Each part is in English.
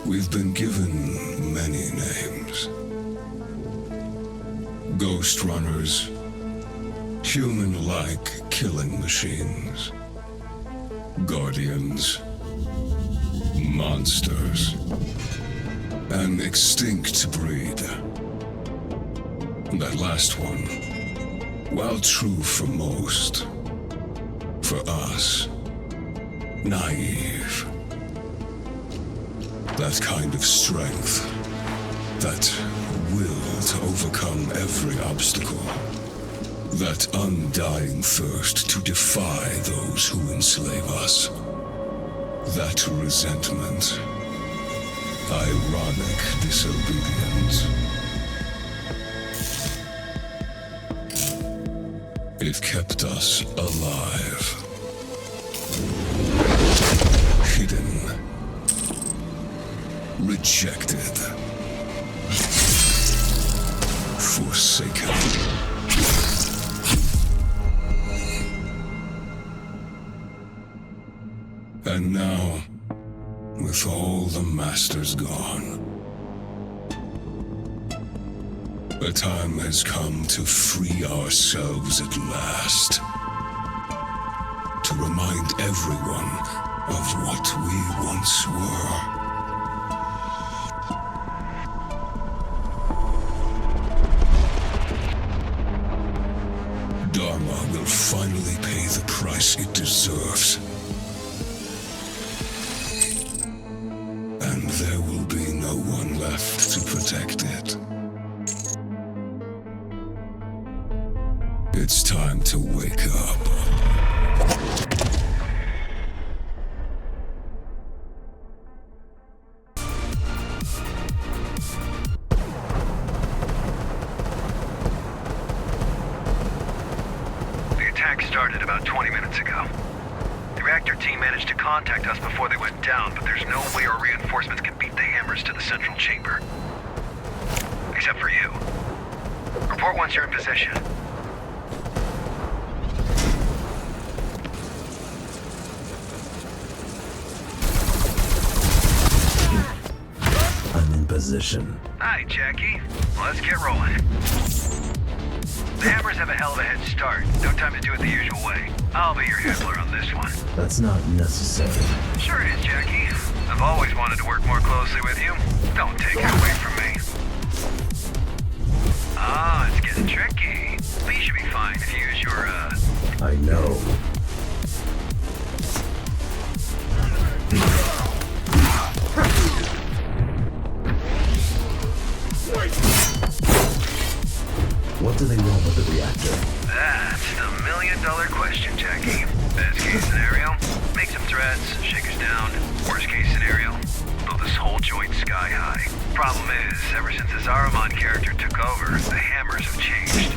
We've been given many names. Ghostrunners, human-like killing machines, guardians, monsters, an extinct breed. That last one, while true for most, for us, naive. That kind of strength, that will to overcome every obstacle, that undying thirst to defy those who enslave us, that resentment, ironic disobedience. It kept us alive, hidden, rejected, forsaken. And now, with all the masters gone, the time has come to free ourselves at last. To remind everyone of what we once were. Dharma will finally pay the price it deserves. And there will be no one left to protect it. It's time to wake up. The attack started about 20 minutes ago. The reactor team managed to contact us before they went down, but there's no way our reinforcements can beat the hammers to the central chamber. Except for you. Report once you're in position. Position. Hi, Jackie. Let's get rolling. The hammers have a hell of a head start. No time to do it the usual way. I'll be your handler on this one. That's not necessary. Sure it is, Jackie. I've always wanted to work more closely with you. Don't take it away from me. Ah, it's getting tricky. But you should be fine if you use your, I know. What do they want with the reactor? That's the million-dollar question, Jackie. Best case scenario, make some threats, shake us down. Worst case scenario, blow this whole joint sky high. Problem is, ever since the Saruman character took over, the hammers have changed.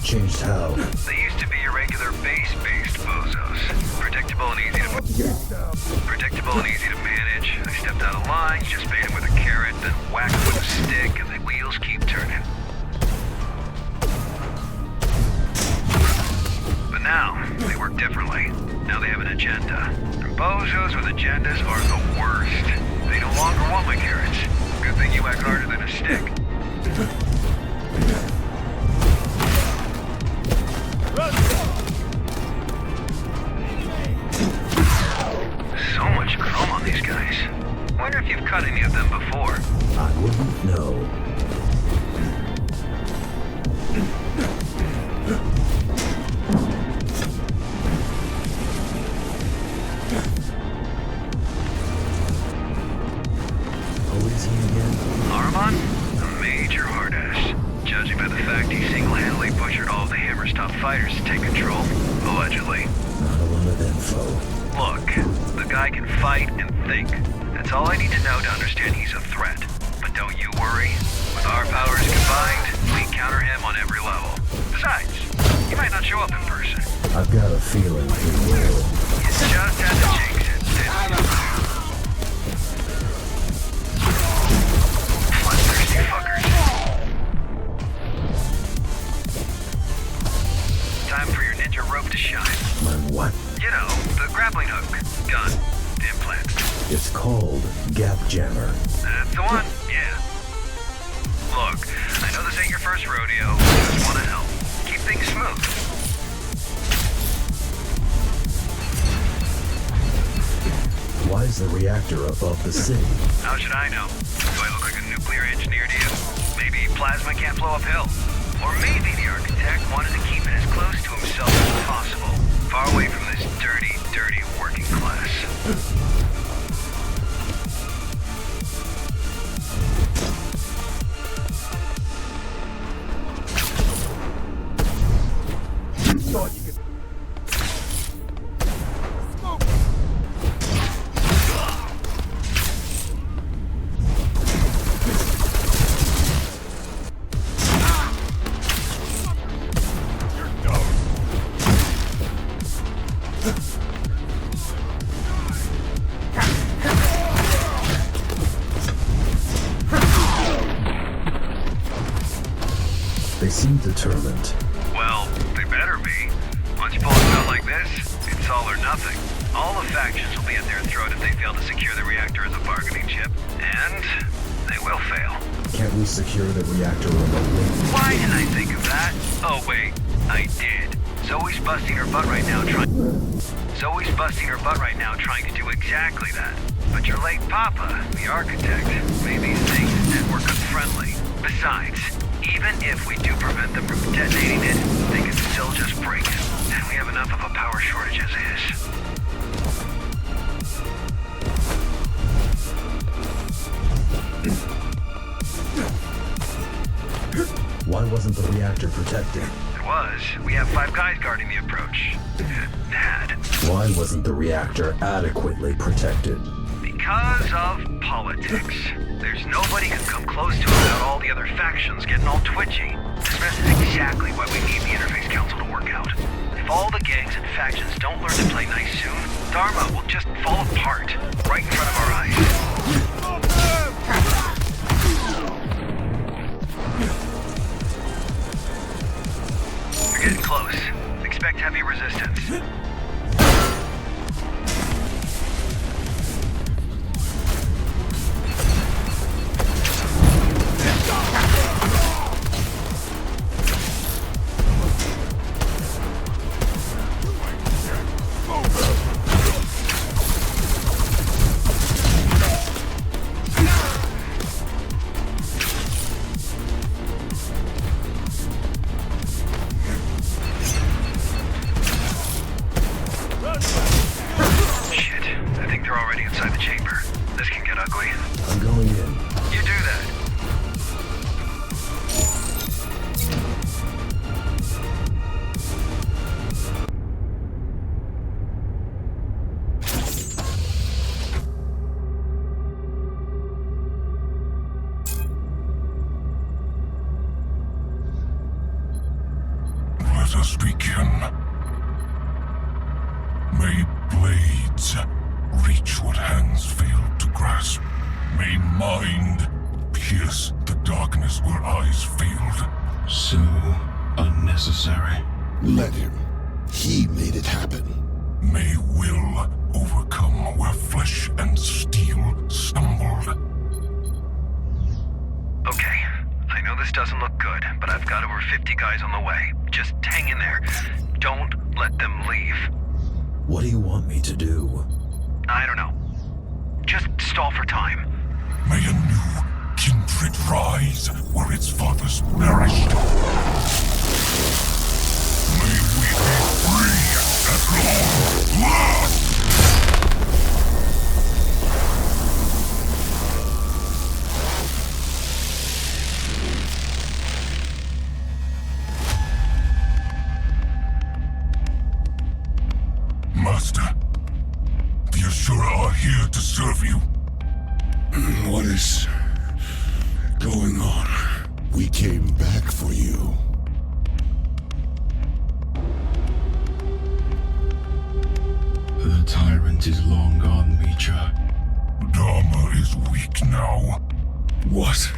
Changed how? They used to be your regular base-based bozos. Predictable and easy to manage. They stepped out of line, you just bait them with a carrot, then whack them with a stick, and the wheels keep turning. But now, they work differently. Now they have an agenda. And bozos with agendas are the worst. They no longer want my carrots. Good thing you whack harder than a stick. So much chrome on these guys. Wonder if you've cut any of them before. I wouldn't know. Oh, is he again? Saruman? A major hard-ass. Judging by the fact he single-handedly butchered all of the Hammer's top fighters to take control. Allegedly. Not a lot of info. Look, the guy can fight and think. That's all I need to know to understand he's a threat. But don't you worry. With our powers combined, we counter him on every level. Besides, he might not show up in person. I've got a feeling he will. You just had to jinx it, didn't you? Bloodthirsty fuckers. Time for your ninja rope to shine. My what? You know, the grappling reactor above the city. How should I know? Do I look like a nuclear engineer to you? Maybe plasma can't blow uphill. Or maybe the architect wanted to keep it as close to himself as possible. Far away from this dirty, dirty working class. They seem determined. Well, they better be. Once you pull it out like this, it's all or nothing. All the factions will be at their throat if they fail to secure the reactor as a bargaining chip. And they will fail. Can't we secure the reactor remotely? Why didn't I think of that? Oh wait, I did. Zoe's busting her butt right now trying to do exactly that. But your late papa, the architect, made these things network unfriendly. Besides, even if we do prevent them from detonating it, they can still just break it. And we have enough of a power shortage as is. Why wasn't the reactor protected? It was. We have 5 guys guarding the approach. Had. Why wasn't the reactor adequately protected? Because of politics. There's nobody can come close to it without all the other factions getting all twitchy. This is exactly why we need the Interface Council to work out. If all the gangs and factions don't learn to play nice soon, Dharma will just fall apart, right in front of our eyes. You're getting close. Expect heavy resistance. Let us begin. May blades reach what hands failed to grasp. May mind pierce the darkness where eyes failed. So unnecessary. Let him. He made it happen. May will overcome where flesh and steel stumbled. Okay, I know this doesn't look good, but I've got over 50 guys on the way. Just hang in there. Don't let them leave. What do you want me to do? I don't know. Just stall for time. May a new kindred rise where its fathers perished. May we be free at long last! Master, the Asura are here to serve you. What is going on? We came back for you. The tyrant is long gone, Mitra. Dharma is weak now. What?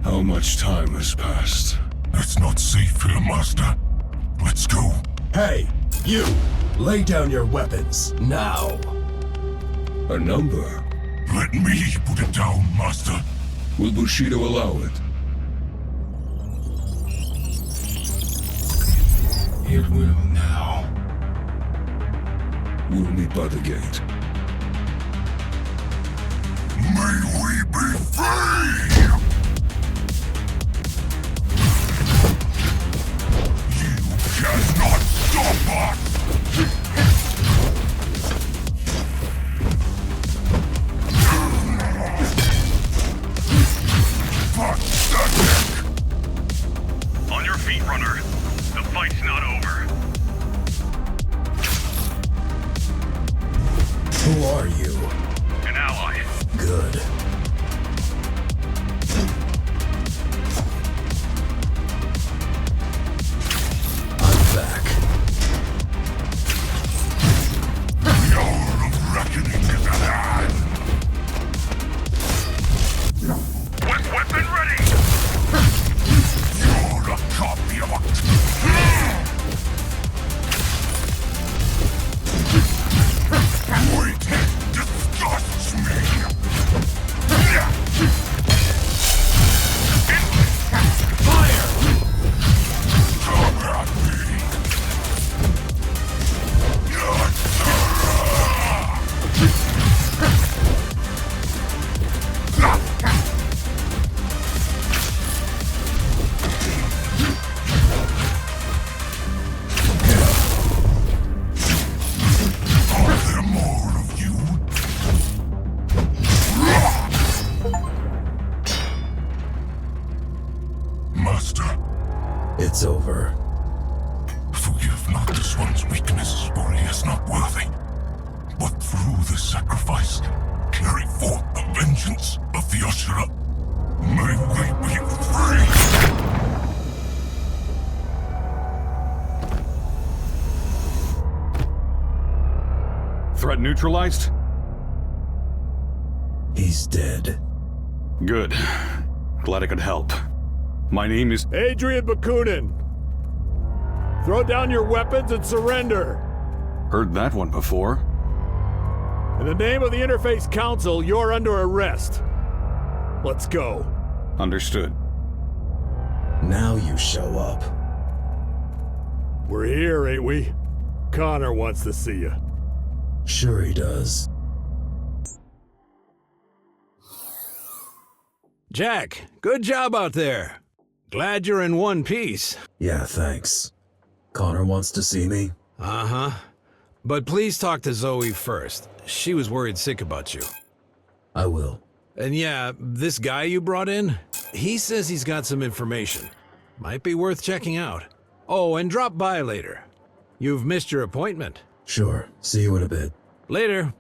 How much time has passed? It's not safe here, Master. Let's go. Hey, you! Lay down your weapons, now! A number? Let me put it down, Master. Will Bushido allow it? It will now. We'll meet by the gate. May we be free! You cannot stop us! Pathetic! On your feet, runner. The fight's not over. Who are you? An ally. Good. I'm back. The hour of reckoning is at hand! Weapon ready! You're a copy of a... Wait, disgusts me! Fire! Come at me! Are there more of you? Master, It's over. forgive not this one's weakness, for he is not worthy. But through the sacrifice, carry forth the vengeance of the Ashura. May we be free! Threat neutralized? He's dead. Good. Glad I could help. My name is... Adrian Bakunin! Throw down your weapons and surrender! Heard that one before. In the name of the Interface Council, you're under arrest. Let's go. Understood. Now you show up. We're here, ain't we? Connor wants to see you. Sure he does. Jack, good job out there. Glad you're in one piece. Yeah, thanks. Connor wants to see me? Uh-huh. But please talk to Zoe first. She was worried sick about you. I will. And yeah, this guy you brought in, he says he's got some information. Might be worth checking out. Oh, and drop by later. You've missed your appointment. Sure. See you in a bit. Later.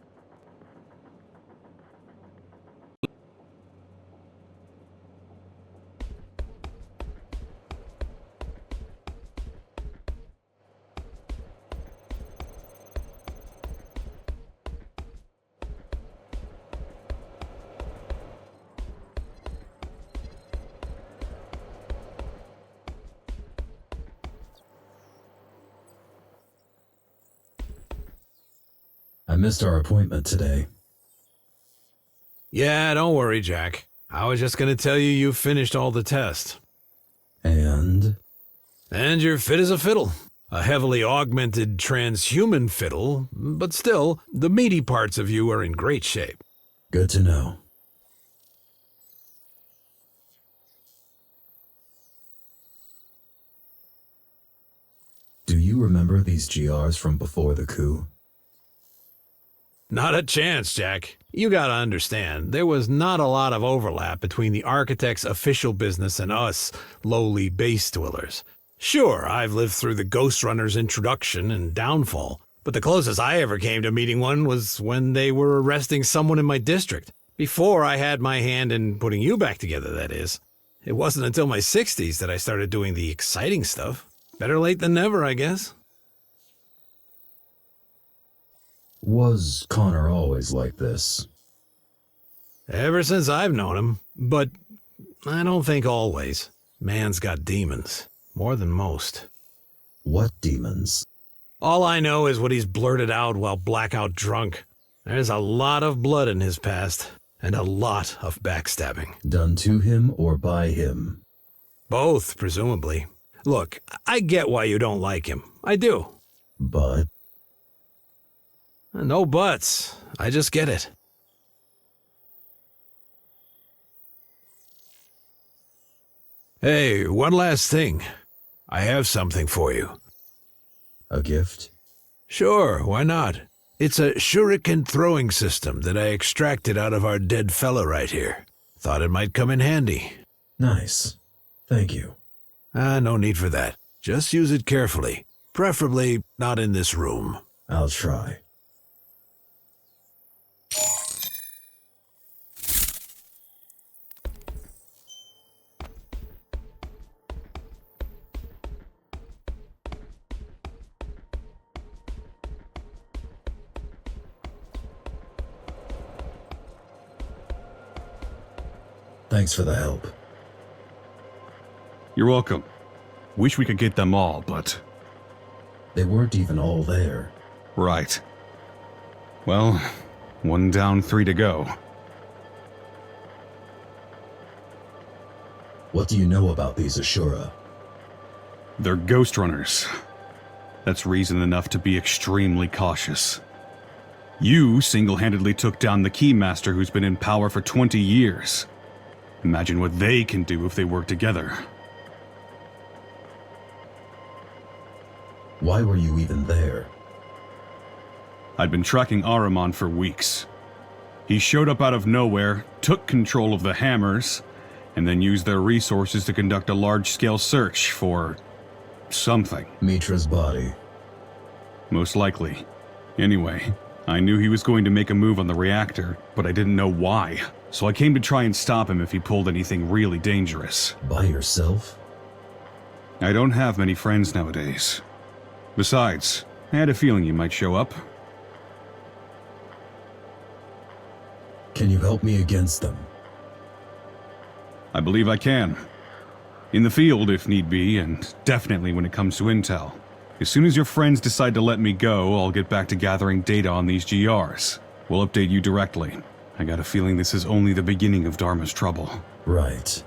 I missed our appointment today. Yeah, don't worry, Jack. I was just gonna tell you you've finished all the tests. And? And you're fit as a fiddle. A heavily augmented transhuman fiddle, but still, the meaty parts of you are in great shape. Good to know. Do you remember these GRs from before the coup? Not a chance, Jack. You gotta understand, there was not a lot of overlap between the architect's official business and us, lowly base dwellers. Sure, I've lived through the Ghostrunner's introduction and downfall, but the closest I ever came to meeting one was when they were arresting someone in my district. Before I had my hand in putting you back together, that is. It wasn't until my 60s that I started doing the exciting stuff. Better late than never, I guess. Was Connor always like this? Ever since I've known him, but I don't think always. Man's got demons, more than most. What demons? All I know is what he's blurted out while blackout drunk. There's a lot of blood in his past, and a lot of backstabbing. Done to him or by him? Both, presumably. Look, I get why you don't like him. I do. But? No buts. I just get it. Hey, one last thing. I have something for you. A gift? Sure, why not? It's a shuriken throwing system that I extracted out of our dead fella right here. Thought it might come in handy. Nice. Thank you. No need for that. Just use it carefully. Preferably not in this room. I'll try. Thanks for the help. You're welcome. Wish we could get them all, but... They weren't even all there. Right. Well, 1 down, 3 to go. What do you know about these Ashura? They're Ghostrunners. That's reason enough to be extremely cautious. You single-handedly took down the Keymaster who's been in power for 20 years. Imagine what they can do if they work together. Why were you even there? I'd been tracking Ahriman for weeks. He showed up out of nowhere, took control of the Hammers, and then used their resources to conduct a large-scale search for... something. Mitra's body. Most likely. Anyway, I knew he was going to make a move on the reactor, but I didn't know why. So I came to try and stop him if he pulled anything really dangerous. By yourself? I don't have many friends nowadays. Besides, I had a feeling you might show up. Can you help me against them? I believe I can. In the field, if need be, and definitely when it comes to intel. As soon as your friends decide to let me go, I'll get back to gathering data on these GRs. We'll update you directly. I got a feeling this is only the beginning of Dharma's trouble. Right.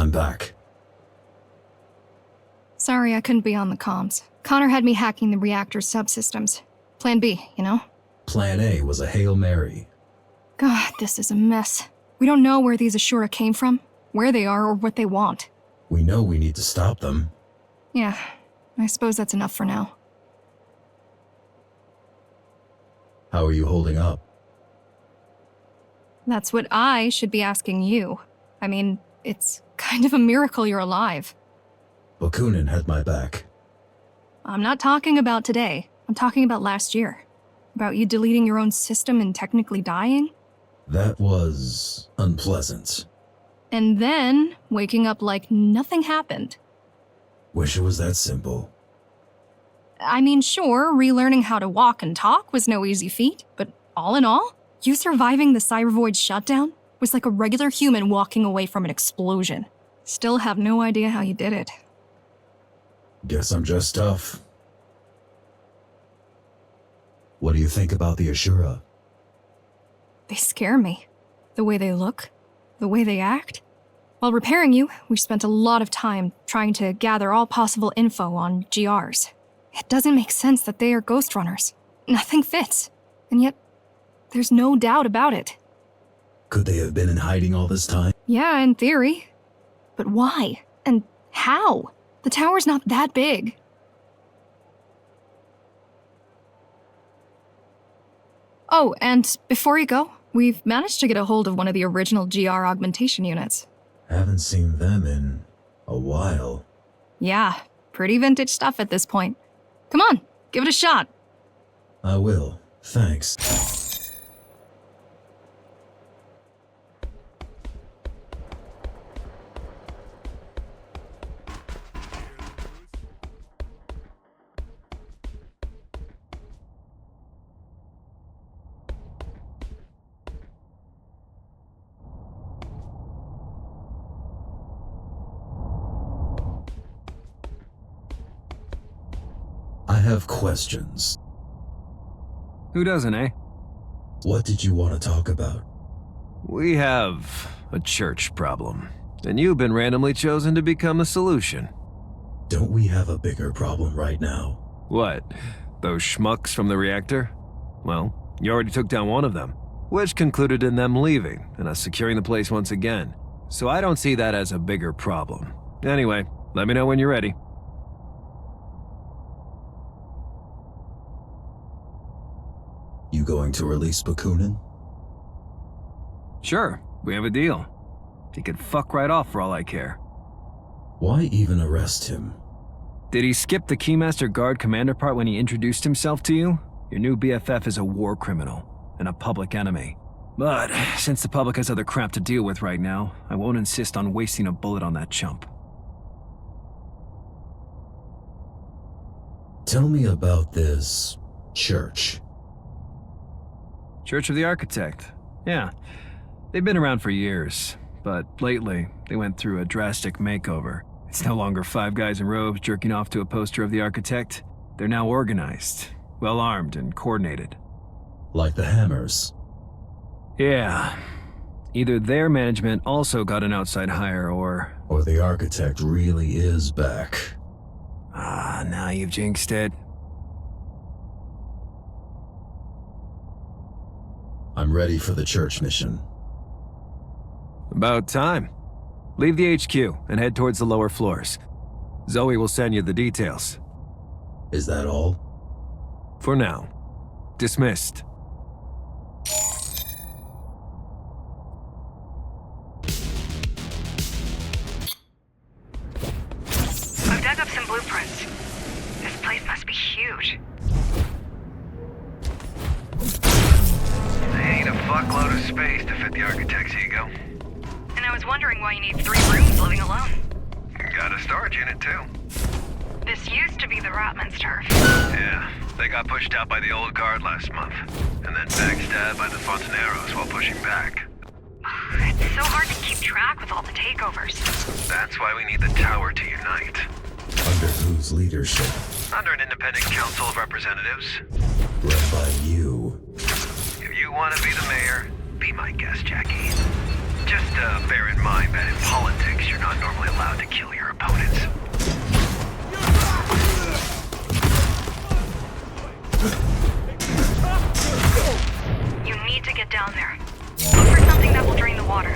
I'm back. Sorry I couldn't be on the comms. Connor had me hacking the reactor's subsystems. Plan B, you know? Plan A was a Hail Mary. God, this is a mess. We don't know where these Ashura came from, where they are, or what they want. We know we need to stop them. Yeah, I suppose that's enough for now. How are you holding up? That's what I should be asking you. I mean, it's kind of a miracle you're alive. Bakunin had my back. I'm not talking about today. I'm talking about last year. About you deleting your own system and technically dying. That was unpleasant. And then waking up like nothing happened. Wish it was that simple. I mean, sure, relearning how to walk and talk was no easy feat, but all in all, you surviving the Cybervoid shutdown was like a regular human walking away from an explosion. Still have no idea how you did it. Guess I'm just tough. What do you think about the Ashura? They scare me. The way they look, the way they act. While repairing you, we spent a lot of time trying to gather all possible info on GRs. It doesn't make sense that they are Ghostrunners. Nothing fits. And yet, there's no doubt about it. Could they have been in hiding all this time? Yeah, in theory. But why? And how? The tower's not that big. Oh, and before you go, we've managed to get a hold of one of the original GR augmentation units. Haven't seen them in a while. Yeah, pretty vintage stuff at this point. Come on, give it a shot. I will. Thanks. I have questions. Who doesn't, eh? What did you want to talk about? We have a church problem, and you've been randomly chosen to become the solution. Don't we have a bigger problem right now? What? Those schmucks from the reactor? Well, you already took down one of them, which concluded in them leaving and us securing the place once again. So I don't see that as a bigger problem. Anyway, let me know when you're ready. You going to release Bakunin? Sure, we have a deal. He could fuck right off for all I care. Why even arrest him? Did he skip the Keymaster Guard commander part when he introduced himself to you? Your new BFF is a war criminal and a public enemy. But since the public has other crap to deal with right now, I won't insist on wasting a bullet on that chump. Tell me about this church. Church of the Architect. Yeah, they've been around for years, but lately they went through a drastic makeover. It's no longer 5 guys in robes jerking off to a poster of the Architect. They're now organized, well-armed and coordinated. Like the Hammers. Yeah. Either their management also got an outside hire or the Architect really is back. Ah, now you've jinxed it. I'm ready for the church mission. About time. Leave the HQ and head towards the lower floors. Zoe will send you the details. Is that all? For now. Dismissed. I've dug up some blueprints. This place must be huge. They ain't a fuckload of space to fit the Architect's ego. And I was wondering why you need 3 rooms living alone. Got a storage unit, too. This used to be the Rotman's turf. Yeah, they got pushed out by the old guard last month, and then backstabbed by the Fontaneros while pushing back. It's so hard to keep track with all the takeovers. That's why we need the tower to unite. Under whose leadership? Under an independent council of representatives. Led by you. If you want to be the mayor, be my guest, Jackie. Just bear in mind that in politics, you're not normally allowed to kill your opponents. You need to get down there. Look for something that will drain the water.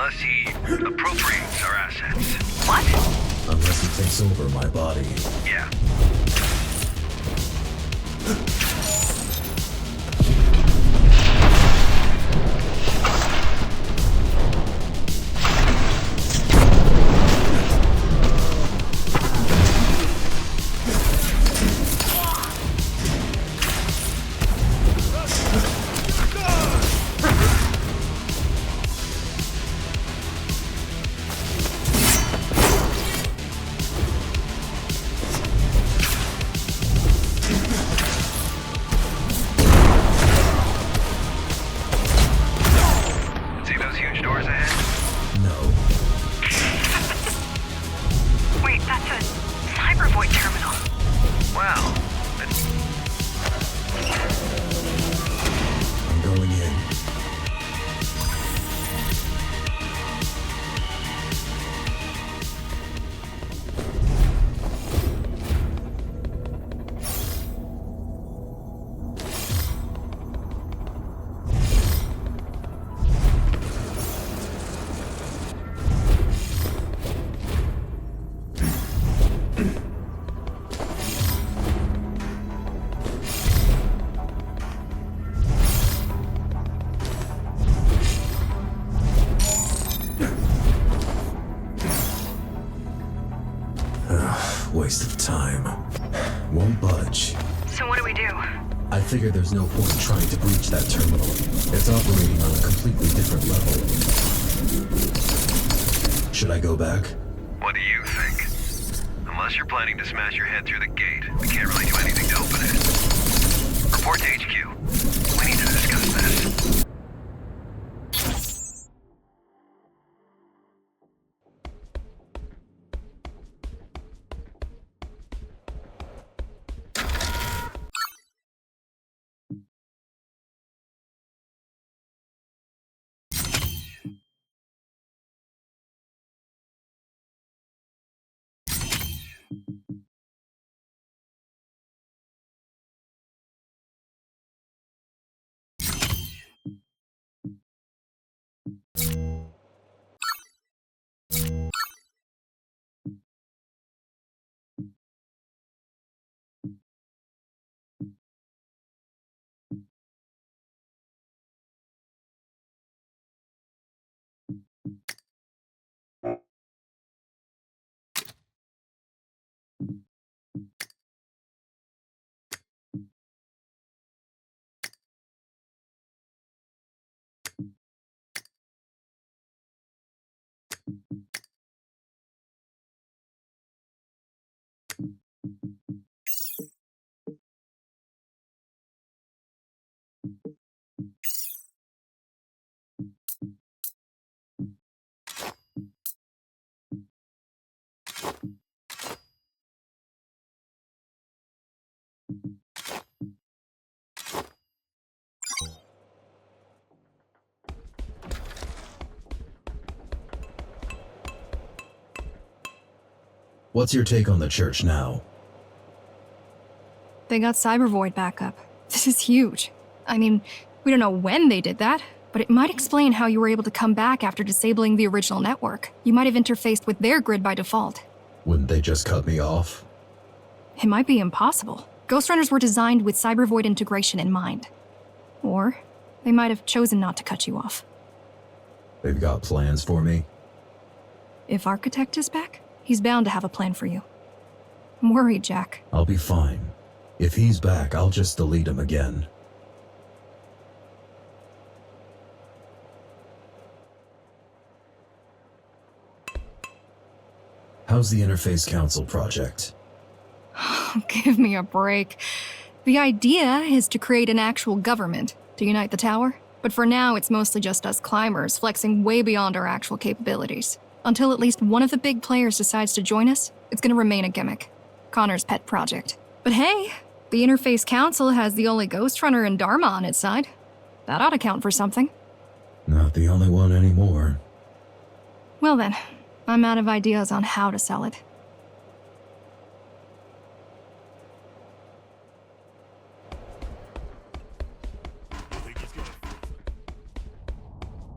unless he appropriates our assets. What? Unless he takes over my body. Yeah. Waste of time. Won't budge. So what do we do? I figure there's no point trying to breach that terminal. It's operating on a completely different level. Should I go back? What do you think? Unless you're planning to smash your head through the gate, we can't really do anything to open it. Report to HQ. We need to discuss this. What's your take on the church now? They got Cybervoid back up. This is huge. I mean, we don't know when they did that, but it might explain how you were able to come back after disabling the original network. You might have interfaced with their grid by default. Wouldn't they just cut me off? It might be impossible. Ghostrunners were designed with Cybervoid integration in mind. Or they might have chosen not to cut you off. They've got plans for me? If Architect is back, he's bound to have a plan for you. I'm worried, Jack. I'll be fine. If he's back, I'll just delete him again. How's the Interface Council project? Give me a break. The idea is to create an actual government to unite the tower, but for now it's mostly just us climbers flexing way beyond our actual capabilities. Until at least one of the big players decides to join us, it's gonna remain a gimmick. Connor's pet project. But hey, the Interface Council has the only Ghostrunner and Dharma on its side. That ought to count for something. Not the only one anymore. Well then, I'm out of ideas on how to sell it.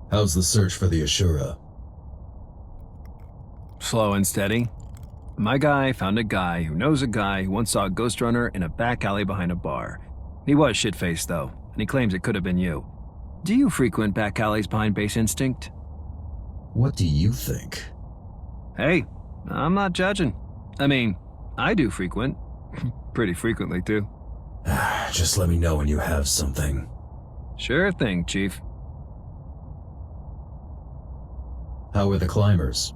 How's the search for the Ashura? Slow and steady. My guy found a guy who knows a guy who once saw a Ghostrunner in a back alley behind a bar. He was shit-faced, though, and he claims it could have been you. Do you frequent back alleys behind Base Instinct? What do you think? Hey, I'm not judging. I mean, I do frequent. Pretty frequently, too. Just let me know when you have something. Sure thing, Chief. How are the climbers?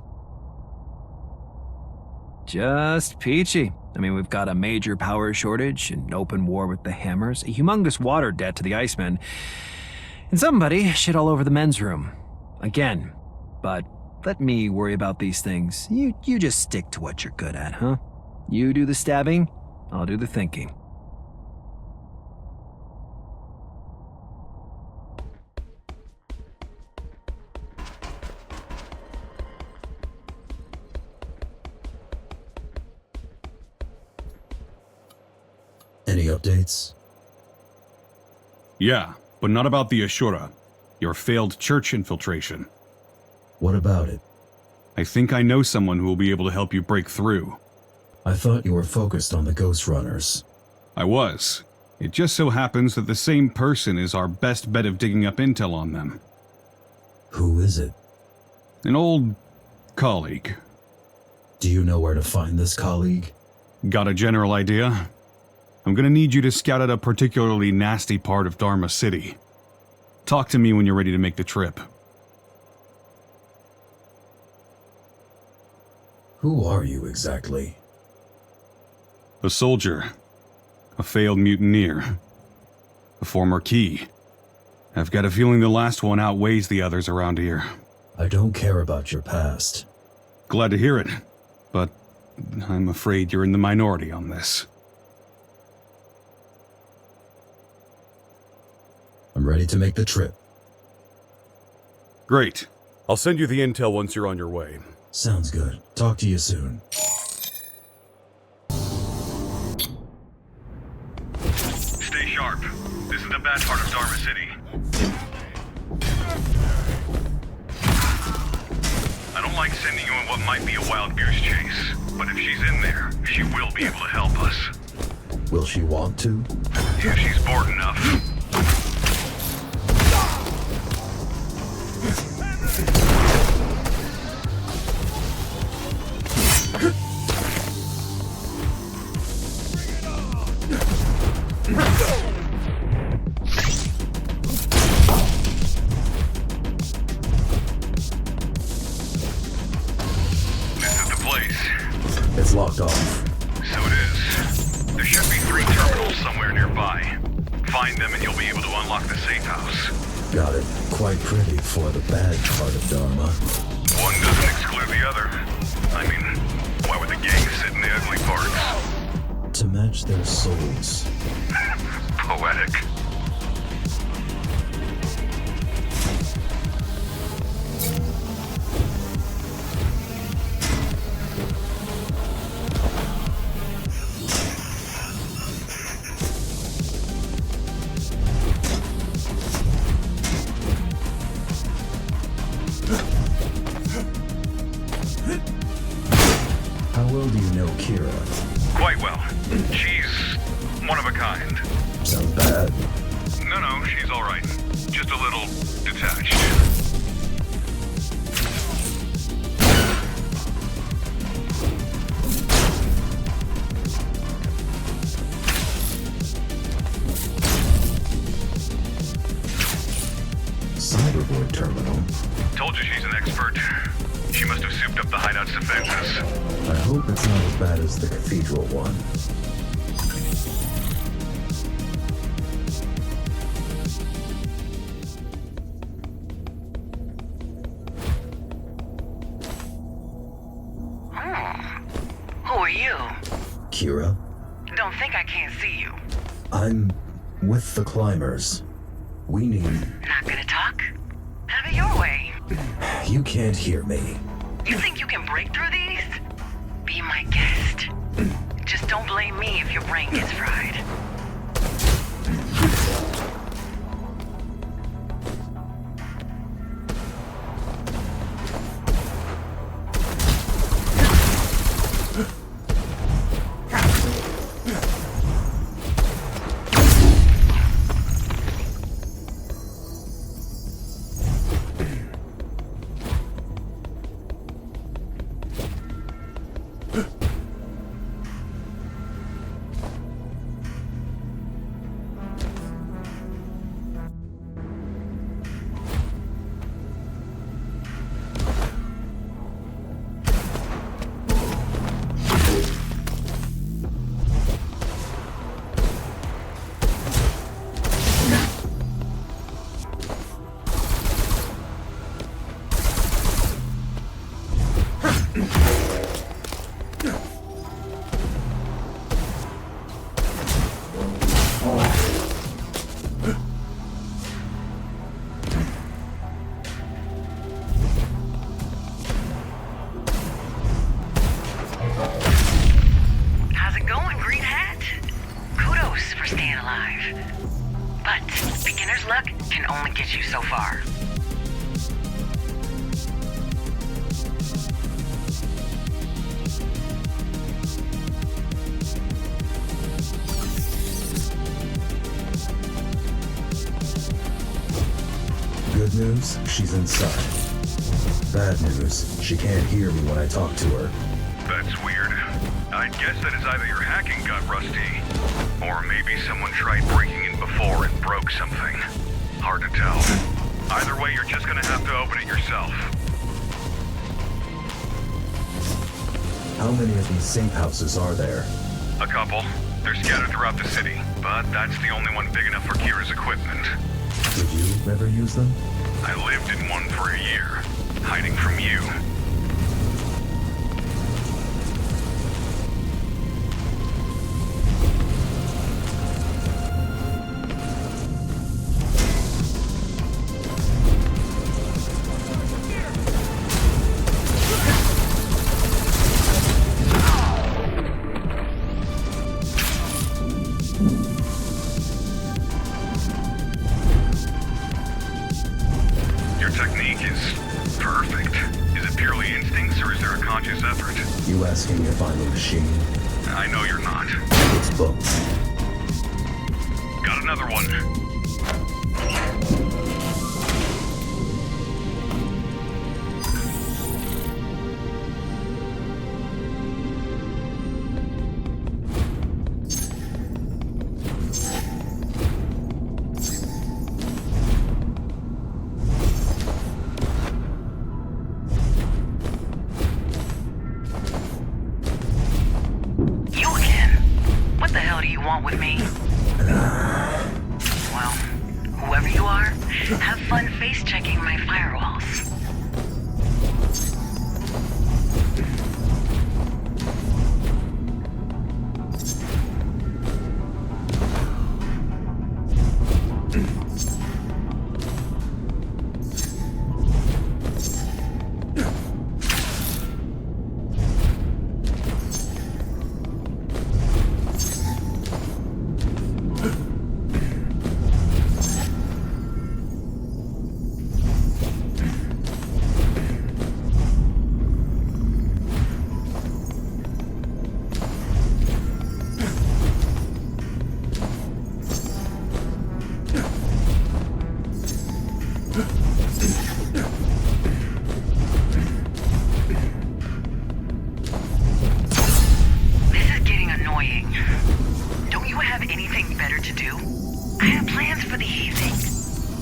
Just peachy. I mean, we've got a major power shortage, an open war with the Hammers, a humongous water debt to the Icemen, and somebody shit all over the men's room. Again. But let me worry about these things. You just stick to what you're good at, huh? You do the stabbing, I'll do the thinking. Any updates? Yeah, but not about the Ashura. Your failed church infiltration. What about it? I think I know someone who will be able to help you break through. I thought you were focused on the Ghostrunners. I was. It just so happens that the same person is our best bet of digging up intel on them. Who is it? An old colleague. Do you know where to find this colleague? Got a general idea? I'm gonna need you to scout out a particularly nasty part of Dharma City. Talk to me when you're ready to make the trip. Who are you exactly? A soldier. A failed mutineer. A former key. I've got a feeling the last one outweighs the others around here. I don't care about your past. Glad to hear it, but I'm afraid you're in the minority on this. I'm ready to make the trip. Great. I'll send you the intel once you're on your way. Sounds good. Talk to you soon. Stay sharp. This is the bad part of Dharma City. I don't like sending you on what might be a wild goose chase, but if she's in there, she will be able to help us. Will she want to? If she's bored enough. It's locked off. So it is. There should be 3 terminals somewhere nearby. Find them and you'll be able to unlock the safe house. Got it. Quite pretty for the bad part of Dharma. One doesn't exclude the other. I mean, why would the gang sit in the ugly parts? To match their souls. Poetic. How well do you know Kira? Quite well. She's one of a kind. Sounds bad. No, she's all right. Just a little detached. Cyberboard terminal. Told you she's an expert. She must have souped up the hideout's defenses. I hope it's not as bad as the cathedral one. Who are you? Kira? Don't think I can't see you. I'm with the climbers. We need... Not gonna talk? Have it your way. You can't hear me. You think you can break through these? Be my guest. Just don't blame me if your brain gets fried. But beginner's luck can only get you so far. Good news, she's inside. Bad news, she can't hear me when I talk to her. That's weird. I'd guess that is either your hacking got rusty, or maybe someone tried breaking in before and broke something. Hard to tell. Either way, you're just gonna have to open it yourself. How many of these safe houses are there? A couple. They're scattered throughout the city, but that's the only one big enough for Kira's equipment. Did you ever use them? I lived in one for a year, hiding from you. Your technique is perfect. Is it purely instincts, or is there a conscious effort? You asking if I'm a machine? I know you're not. It's both. Got another one. You again? What the hell do you want with me? Well, whoever you are, have fun face-checking my firewalls. This is getting annoying. Don't you have anything better to do? I have plans for the evening.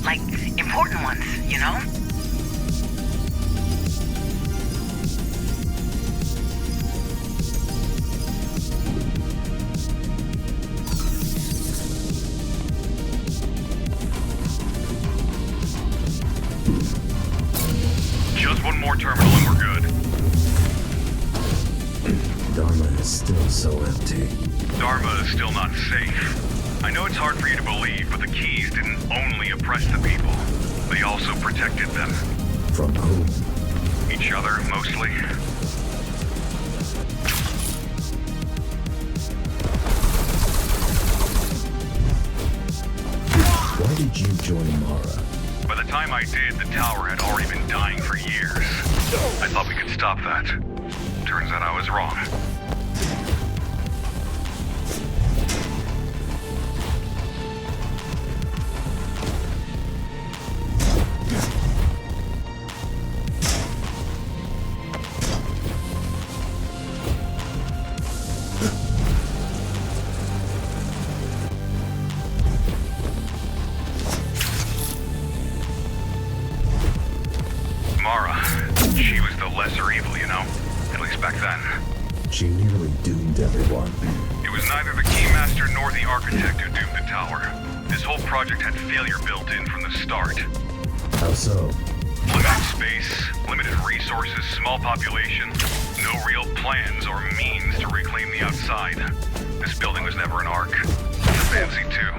Like, important ones, you know? Just one more terminal and we're good. Dharma is still so empty. Dharma is still not safe. I know it's hard for you to believe, but the keys didn't only oppress the people. They also protected them. From whom? Each other, mostly. Why did you join Mara? By the time I did, the tower had already been dying for years. I thought we could stop that. Turns out I was wrong. Mara, she was the lesser evil, you know? At least back then. She nearly doomed everyone. It was neither the Keymaster nor the Architect who doomed the tower. This whole project had failure built in from the start. How so? Limited space, limited resources, small population, no real plans or means to reclaim the outside. This building was never an Ark. Fancy too.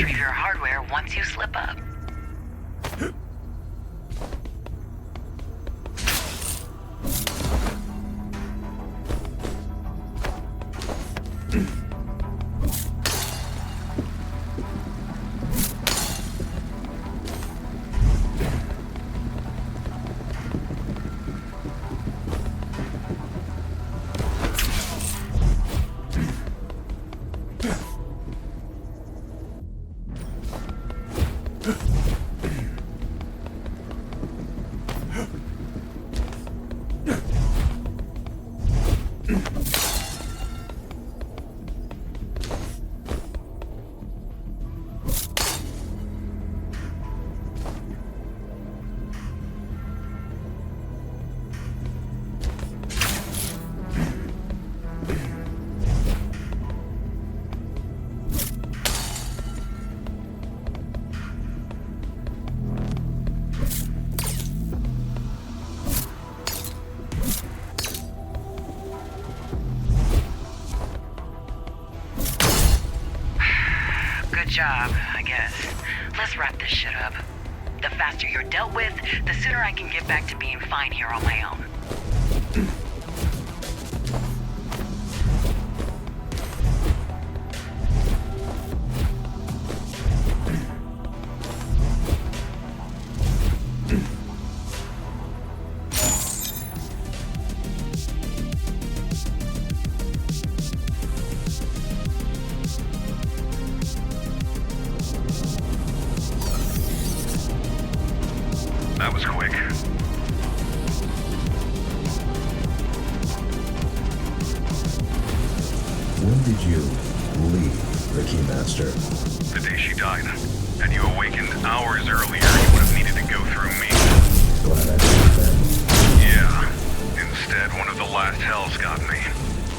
of your hardware once you slip up. Good job, I guess. Let's wrap this shit up. The faster you're dealt with, the sooner I can get back to being fine here on my own. That was quick. When did you leave the Keymaster? The day she died. Had you awakened hours earlier, you would have needed to go through me. Glad I did then. Yeah. Instead, one of the last hells got me.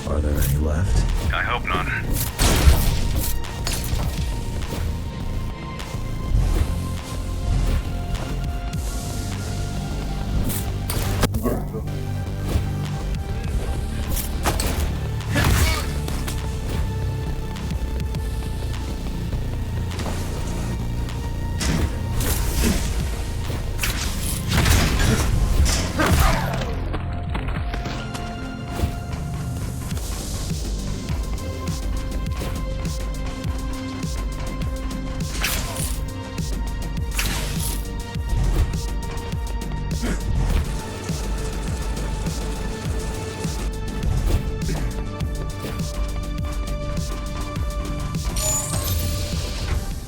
Are there any left? I hope not.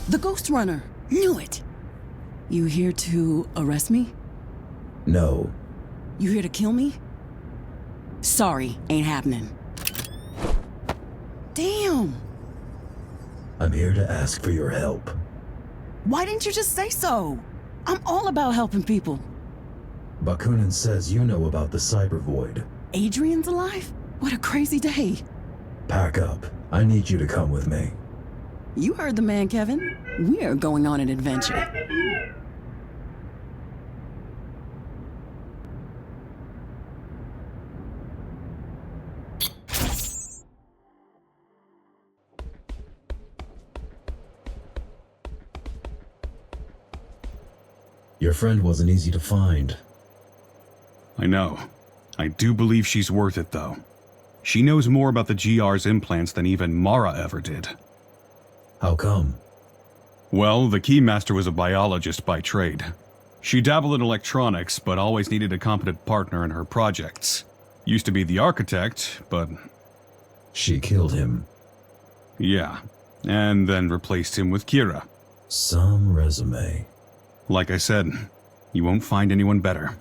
The Ghostrunner! Knew it! You here to arrest me? No. You here to kill me? Sorry, ain't happening. Damn! I'm here to ask for your help. Why didn't you just say so? I'm all about helping people. Bakunin says you know about the Cyber Void. Adrian's alive? What a crazy day. Pack up. I need you to come with me. You heard the man, Kevin. We're going on an adventure. Your friend wasn't easy to find. I know. I do believe she's worth it, though. She knows more about the GR's implants than even Mara ever did. How come? Well, the Keymaster was a biologist by trade. She dabbled in electronics, but always needed a competent partner in her projects. Used to be the architect, but... She killed him. Yeah, and then replaced him with Kira. Some resume. Like I said, you won't find anyone better.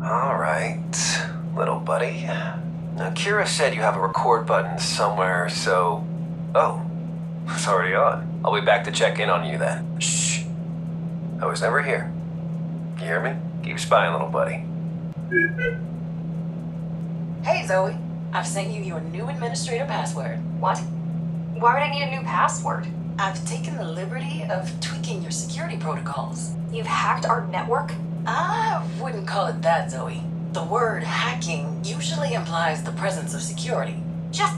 All right, little buddy. Now, Kira said you have a record button somewhere, so... Oh, it's already on. I'll be back to check in on you then. Shh. I was never here. You hear me? Keep spying, little buddy. Hey, Zoe. I've sent you your new administrator password. What? Why would I need a new password? I've taken the liberty of tweaking your security protocols. You've hacked our network? I wouldn't call it that, Zoe. The word hacking usually implies the presence of security. Just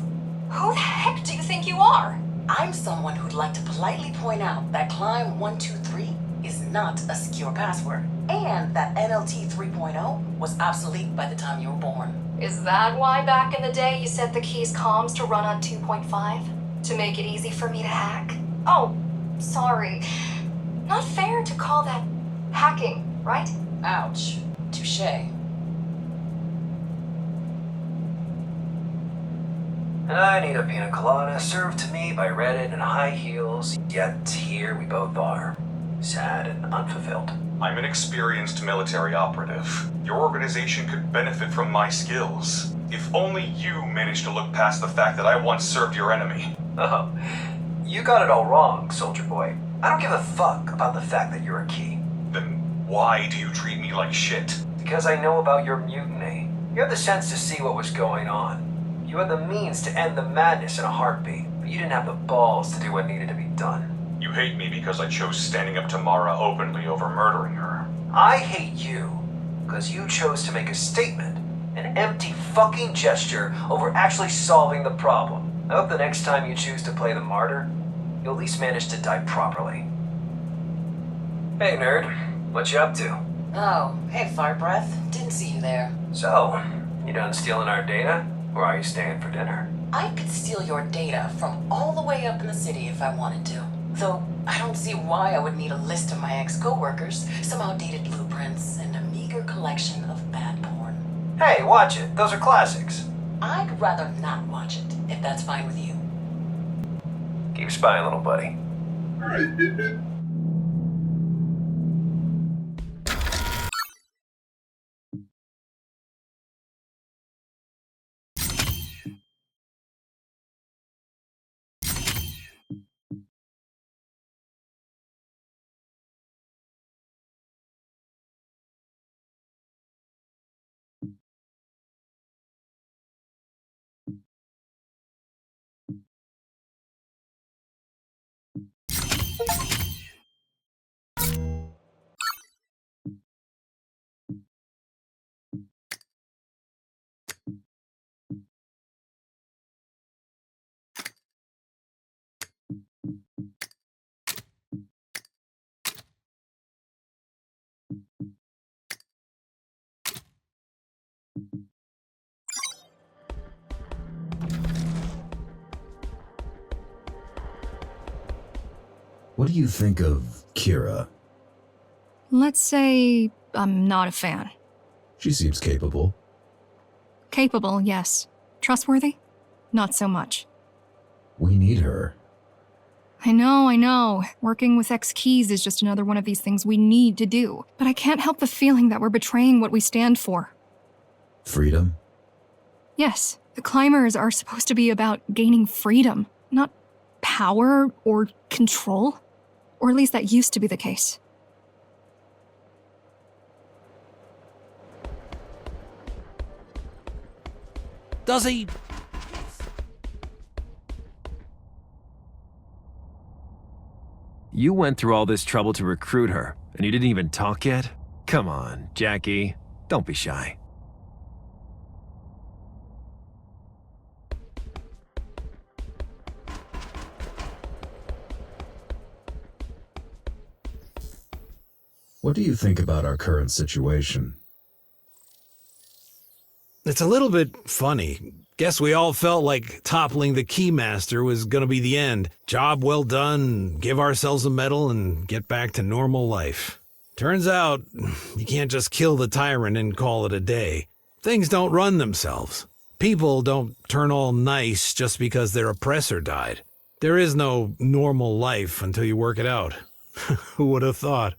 who the heck do you think you are? I'm someone who'd like to politely point out that Climb 123 is not a secure password, and that NLT 3.0 was obsolete by the time you were born. Is that why back in the day you set the key's comms to run on 2.5? To make it easy for me to hack? Oh, sorry. Not fair to call that hacking, right? Ouch. Touché. I need a pina colada served to me by Reddit in high heels, yet here we both are. Sad and unfulfilled. I'm an experienced military operative. Your organization could benefit from my skills. If only you managed to look past the fact that I once served your enemy. Oh, you got it all wrong, soldier boy. I don't give a fuck about the fact that you're a key. Then why do you treat me like shit? Because I know about your mutiny. You had the sense to see what was going on. You had the means to end the madness in a heartbeat, but you didn't have the balls to do what needed to be done. You hate me because I chose standing up to Mara openly over murdering her. I hate you because you chose to make a statement, an empty fucking gesture over actually solving the problem. I hope the next time you choose to play the martyr, you'll at least manage to die properly. Hey nerd, what you up to? Oh, hey Fire Breath. Didn't see you there. So, you done stealing our data? Or are you staying for dinner? I could steal your data from all the way up in the city if I wanted to. Though, I don't see why I would need a list of my ex-coworkers, some outdated blueprints, and a meager collection of bad porn. Hey, watch it. Those are classics. I'd rather not watch it, if that's fine with you. Keep spying, little buddy. What do you think of Kira? Let's say I'm not a fan. She seems capable. Capable, yes. Trustworthy? Not so much. We need her. I know. Working with ex-keys is just another one of these things we need to do. But I can't help the feeling that we're betraying what we stand for. Freedom? Yes, the climbers are supposed to be about gaining freedom, not power or control. Or at least that used to be the case. Does he? You went through all this trouble to recruit her, and you didn't even talk yet? Come on, Jackie. Don't be shy. What do you think about our current situation? It's a little bit funny. Guess we all felt like toppling the Keymaster was gonna be the end. Job well done, give ourselves a medal, and get back to normal life. Turns out, you can't just kill the tyrant and call it a day. Things don't run themselves. People don't turn all nice just because their oppressor died. There is no normal life until you work it out. Who would have thought?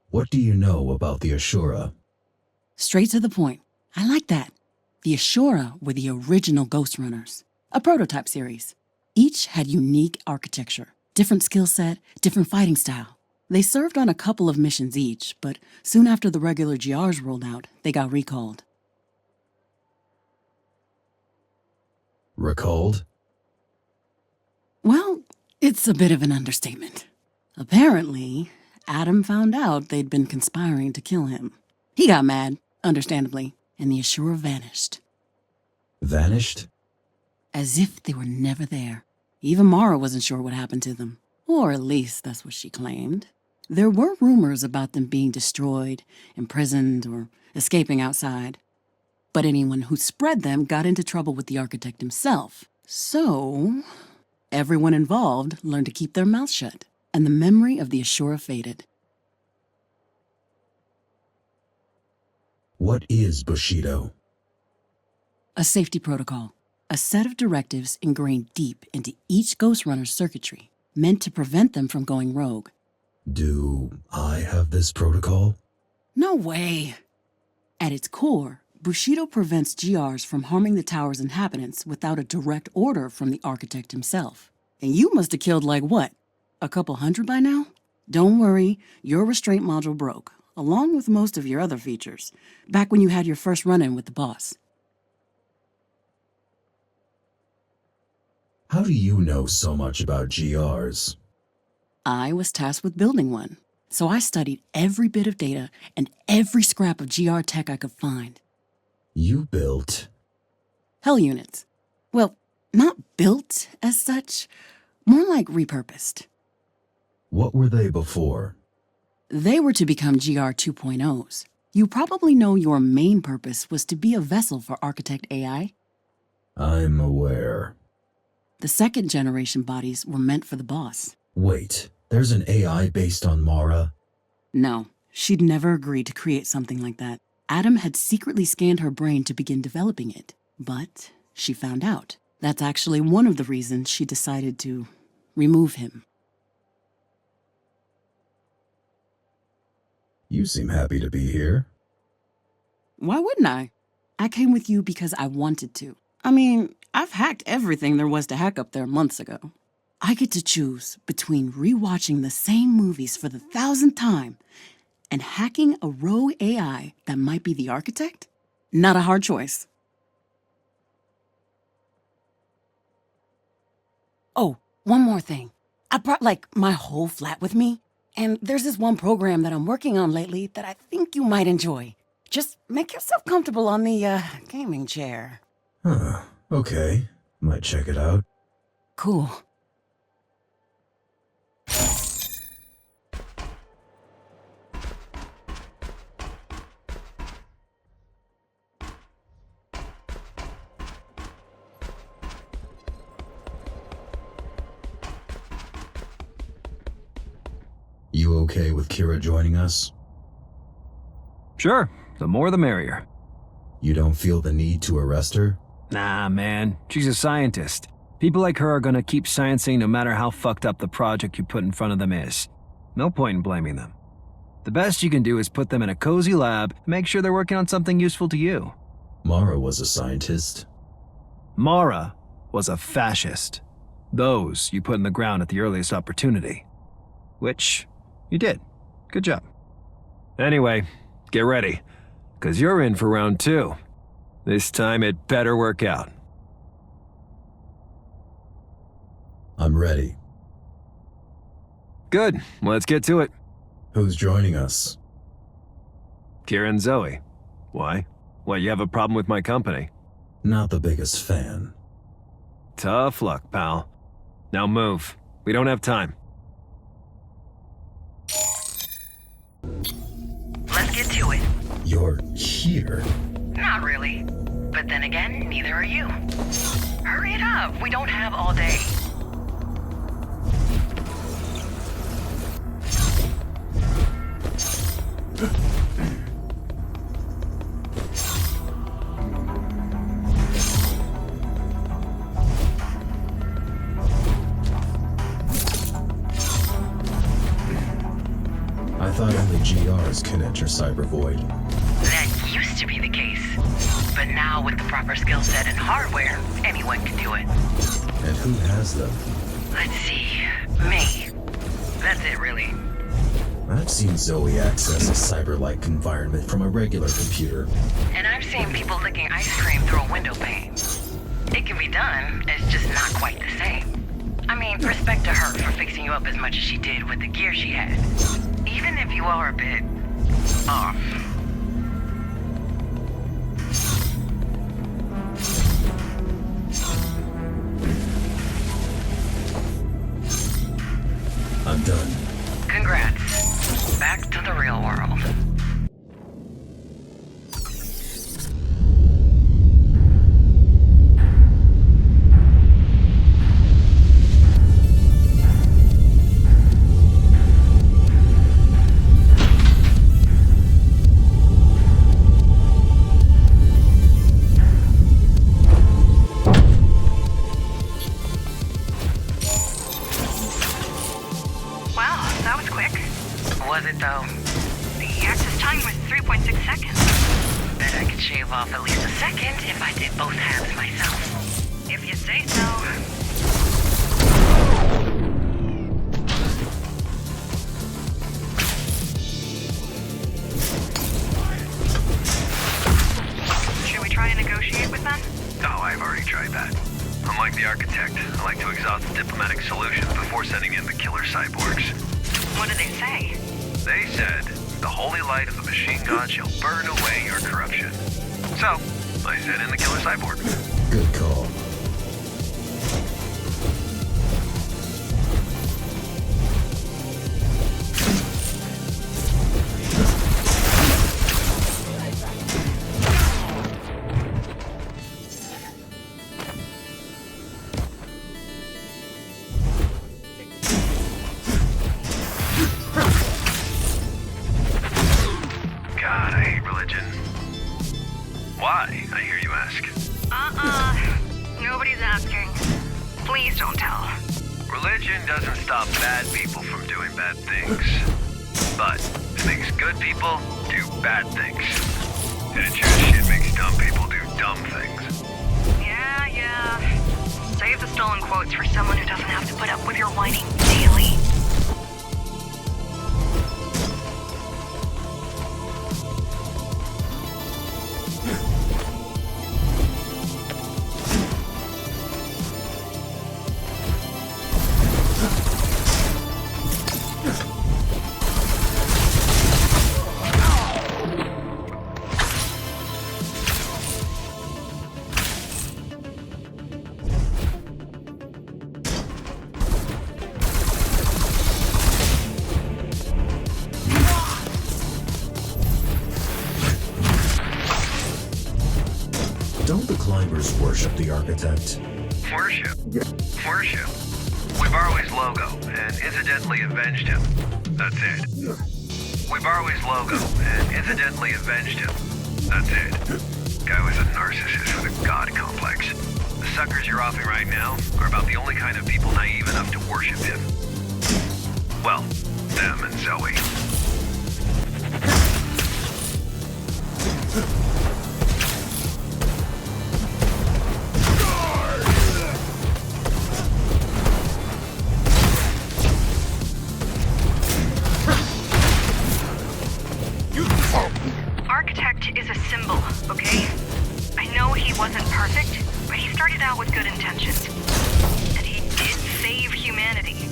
What do you know about the Ashura? Straight to the point. I like that. The Ashura were the original Ghostrunners, a prototype series. Each had unique architecture, different skill set, different fighting style. They served on a couple of missions each, but soon after the regular GRs rolled out, they got recalled. Recalled? Well, it's a bit of an understatement. Apparently, Adam found out they'd been conspiring to kill him. He got mad, understandably, and the Ashura vanished. Vanished? As if they were never there. Even Mara wasn't sure what happened to them. Or at least that's what she claimed. There were rumors about them being destroyed, imprisoned, or escaping outside. But anyone who spread them got into trouble with the architect himself. So, everyone involved learned to keep their mouths shut, and the memory of the Ashura faded. What is Bushido? A safety protocol. A set of directives ingrained deep into each Ghostrunner's circuitry, meant to prevent them from going rogue. Do I have this protocol? No way! At its core, Bushido prevents GRs from harming the tower's inhabitants without a direct order from the architect himself. And you must have killed like what? A couple hundred by now? Don't worry, your restraint module broke, along with most of your other features, back when you had your first run-in with the boss. How do you know so much about GRs? I was tasked with building one, so I studied every bit of data and every scrap of GR tech I could find. You built? Hell units. Well, not built as such, more like repurposed. What were they before? They were to become GR 2.0s. You probably know your main purpose was to be a vessel for Architect AI. I'm aware. The second generation bodies were meant for the boss. Wait, there's an AI based on Mara? No, she'd never agreed to create something like that. Adam had secretly scanned her brain to begin developing it, but she found out. That's actually one of the reasons she decided to remove him. You seem happy to be here. Why wouldn't I? I came with you because I wanted to. I mean, I've hacked everything there was to hack up there months ago. I get to choose between rewatching the same movies for the 1,000th time and hacking a rogue AI that might be the architect? Not a hard choice. Oh, one more thing. I brought, my whole flat with me, and there's this one program that I'm working on lately that I think you might enjoy. Just make yourself comfortable on the, gaming chair. Huh, okay. Might check it out. Cool. You okay with Kira joining us? Sure, the more the merrier. You don't feel the need to arrest her? Nah, man, she's a scientist. People like her are gonna keep sciencing no matter how fucked up the project you put in front of them is. No point in blaming them. The best you can do is put them in a cozy lab and make sure they're working on something useful to you. Mara was a scientist. Mara was a fascist. Those you put in the ground at the earliest opportunity. Which you did. Good job. Anyway, get ready, 'cause you're in for round 2. This time it better work out. I'm ready. Good, let's get to it. Who's joining us? Kira and Zoe. Why? What, you have a problem with my company? Not the biggest fan. Tough luck, pal. Now move. We don't have time. Let's get to it. You're here? Not really. But then again, neither are you. Hurry it up. We don't have all day. I thought only GRs can enter Cyber Void. That used to be the case. But now with the proper skill set and hardware, anyone can do it. And who has them? Let's see. Me. That's it, really. I've seen Zoe access a cyber-like environment from a regular computer. And I've seen people licking ice cream through a window pane. It can be done, it's just not quite the same. I mean, respect to her for fixing you up as much as she did with the gear she had. Even if you are a bit off. I'm done. Congrats. Back to the real world. Was it though? The access time was 3.6 seconds. Bet I could shave off at least a second if I did both halves myself. If you say so. Should we try and negotiate with them? Oh, I've already tried that. Unlike the architect, I like to exhaust diplomatic solutions before sending in the killer cyborgs. What did they say? They said, the holy light of the machine god shall burn away your corruption. So, I sent in the killer cyborg. Good call. Why, I hear you ask? Nobody's asking. Please don't tell. Religion doesn't stop bad people from doing bad things. But it makes good people do bad things. And it sure as shit makes dumb people do dumb things. Yeah. Save the stolen quotes for someone who doesn't have to put up with your whining daily. Don't the climbers worship the architect? Worship? Worship? We've always logo, and incidentally avenged him. That's it. We've always logo, and incidentally avenged him. That's it. Guy was a narcissist with a god complex. The suckers you're offing right now are about the only kind of people naive enough to worship him. Well, them and Zoe. Architect is a symbol, okay? I know he wasn't perfect, but he started out with good intentions. And he did save humanity.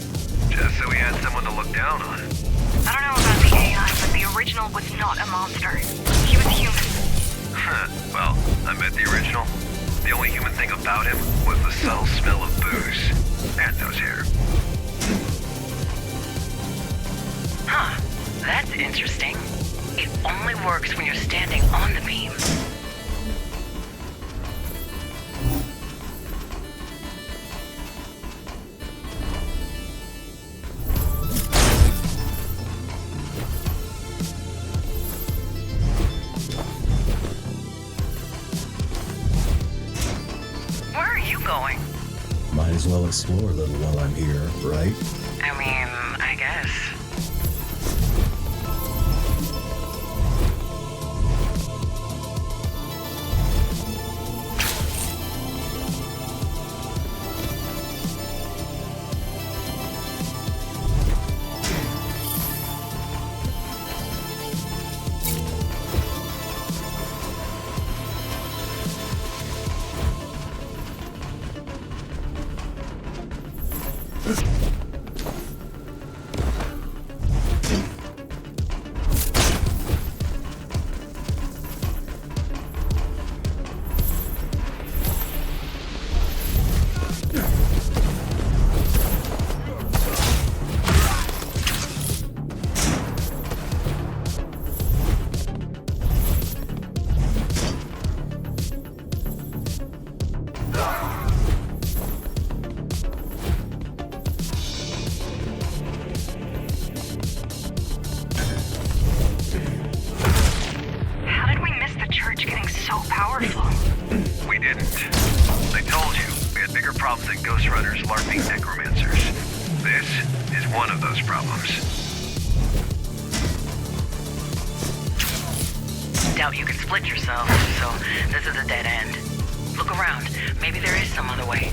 Just so he had someone to look down on. I don't know about the AI, but the original was not a monster. He was human. Well, I met the original. The only human thing about him was the subtle smell of booze. And nose hair. Huh. That's interesting. It only works when you're standing on the beam. Where are you going? Might as well explore a little while I'm here, right? I mean, I guess. Ghostrunners LARPing necromancers. This is one of those problems. Doubt you can split yourself, so this is a dead end. Look around. Maybe there is some other way.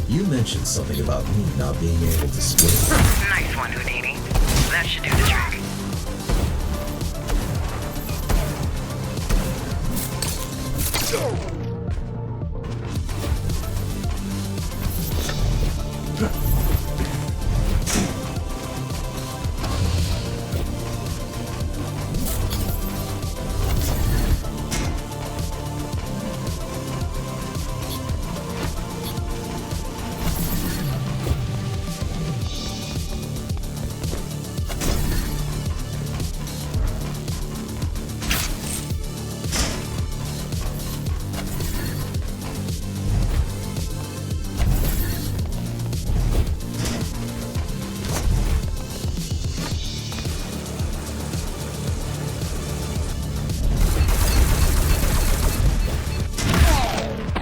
You mentioned something about me not being able to split. Nice one, Houdini. That should do the trick.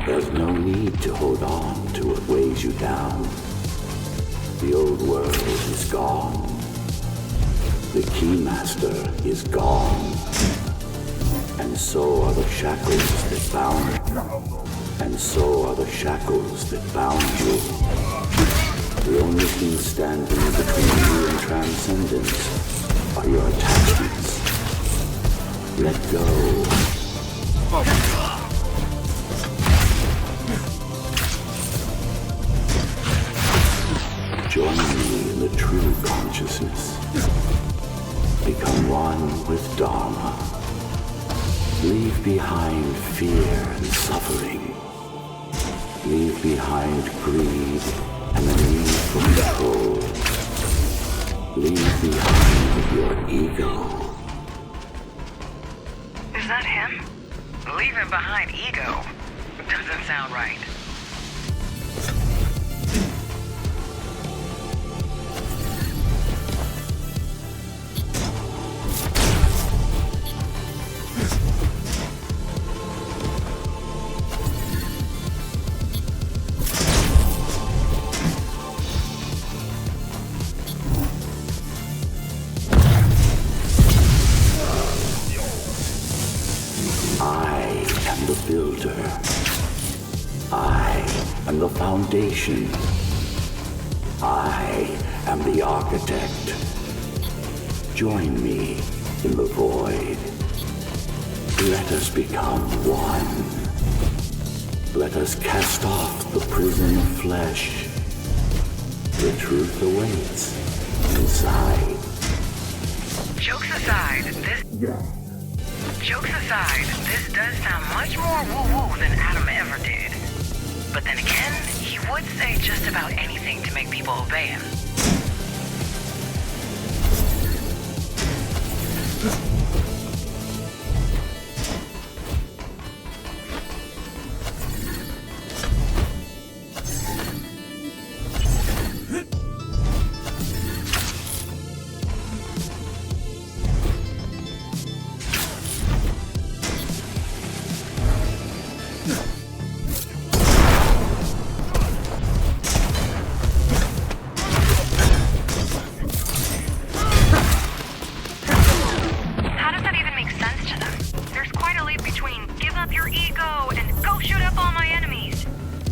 There's no need to hold on to what weighs you down. The old world is gone. The Keymaster is gone. And so are the shackles that bound. And so are the shackles that bound you. The only thing standing between you and transcendence are your attachments. Let go. Join me in the true consciousness. Become one with Dharma. Leave behind fear and suffering. Leave behind greed and the need for control. Leave behind your ego. Is that him? Leaving behind ego? Doesn't sound right. Foundation. I am the architect. Join me in the void. Let us become one. Let us cast off the prison of flesh. The truth awaits inside. Jokes aside, this does sound much more woo-woo than Adam ever did. But then again, he would say just about anything to make people obey him.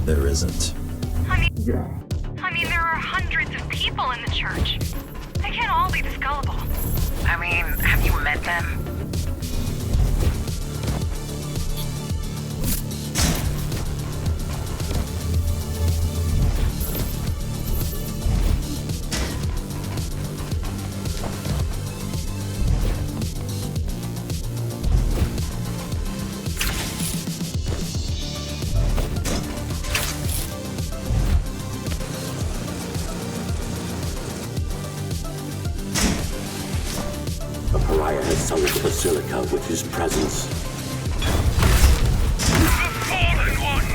There isn't. I mean, there are hundreds of people in the church. They can't all be this gullible. I mean, have you met them? A pariah has sullied the basilica with his presence. The fallen one!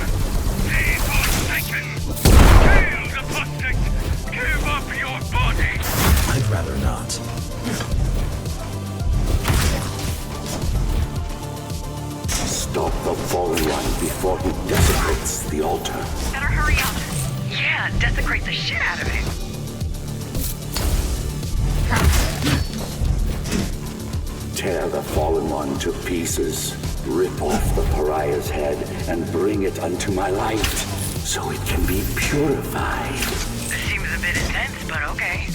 He forsaken! Hail the apostate! Give up your body! I'd rather not. Stop the fallen one before he desecrates the altar. Better hurry up. Yeah, desecrate the shit out of it. Tear the fallen one to pieces. Rip off the pariah's head and bring it unto my light, so it can be purified. This seems a bit intense, but okay.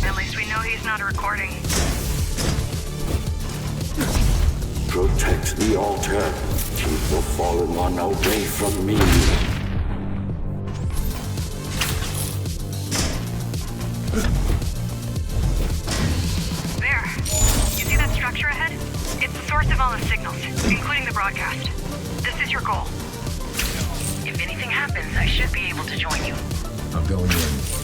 At least we know he's not a recording. Protect the altar. Keep the fallen one away from me. There. You see that structure ahead? It's the source of all the signals, including the broadcast. This is your goal. If anything happens, I should be able to join you. I'm going in.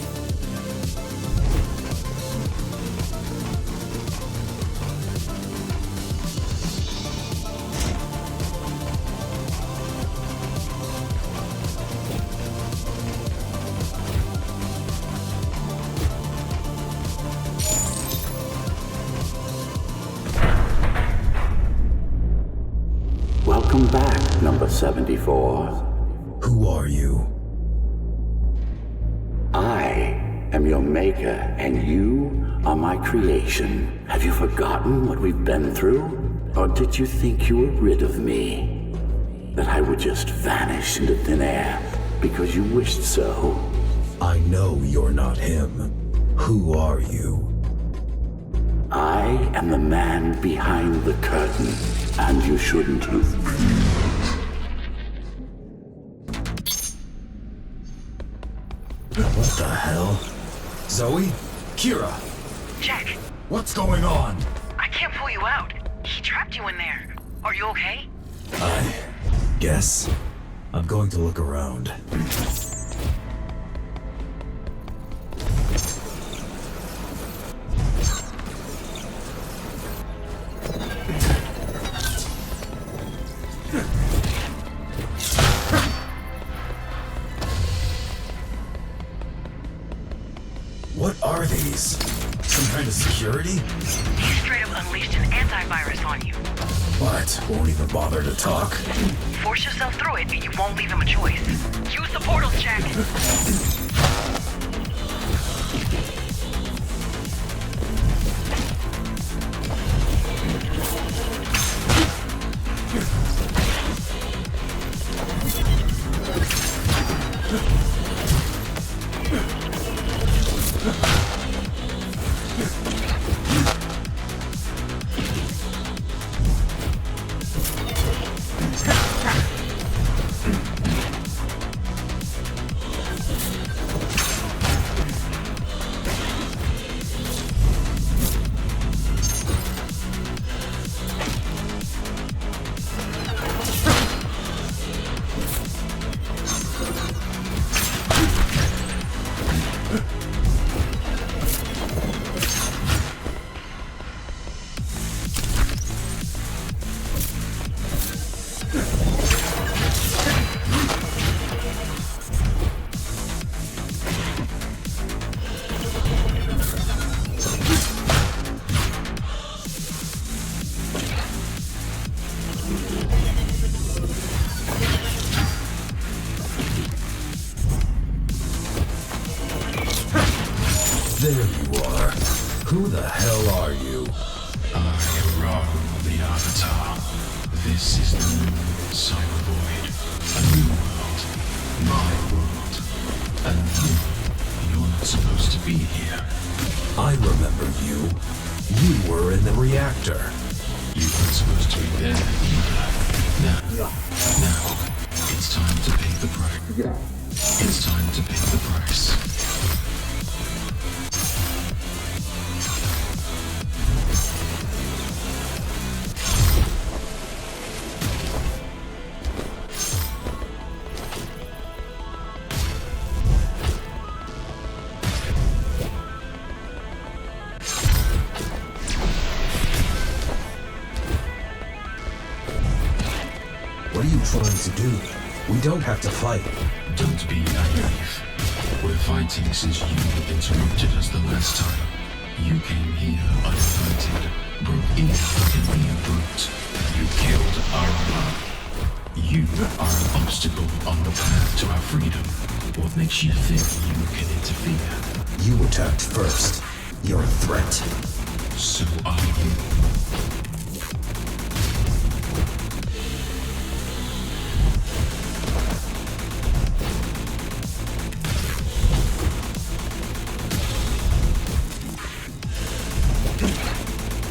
Welcome back, number 74. Who are you? I am your maker, and you are my creation. Have you forgotten what we've been through? Or did you think you were rid of me? That I would just vanish into thin air because you wished so? I know you're not him. Who are you? I am the man behind the curtain, and you shouldn't have. What the hell? Zoe? Kira? Jack. What's going on? I can't pull you out. He trapped you in there. Are you okay? I guess. I'm going to look around. What are these? Some kind of security? He straight up unleashed an antivirus on you. What? Won't even bother to talk? Force yourself through it, and you won't leave him a choice. Use the portals, Jack. There you are. Who the hell are you? I am Rahu, the Avatar. This is the new Cyber Void. A new world. My world. And you're not supposed to be here. I remember you. You were in the reactor. You weren't supposed to be there either. Now, it's time to pay the price. It's time to pay the price. trying to do? We don't have to fight. Don't be naive. We're fighting since you interrupted us the last time. You came here uninvited, broke in like a mere brute. You killed our love. You are an obstacle on the path to our freedom. What makes you think you can interfere? You attacked first. You're a threat. So are you.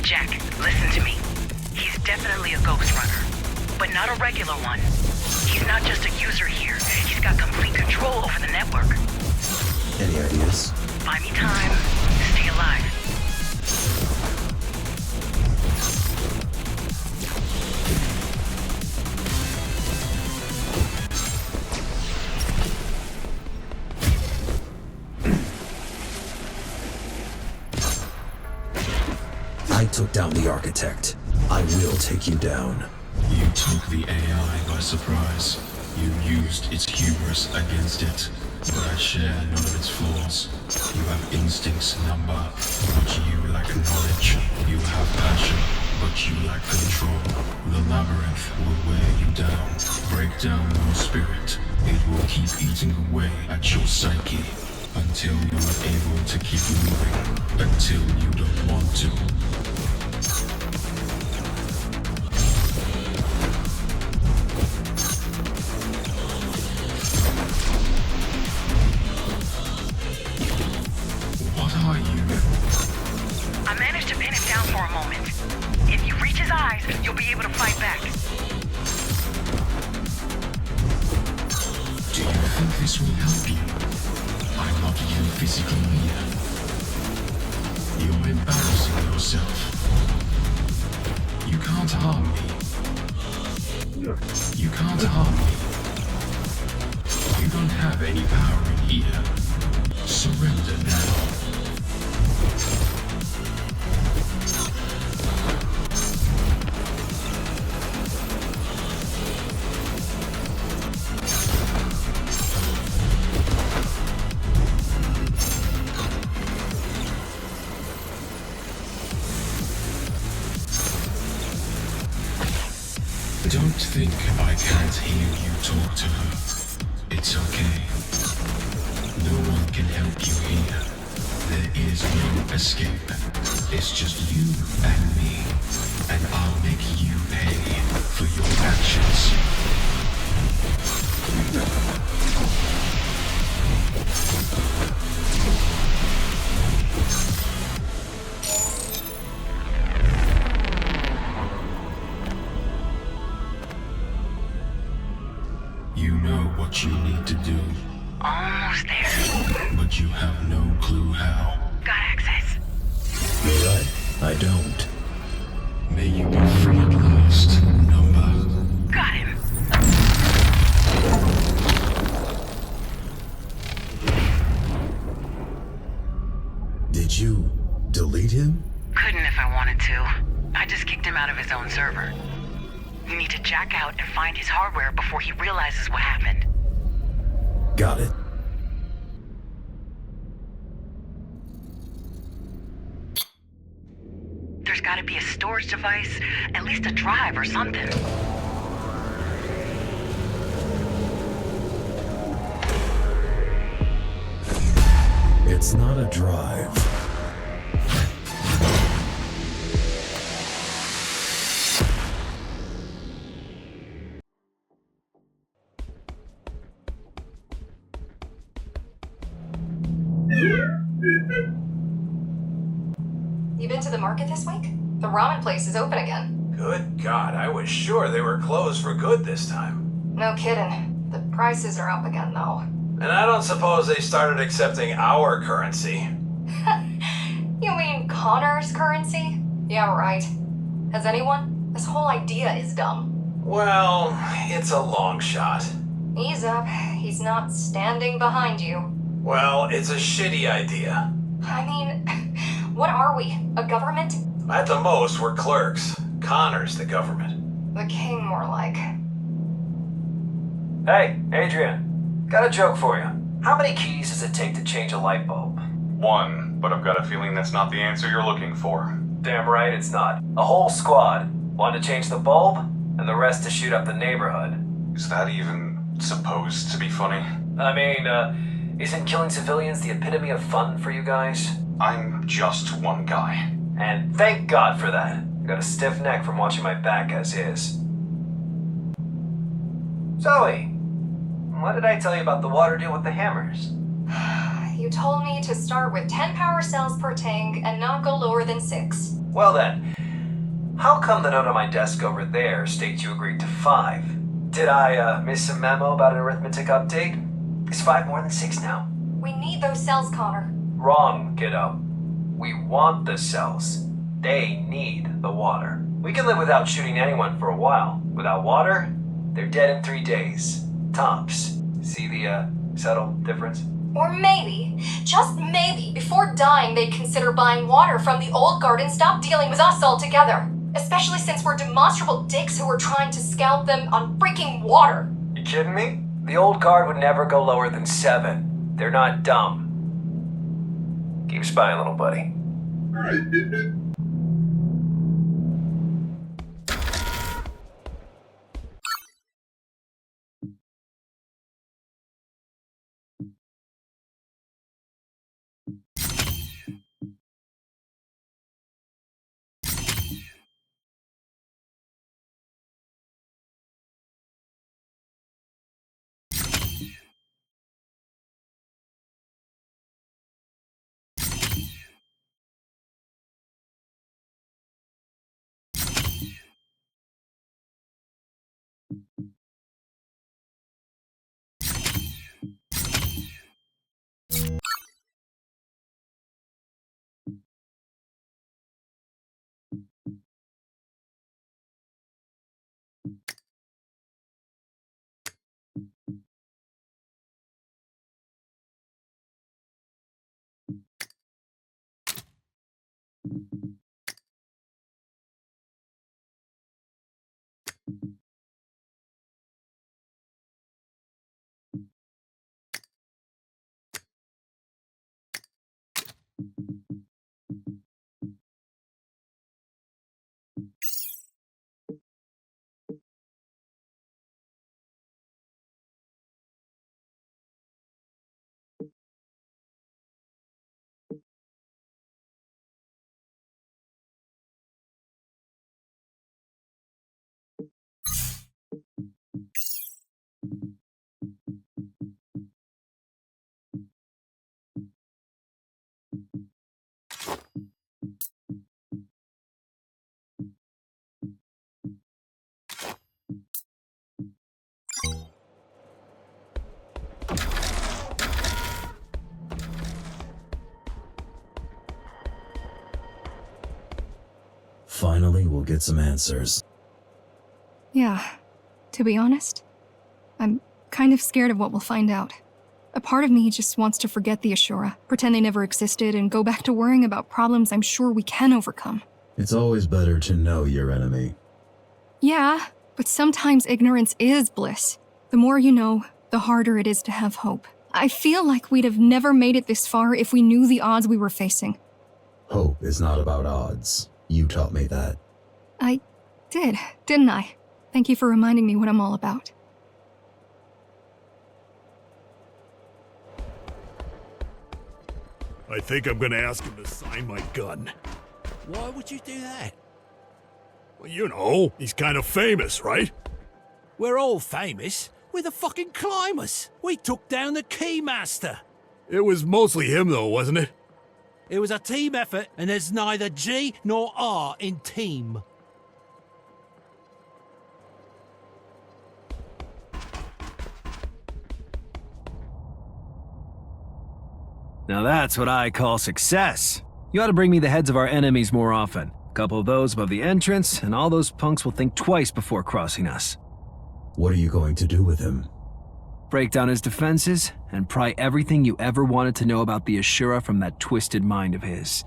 Jack, listen to me. He's definitely a Ghostrunner, but not a regular one. He's not just a user here. He's got complete control over the network. Any ideas? Buy me time. Stay alive. I took down the architect. I will take you down. You took the AI by surprise. You used its hubris against it. But I share none of its flaws. You have instincts, number, but you lack knowledge. You have passion, but you lack control. The labyrinth will wear you down, break down your spirit. It will keep eating away at your psyche until you're able to keep moving, until you don't want to. I managed to pin him down for a moment. If you reach his eyes, you'll be able to fight back. Do you think this will help you? I'm not even physically here. You're embarrassing yourself. You can't harm me. You can't harm me. You don't have any power in here. Surrender now. Don't think I can't hear you talk to her. It's okay. No one can help you here. There is no escape. It's just you and me. And I'll make you pay for your actions. You know what you need to do. Almost there. But you have no clue how. Got access. You're right. I don't. May you be free at last, number. Got him. Did you delete him? Couldn't if I wanted to. I just kicked him out of his own server. You need to jack out and find his hardware before he realizes what happened. Got it. There's gotta be a storage device, at least a drive or something. It's not a drive. You been to the market this week? The ramen place is open again. Good God, I was sure they were closed for good this time. No kidding. The prices are up again, though. And I don't suppose they started accepting our currency. You mean Connor's currency? Yeah, right. Has anyone? This whole idea is dumb. Well, it's a long shot. Ease up. He's not standing behind you. Well, it's a shitty idea. I mean, what are we? A government? At the most, we're clerks. Connor's the government. The king, more like. Hey, Adrian. Got a joke for you. How many keys does it take to change a light bulb? 1, but I've got a feeling that's not the answer you're looking for. Damn right it's not. A whole squad. One to change the bulb, and the rest to shoot up the neighborhood. Is that even supposed to be funny? I mean, isn't killing civilians the epitome of fun for you guys? I'm just one guy. And thank God for that. I got a stiff neck from watching my back as is. Zoe, what did I tell you about the water deal with the hammers? You told me to start with 10 power cells per tank and not go lower than 6. Well then, how come the note on my desk over there states you agreed to 5? Did I miss a memo about an arithmetic update? Is 5 more than 6 now? We need those cells, Connor. Wrong, kiddo. We want the cells. They need the water. We can live without shooting anyone for a while. Without water, they're dead in 3 days. Tops. See the subtle difference? Or maybe, just maybe, before dying they'd consider buying water from the old guard and stop dealing with us altogether. Especially since we're demonstrable dicks who are trying to scalp them on freaking water. You kidding me? The old guard would never go lower than 7. They're not dumb. Keep spying, little buddy. Finally, we'll get some answers. Yeah, to be honest, I'm kind of scared of what we'll find out. A part of me just wants to forget the Ashura, pretend they never existed, and go back to worrying about problems I'm sure we can overcome. It's always better to know your enemy. Yeah, but sometimes ignorance is bliss. The more you know, the harder it is to have hope. I feel like we'd have never made it this far if we knew the odds we were facing. Hope is not about odds. You taught me that. I did, didn't I? Thank you for reminding me what I'm all about. I think I'm gonna ask him to sign my gun. Why would you do that? Well, you know, he's kind of famous, right? We're all famous. We're the fucking climbers. We took down the Keymaster. It was mostly him, though, wasn't it? It was a team effort, and there's neither G nor R in team. Now that's what I call success. You ought to bring me the heads of our enemies more often. A couple of those above the entrance, and all those punks will think twice before crossing us. What are you going to do with him? Break down his defenses, and pry everything you ever wanted to know about the Ashura from that twisted mind of his.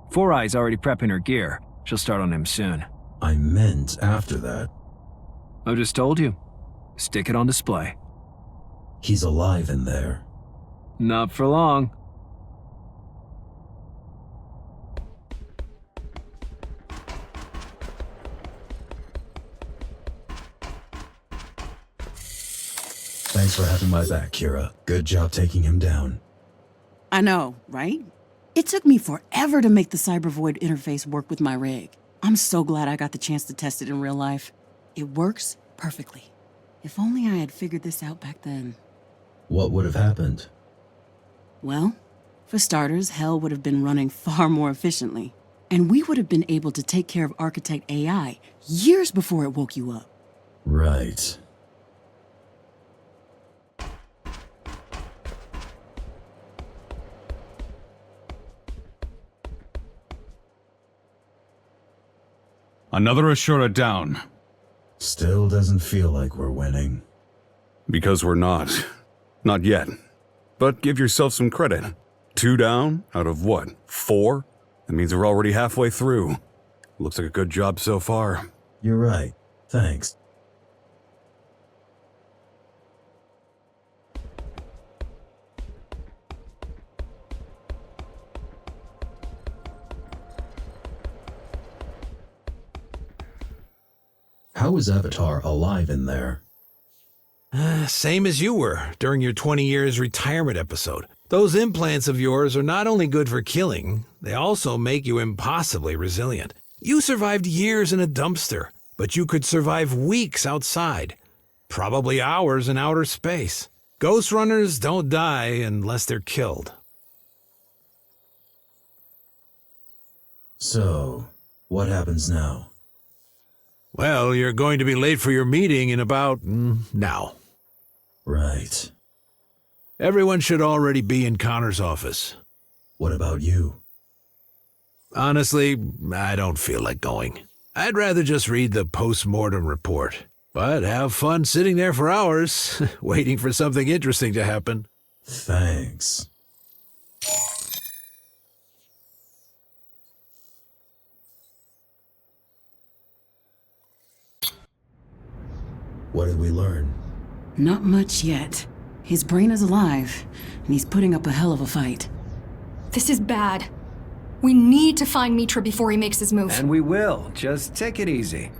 Four Eye's already prepping her gear. She'll start on him soon. I meant after that. I just told you. Stick it on display. He's alive in there. Not for long. Thanks for having my back, Kira. Good job taking him down. I know, right? It took me forever to make the Cybervoid interface work with my rig. I'm so glad I got the chance to test it in real life. It works perfectly. If only I had figured this out back then. What would have happened? Well, for starters, Hell would have been running far more efficiently. And we would have been able to take care of Architect AI years before it woke you up. Right. Another Ashura down. Still doesn't feel like we're winning. Because we're not. Not yet. But give yourself some credit. 2 down out of what? 4? That means we're already halfway through. Looks like a good job so far. You're right. Thanks. How is Avatar alive in there? Same as you were during your 20 years retirement episode. Those implants of yours are not only good for killing, they also make you impossibly resilient. You survived years in a dumpster, but you could survive weeks outside. Probably hours in outer space. Ghostrunners don't die unless they're killed. So, what happens now? Well, you're going to be late for your meeting in about now. Right. Everyone should already be in Connor's office. What about you? Honestly, I don't feel like going. I'd rather just read the post-mortem report. But have fun sitting there for hours, waiting for something interesting to happen. Thanks. What did we learn? Not much yet. His brain is alive, and he's putting up a hell of a fight. This is bad. We need to find Mitra before he makes his move. And we will. Just take it easy.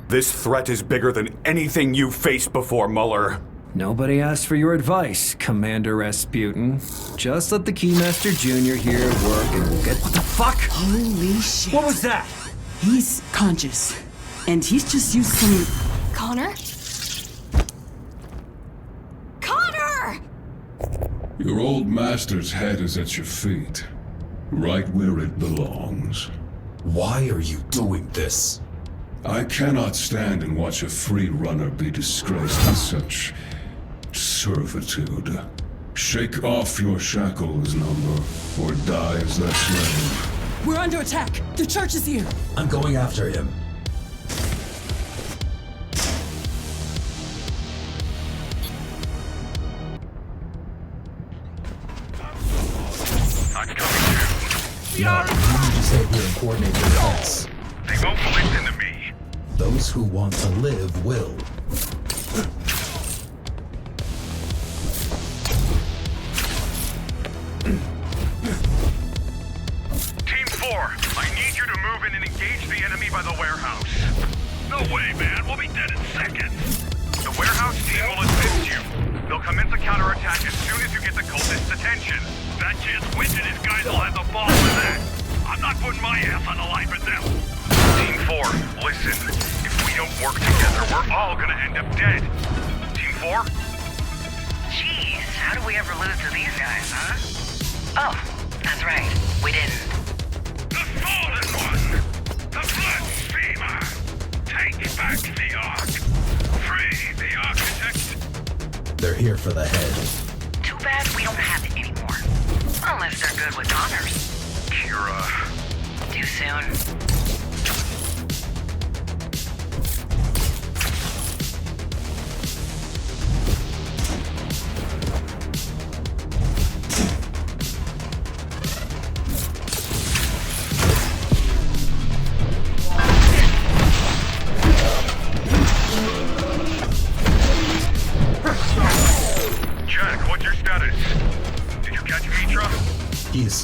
This threat is bigger than anything you've faced before, Muller. Nobody asked for your advice, Commander Rasputin. Just let the Keymaster Jr. here work and we'll get— What the fuck? Holy shit. What was that? He's conscious, and he's just used some— Connor? Connor! Your old master's head is at your feet, right where it belongs. Why are you doing this? I cannot stand and watch a free runner be disgraced with such servitude. Shake off your shackles, number, or die as their slave. We're under attack! The church is here! I'm going after him. No, you need to stay here and coordinate the defense. They won't listen to me. Those who want to live will. Team 4, I need you to move in and engage the enemy by the warehouse. No way, man. We'll be dead in seconds. The warehouse team will assist you. They'll commence a counterattack as soon as you get the cultist's attention. That chance Witch and his guys will have the ball for that. I'm not putting my ass on the line for them. Team 4, listen. If we don't work together, we're all gonna end up dead. Team 4? Jeez, how do we ever lose to these guys, huh? Oh, that's right. We didn't. The Fallen One! The Blasphemer! Take back the Ark! Free the Architect! They're here for the head. Too bad we don't have it anymore. Unless they're good with Connors. Kira. Too soon.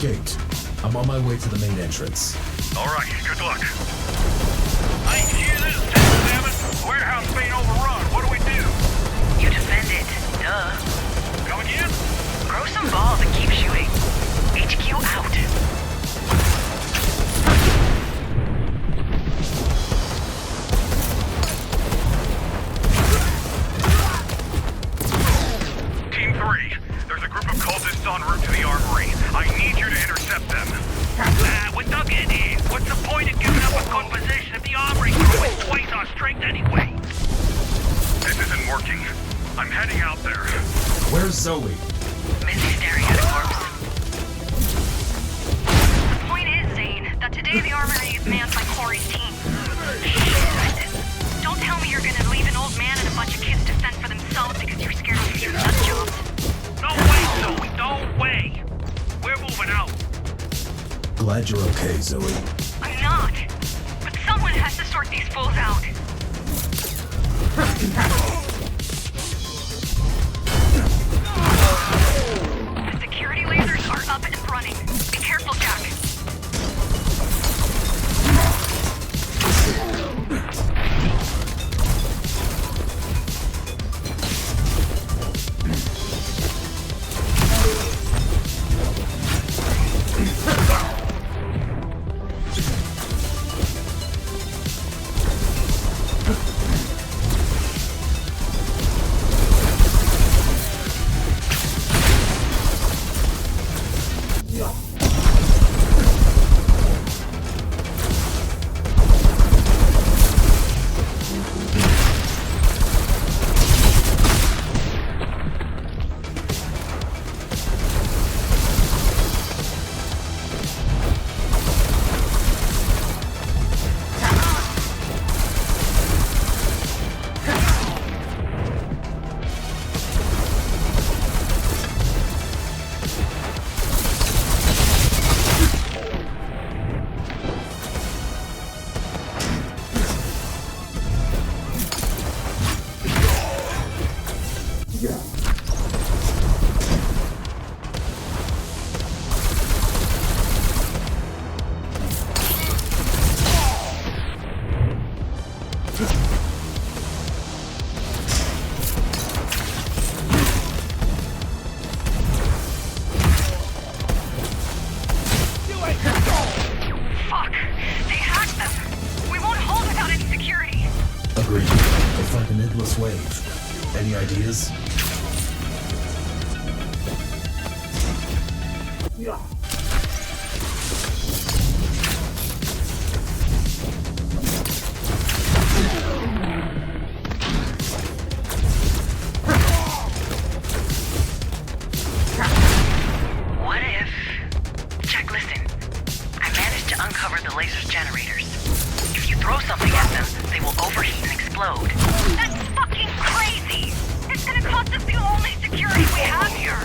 escaped. I'm on my way to the main entrance. Alright, good luck. I hear this, Salmon. Warehouse being overrun. What do we do? You defend it. Duh. Come again? Grow some balls and keep shooting. HQ out. Team 3, there's a group of cultists en route to the armory. I need you to intercept them. We're dug in here. What's the point of giving up a good position if the armory crew is twice our strength anyway? This isn't working. I'm heading out there. Where's Zoe? Busy staring at a corpse. The point is, Zane, that today the armory is manned by Corey's team. Don't tell me you're gonna leave an old man and a bunch of kids to fend for themselves because you're scared of your nut jobs. No way, Zoe. No way. We're moving out. Glad you're okay, Zoe. I'm not. But someone has to sort these fools out. The security lasers are up and running. Be careful, Jack. Any ideas? Yeah. What if... Jack, listen. I managed to uncover the laser's generators. If you throw something at them, they will overheat and explode. That's fucking crazy! It's gonna cost us the only security we have here!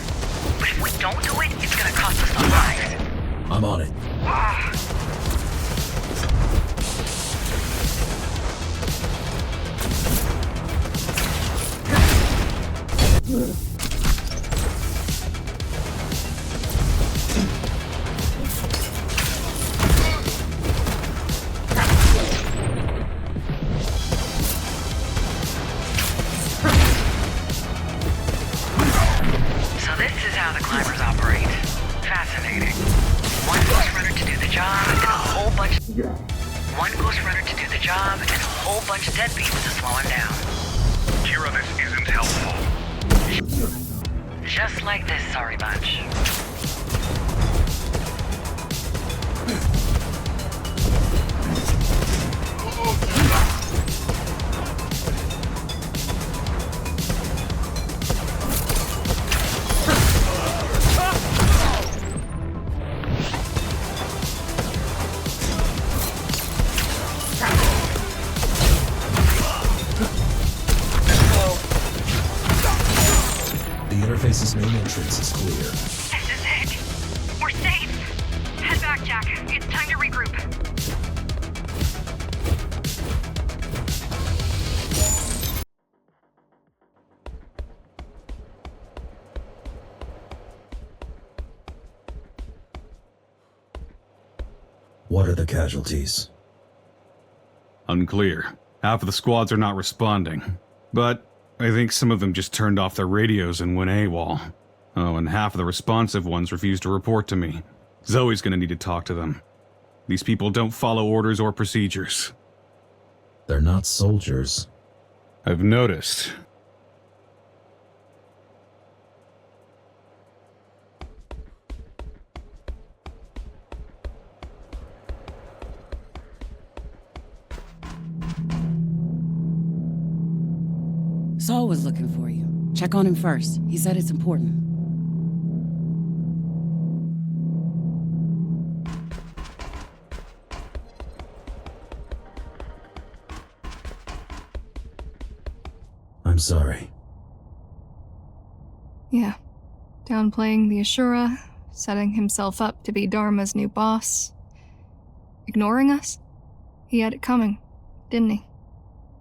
But if we don't do it, it's gonna cost us our lives. I'm on it. So this is how the climbers operate. Fascinating. One Ghostrunner to do the job and a whole bunch... One Ghostrunner to do the job and a whole bunch of deadbeats to slow him down. Kira, this isn't helpful. Just like this sorry bunch. The interface's main entrance is clear. This is it. We're safe. Head back, Jack. It's time to regroup. What are the casualties? Unclear. Half of the squads are not responding. But I think some of them just turned off their radios and went AWOL. Oh, and half of the responsive ones refused to report to me. Zoe's gonna need to talk to them. These people don't follow orders or procedures. They're not soldiers. I've noticed. Saul was looking for you. Check on him first. He said it's important. I'm sorry. Yeah. Downplaying the Ashura, setting himself up to be Dharma's new boss. Ignoring us? He had it coming, didn't he?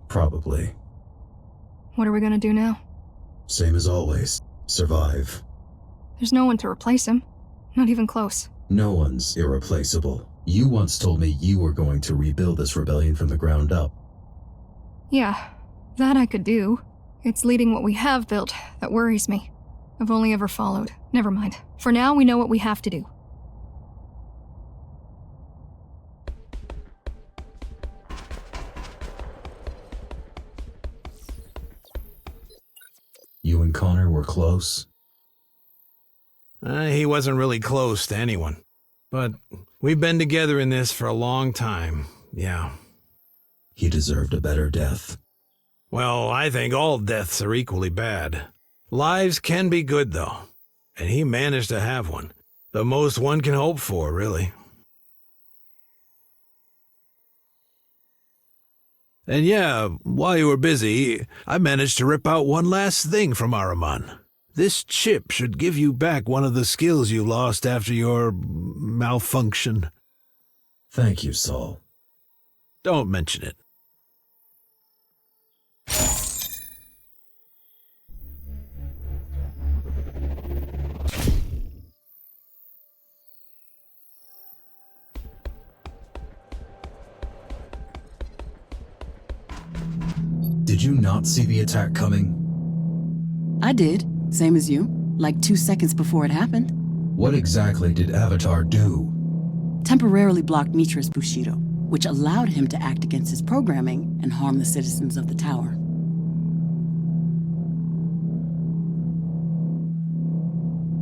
Probably. What are we gonna do now? Same as always. Survive. There's no one to replace him. Not even close. No one's irreplaceable. You once told me you were going to rebuild this rebellion from the ground up. Yeah, that I could do. It's leading what we have built that worries me. I've only ever followed. Never mind. For now, we know what we have to do. You and Connor were close? He wasn't really close to anyone. But we've been together in this for a long time, yeah. He deserved a better death. Well, I think all deaths are equally bad. Lives can be good, though. And he managed to have one. The most one can hope for, really. And yeah, while you were busy, I managed to rip out one last thing from Ahriman. This chip should give you back one of the skills you lost after your malfunction. Thank you, Saul. Don't mention it. Did you not see the attack coming? I did, same as you, like 2 seconds before it happened. What exactly did Avatar do? Temporarily blocked Mitra's Bushido, which allowed him to act against his programming and harm the citizens of the tower.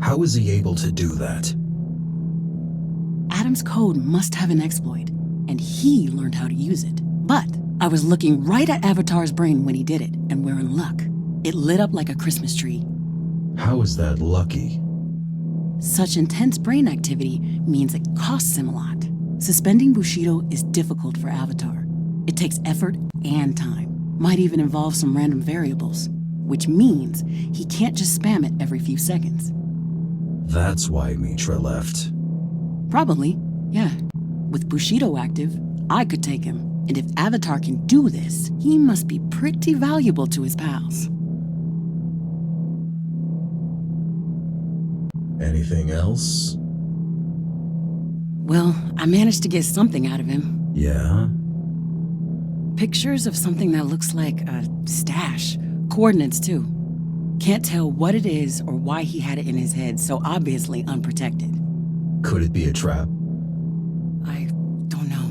How was he able to do that? Adam's code must have an exploit, and he learned how to use it. But I was looking right at Avatar's brain when he did it, and we're in luck. It lit up like a Christmas tree. How is that lucky? Such intense brain activity means it costs him a lot. Suspending Bushido is difficult for Avatar. It takes effort and time. Might even involve some random variables, which means he can't just spam it every few seconds. That's why Mitra left. Probably, yeah. With Bushido active, I could take him. And if Avatar can do this, he must be pretty valuable to his pals. Anything else? Well, I managed to get something out of him. Yeah? Pictures of something that looks like a stash. Coordinates, too. Can't tell what it is or why he had it in his head, so obviously unprotected. Could it be a trap? I don't know.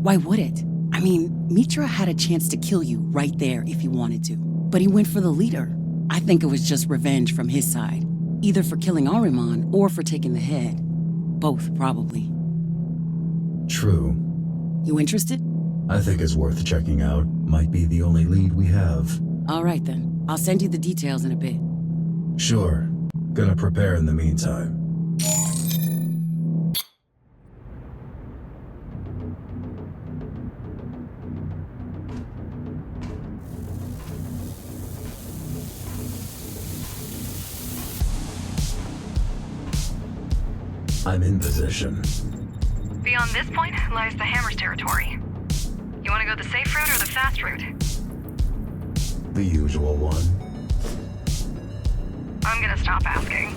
Why would it? I mean, Mitra had a chance to kill you right there if he wanted to. But he went for the leader. I think it was just revenge from his side. Either for killing Ahriman or for taking the head. Both, probably. True. You interested? I think it's worth checking out. Might be the only lead we have. All right then. I'll send you the details in a bit. Sure. Gonna prepare in the meantime. I'm in position. Beyond this point lies the Hammer's territory. You want to go the safe route or the fast route? The usual one. I'm gonna stop asking.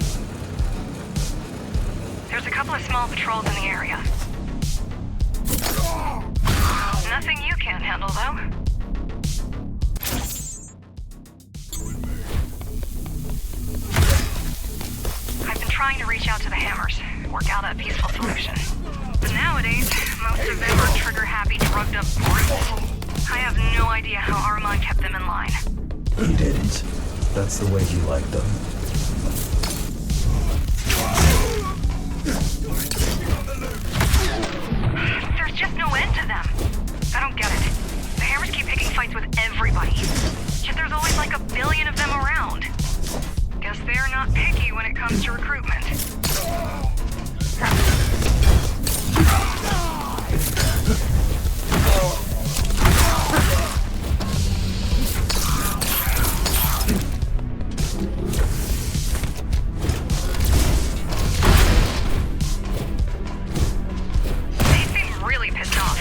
There's a couple of small patrols in the area. Nothing you can't handle, though. I've been trying to reach out to the Hammers, work out a peaceful solution. But nowadays, most of them are trigger-happy, drugged-up brutes. I have no idea how Armand kept them in line. He didn't. That's the way he liked them. There's just no end to them. I don't get it. The Hammers keep picking fights with everybody. Yet there's always like a billion of them around. Guess they're not picky when it comes to recruitment. They seem really pissed off.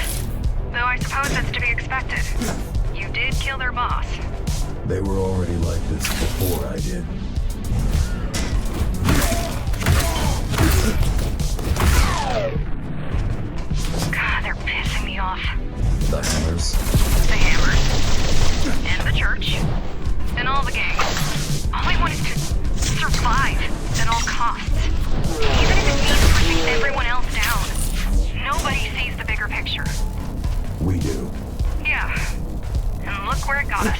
Though I suppose that's to be expected. You did kill their boss. They were already like this before I did. God, they're pissing me off. The Hammers. The Hammers. And the church. And all the gangs. All I want is to survive at all costs. Even if it means pushing everyone else down. Nobody sees the bigger picture. We do. Yeah. And look where it got us.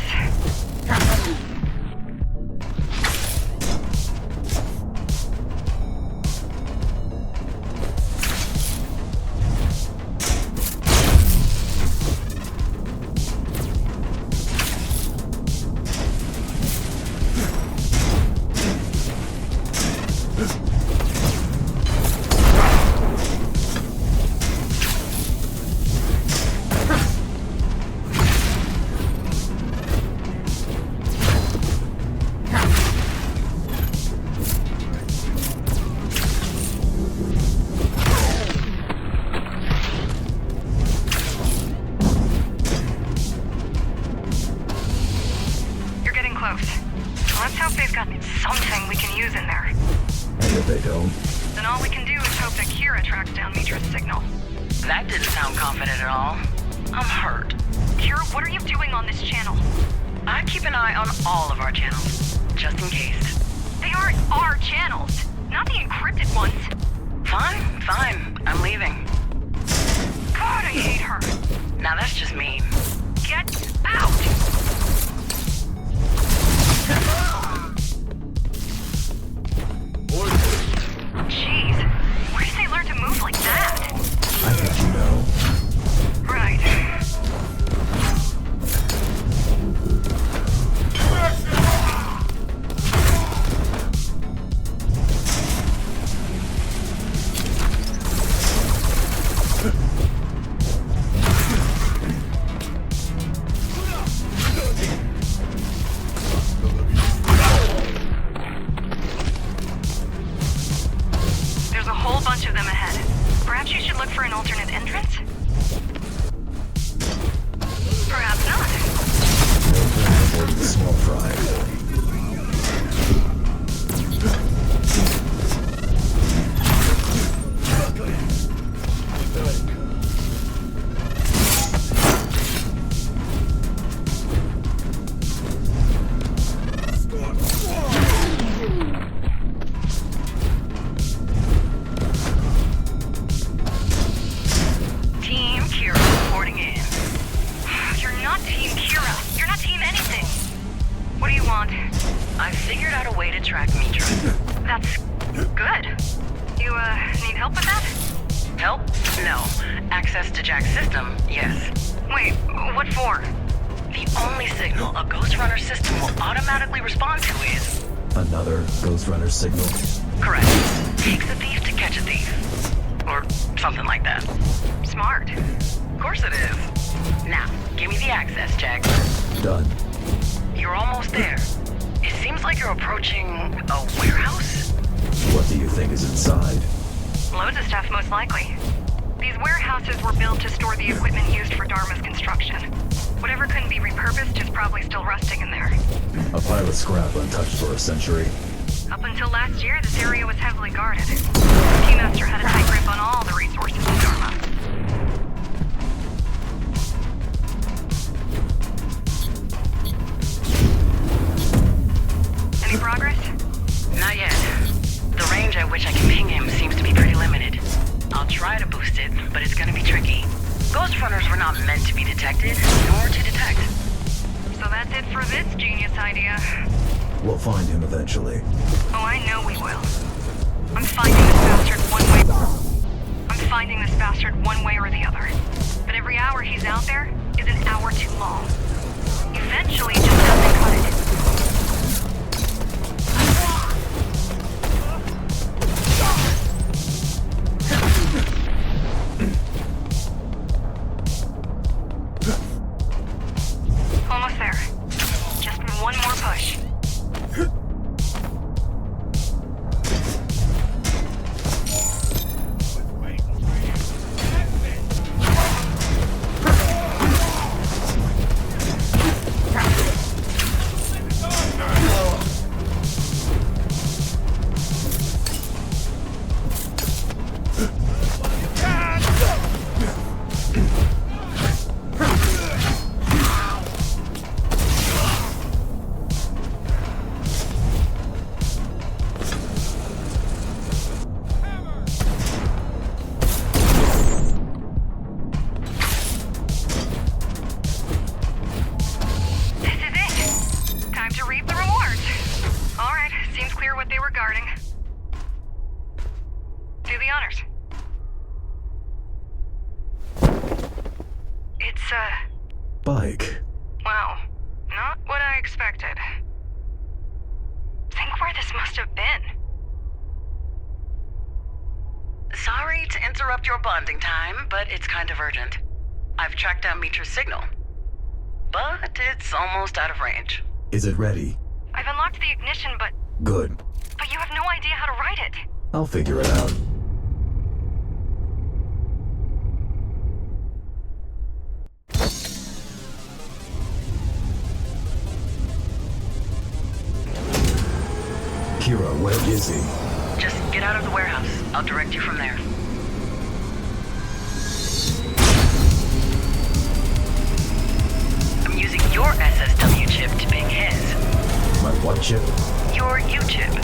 Another Ghostrunner signal? Correct. Takes a thief to catch a thief. Or something like that. Smart. Of course it is. Now, give me the access, Jack. Done. You're almost there. It seems like you're approaching a warehouse? What do you think is inside? Loads of stuff, most likely. These warehouses were built to store the equipment used for Dharma's construction. Whatever couldn't be repurposed is probably still rusting in there. A pile of scrap untouched for a century. Up until last year, this area was heavily guarded. The Keymaster had a tight grip on all the resources in Dharma. detected nor to detect. So that's it for this genius idea. We'll find him eventually. Oh, I know we will. I'm finding this bastard one way. I'm finding this bastard one way or the other. But every hour he's out there is an hour too long. Eventually, it just doesn't cut it. Almost there. Just one more push. Bike. Wow. Not what I expected. Think where this must have been. Sorry to interrupt your bonding time, but it's kind of urgent. I've tracked down Mitra's signal, but it's almost out of range. Is it ready? I've unlocked the ignition, but... Good. But you have no idea how to write it. I'll figure it out. Kira, where is he? Just get out of the warehouse. I'll direct you from there. I'm using your SSW chip to ping his. My what chip? Your U chip.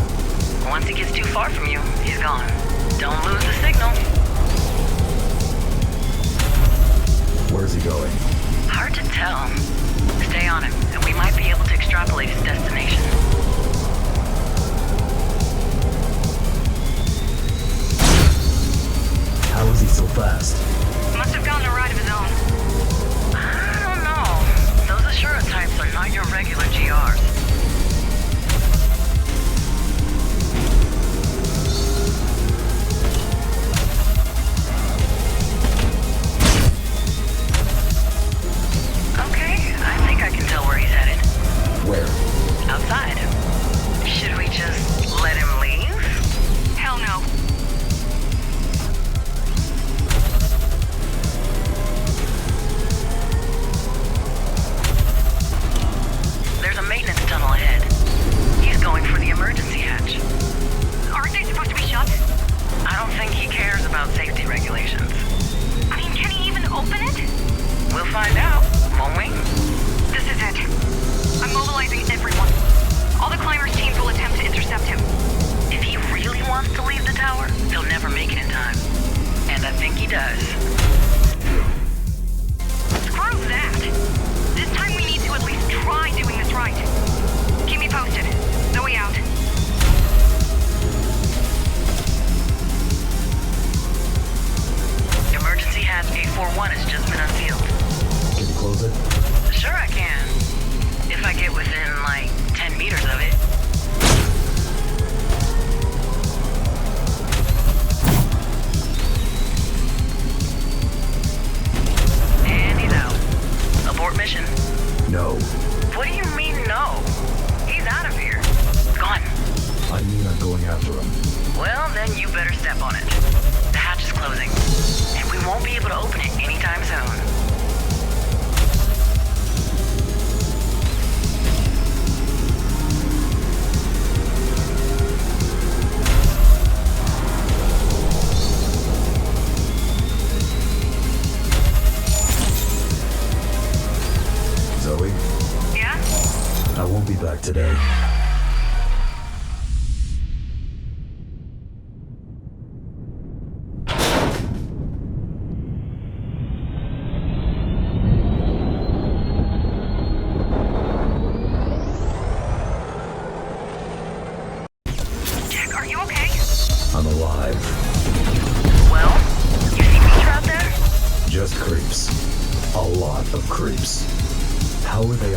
Once he gets too far from you, he's gone. Don't lose the signal. Where's he going? Hard to tell. Stay on him, and we might be able to extrapolate his destination. How is he so fast? Must have gotten a ride of his own. I don't know. Those Ashura types are not your regular GRs. Okay, I think I can tell where he's headed. Where? Outside. Should we just let him leave? Hell no. There's a maintenance tunnel ahead. He's going for the emergency hatch. Aren't they supposed to be shut? I don't think he cares about safety regulations. I mean, can he even open it? We'll find out, won't we? This is it. I'm mobilizing everyone. All the climbers' teams will attempt to intercept him. If he really wants to leave the tower, he'll never make it in time. And I think he does. Screw that! This time we need to at least try doing this right. Keep me posted. Zoe out. Emergency hatch 841 has just been unsealed. Can you close it? Sure I can. If I get within, like, 10 meters of it. And he's out. Abort mission. No. What do you mean, no? He's out of here. Gone. I mean I'm going after him. Well, then you better step on it. The hatch is closing, and we won't be able to open it anytime soon. Zoe? Yeah? I won't be back today.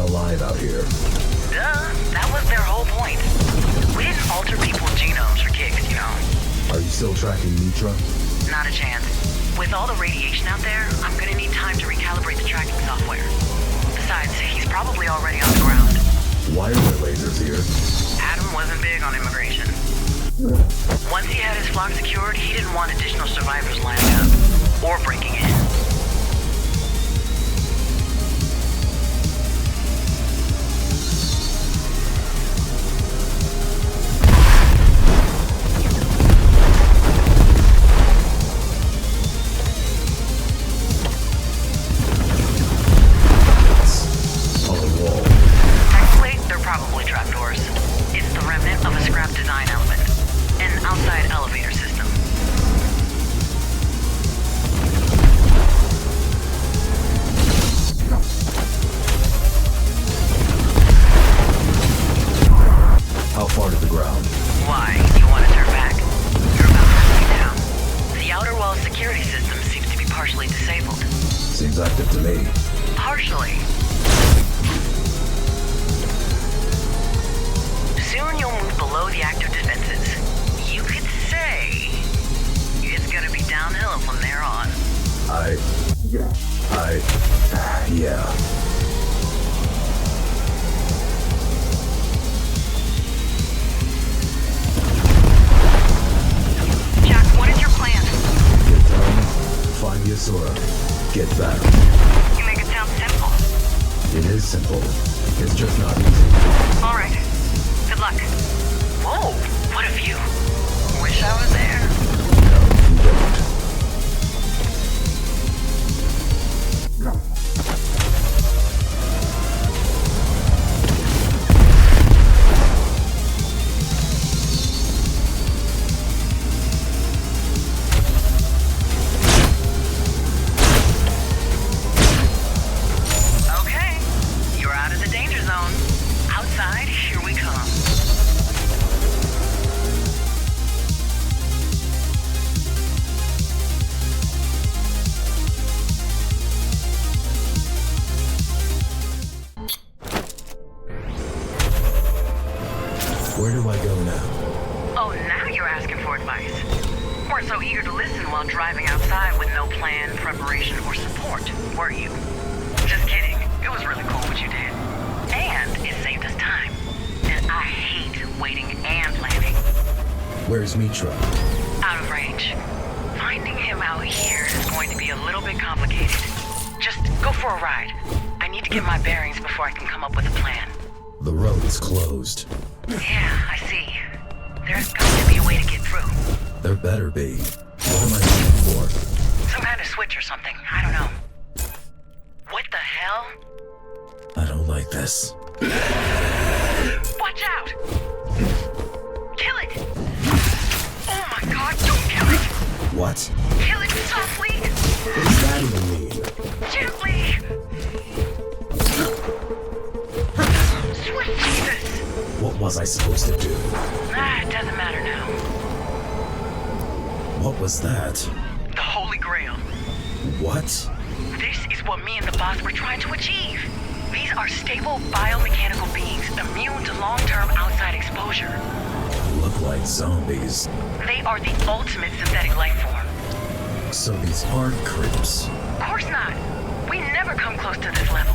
alive out here. Duh, that was their whole point. We didn't alter people's genomes for kicks, you know. Are you still tracking Mitra? Not a chance. With all the radiation out there, I'm gonna need time to recalibrate the tracking software. Besides, he's probably already on the ground. Why are there lasers here? Adam wasn't big on immigration. Once he had his flock secured, he didn't want additional survivors lining up. Or breaking in. Where do I go now? Oh, now you're asking for advice. Weren't so eager to listen while driving outside with no plan, preparation, or support, were you? Just kidding. It was really cool what you did. And it saved us time. And I hate waiting and planning. Where's Mitra? Out of range. Finding him out here is going to be a little bit complicated. Just go for a ride. I need to get my bearings before I can come up with a plan. The road is closed. Yeah, I see. There's got to be a way to get through. There better be. What am I looking for? Some kind of switch or something. I don't know. What the hell? I don't like this. Watch out! Kill it! Oh my god, don't kill it! What? Kill it softly! What does that even mean? Gently! Sweet Jesus! What was I supposed to do? It doesn't matter now. What was that? The Holy Grail. What? This is what me and the boss were trying to achieve. These are stable biomechanical beings immune to long-term outside exposure. Look like zombies. They are the ultimate synthetic life form. So these aren't creeps. Of course not. We never come close to this level.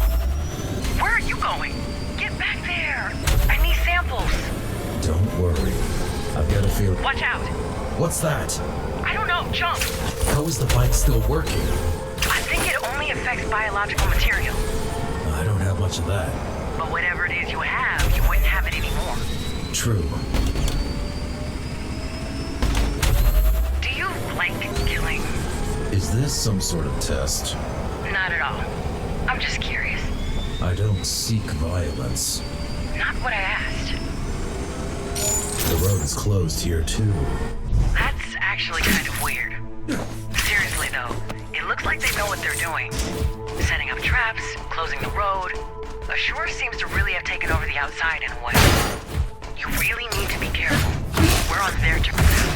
Where are you going? Get back there. I need samples. Don't worry. I've got a feeling. Watch out. What's that? I don't know. Jump. How is the bike still working? I think it only affects biological material. I don't have much of that. But whatever it is you have, you wouldn't have it anymore. True. Do you like killing? Is this some sort of test? Not at all. I'm just curious. I don't seek violence. Not what I asked. The road is closed here, too. That's actually kind of weird. Seriously, though, it looks like they know what they're doing. Setting up traps, closing the road. Ashura seems to really have taken over the outside in a way. You really need to be careful. We're on their turf now.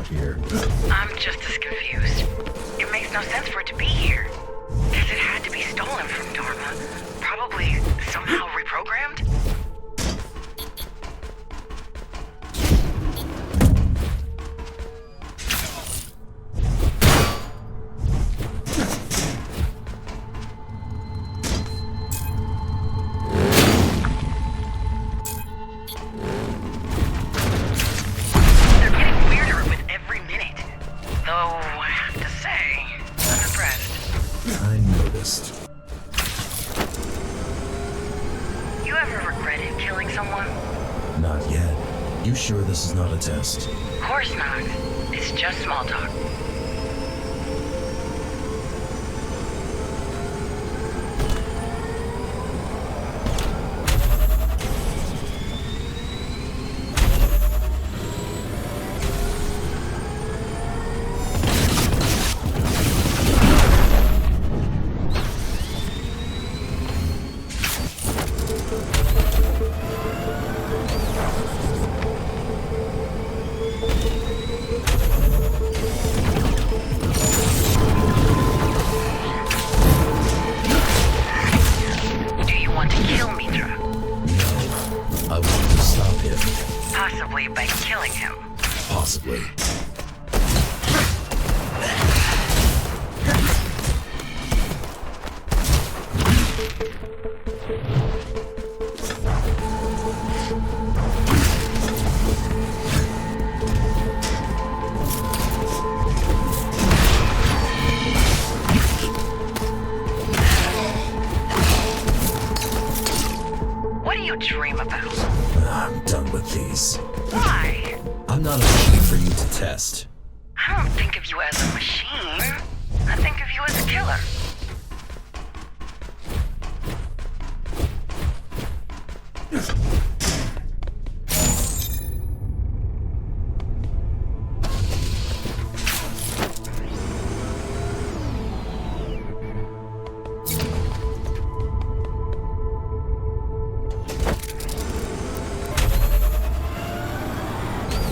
out here? I'm just as confused. It makes no sense for it to be here. Guess it had to be stolen from Dharma. Probably somehow reprogrammed? Sure this is not a test? Of course not. It's just small talk. Possibly by killing him. Possibly. What do you dream about? I'm done with these. Why? I'm not a machine for you to test. I don't think of you as a machine. I think of you as a killer.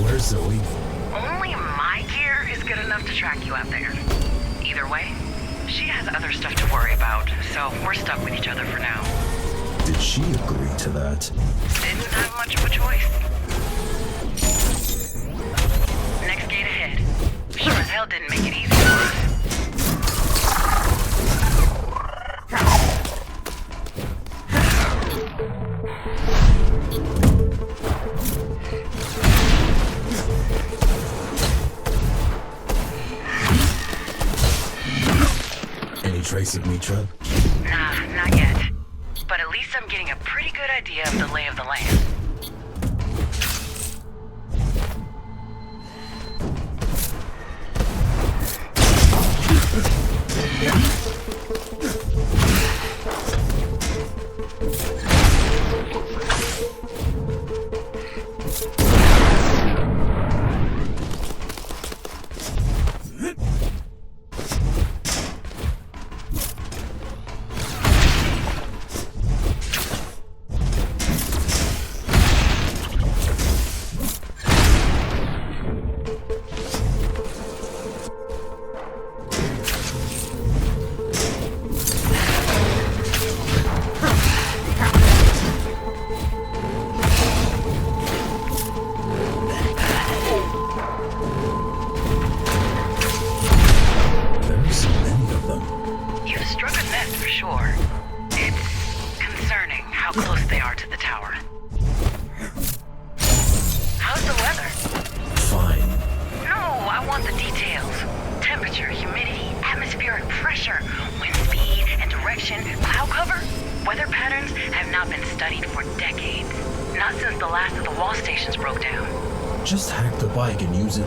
Where's Zoe? Only my gear is good enough to track you out there. Either way, she has other stuff to worry about, so we're stuck with each other for now. Did she agree to that? Didn't have much of a choice. Next gate ahead. Sure as hell didn't make it easy for us. Any trace of Mitra? Nah, not yet. But at least I'm getting a pretty good idea of the lay of the land.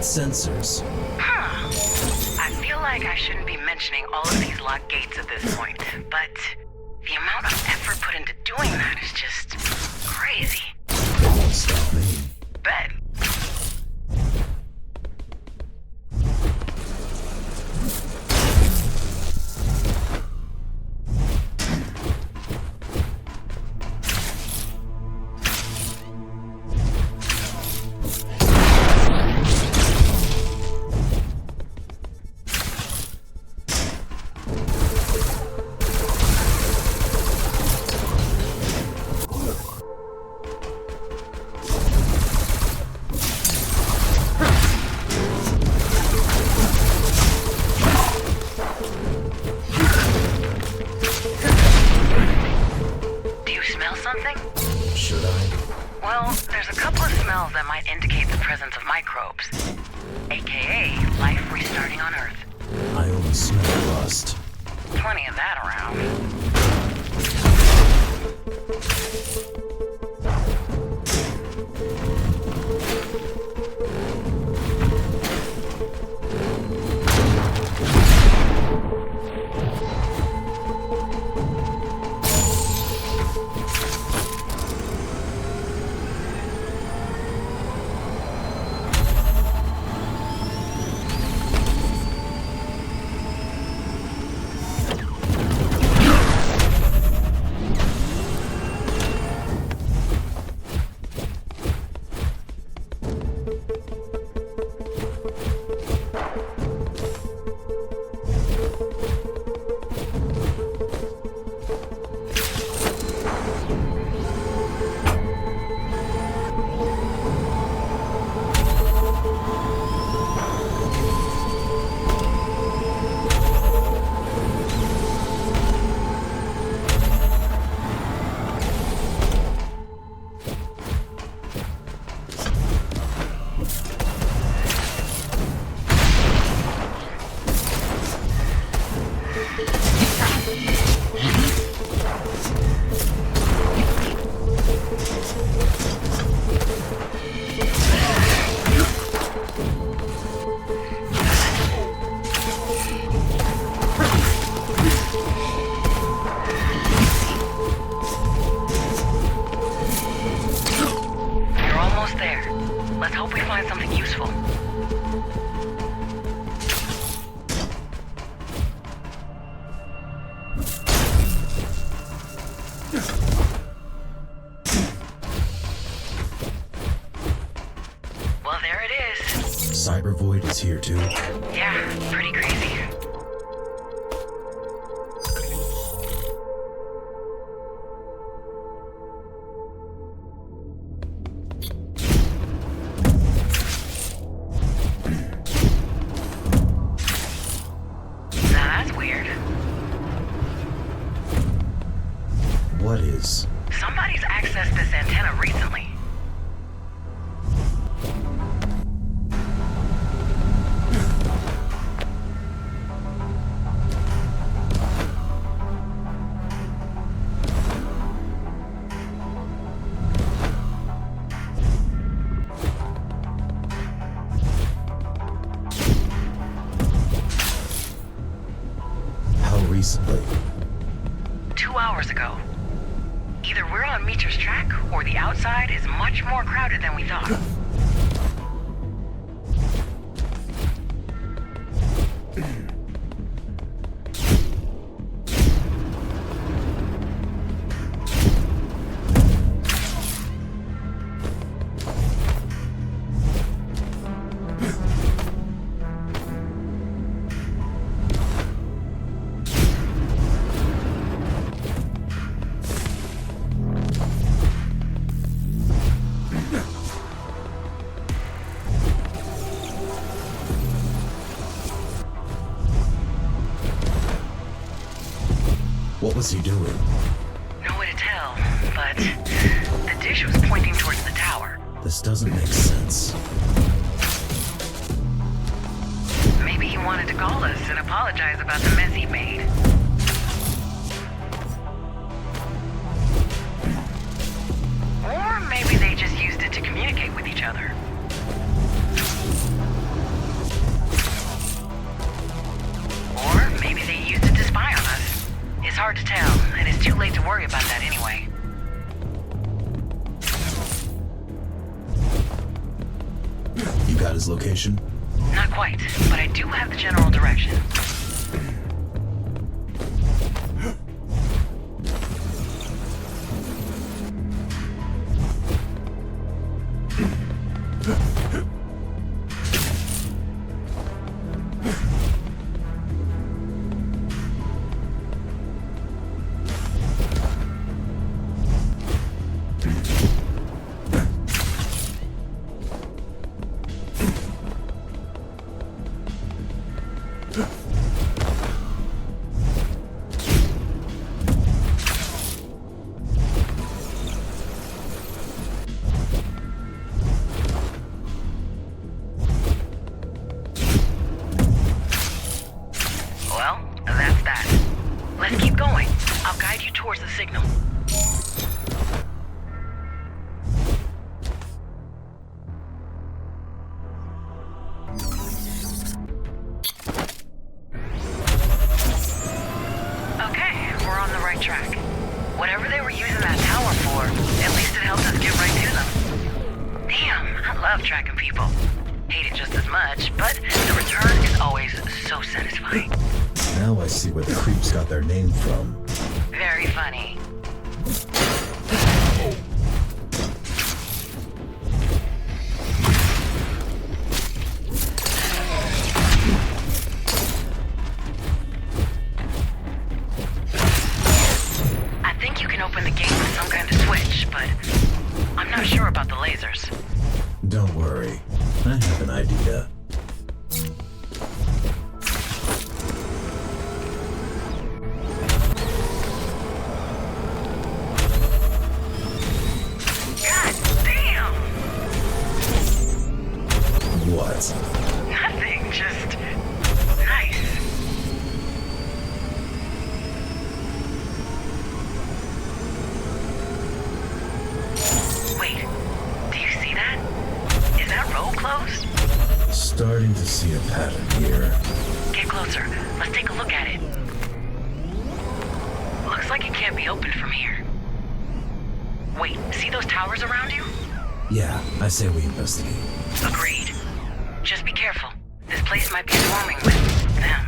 Sensors. Huh. I feel like I shouldn't be mentioning all of these locked gates at this point, but the amount of effort put into doing that is just crazy. It won't stop me. Bet. Well, there it is. Cyber Void is here too. Yeah, pretty crazy. That's weird. What is? Somebody's accessed this antenna recently. How recently? 2 hours ago. Either we're on Meter's track, or the outside is much more crowded than we thought. What was he doing? No way to tell, but the dish was pointing towards the tower. This doesn't make sense. Maybe he wanted to call us and apologize about the mess he made. Or maybe they just used it to communicate with each other. Or maybe they used it to spy on us. It's hard to tell, and it's too late to worry about that anyway. You got his location? Not quite, but I do have the general direction. Well, that's that. Let's keep going. I'll guide you towards the signal. Okay, we're on the right track. Whatever they were using that tower for, at least it helped us get right to them. Damn, I love tracking people. Hate it just as much, but the return is always so satisfying. Now I see where the creeps got their name from. Very funny. see a pattern here. Get closer. Let's take a look at it. Looks like it can't be opened from here. Wait, see those towers around you? Yeah, I say we investigate. Agreed. Just be careful. This place might be swarming with them.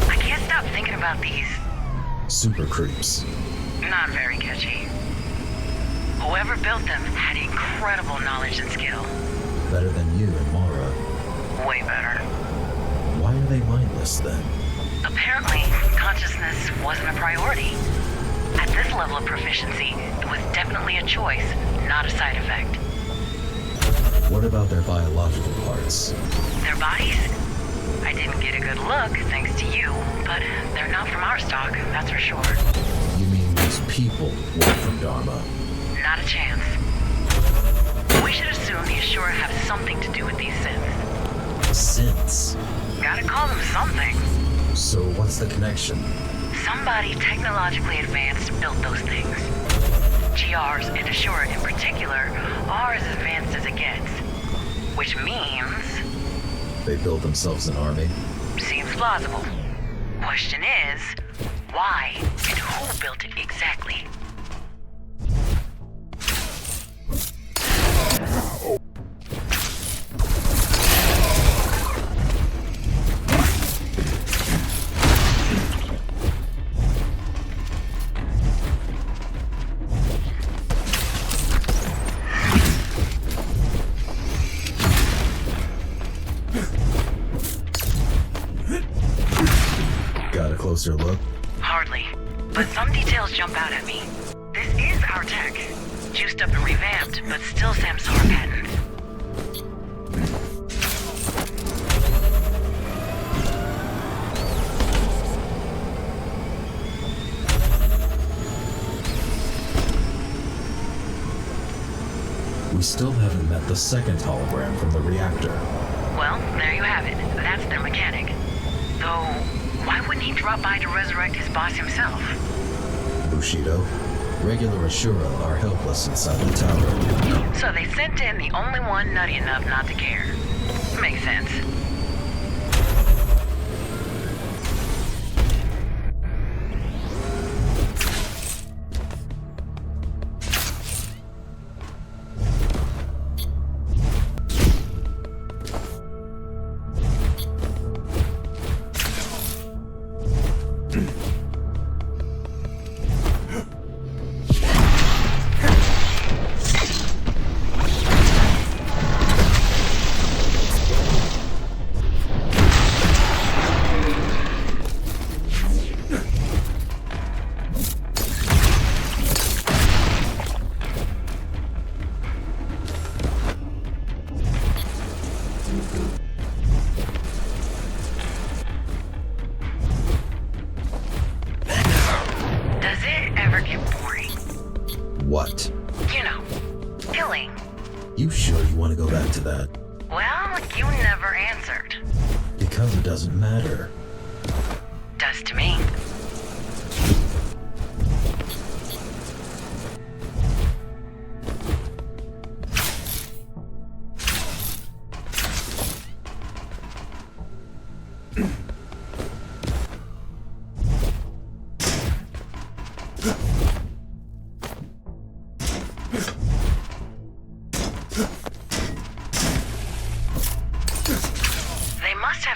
I can't stop thinking about these. Super creeps. Not very catchy. Whoever built them had incredible knowledge and skill. Better than you and Mara. Way better. Why are they mindless then? Apparently, consciousness wasn't a priority. At this level of proficiency, it was definitely a choice, not a side effect. What about their biological parts? Their bodies? I didn't get a good look, thanks to you, but they're not from our stock, that's for sure. You mean these people work from Dharma? Not a chance. We should assume the Ashura have something to do with these synths. Synths? Gotta call them something. So what's the connection? Somebody technologically advanced built those things. GRs and Ashura in particular are as advanced as it gets. Which means... They build themselves an army? Seems plausible. Question is, why and who built it exactly? Closer look? Hardly. But some details jump out at me. This is our tech. Juiced up and revamped, but still Samsara patent. We still haven't met the second hologram from the reactor. Well, there you have it. That's their mechanic. Though, why wouldn't he drop by to resurrect his boss himself? Bushido? Regular Ashura are helpless inside the tower. So they sent in the only one nutty enough not to care. Makes sense. What? You know, killing. You sure you want to go back to that? Well, you never answered. Because it doesn't matter. Does to me.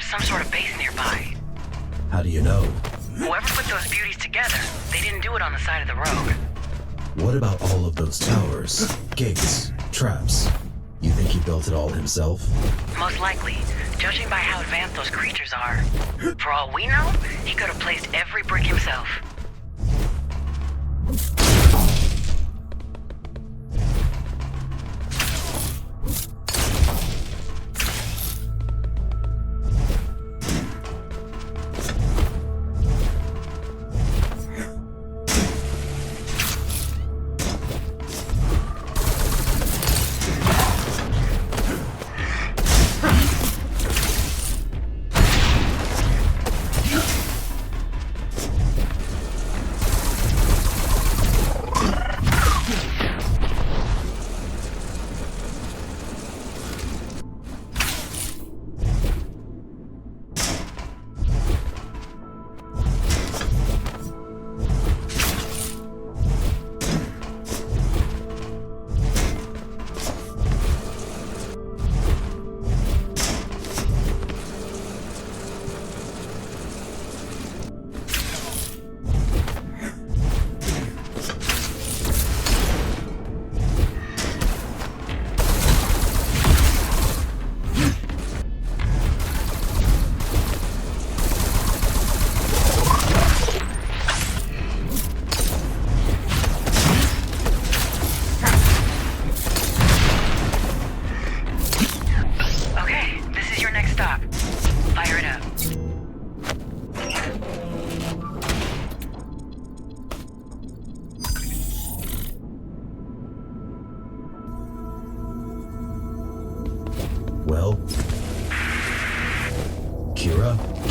Some sort of base nearby. How do you know? Whoever put those beauties together, they didn't do it on the side of the road. What about all of those towers, gates, traps? You think he built it all himself? Most likely, judging by how advanced those creatures are. For all we know, he could have placed every brick himself.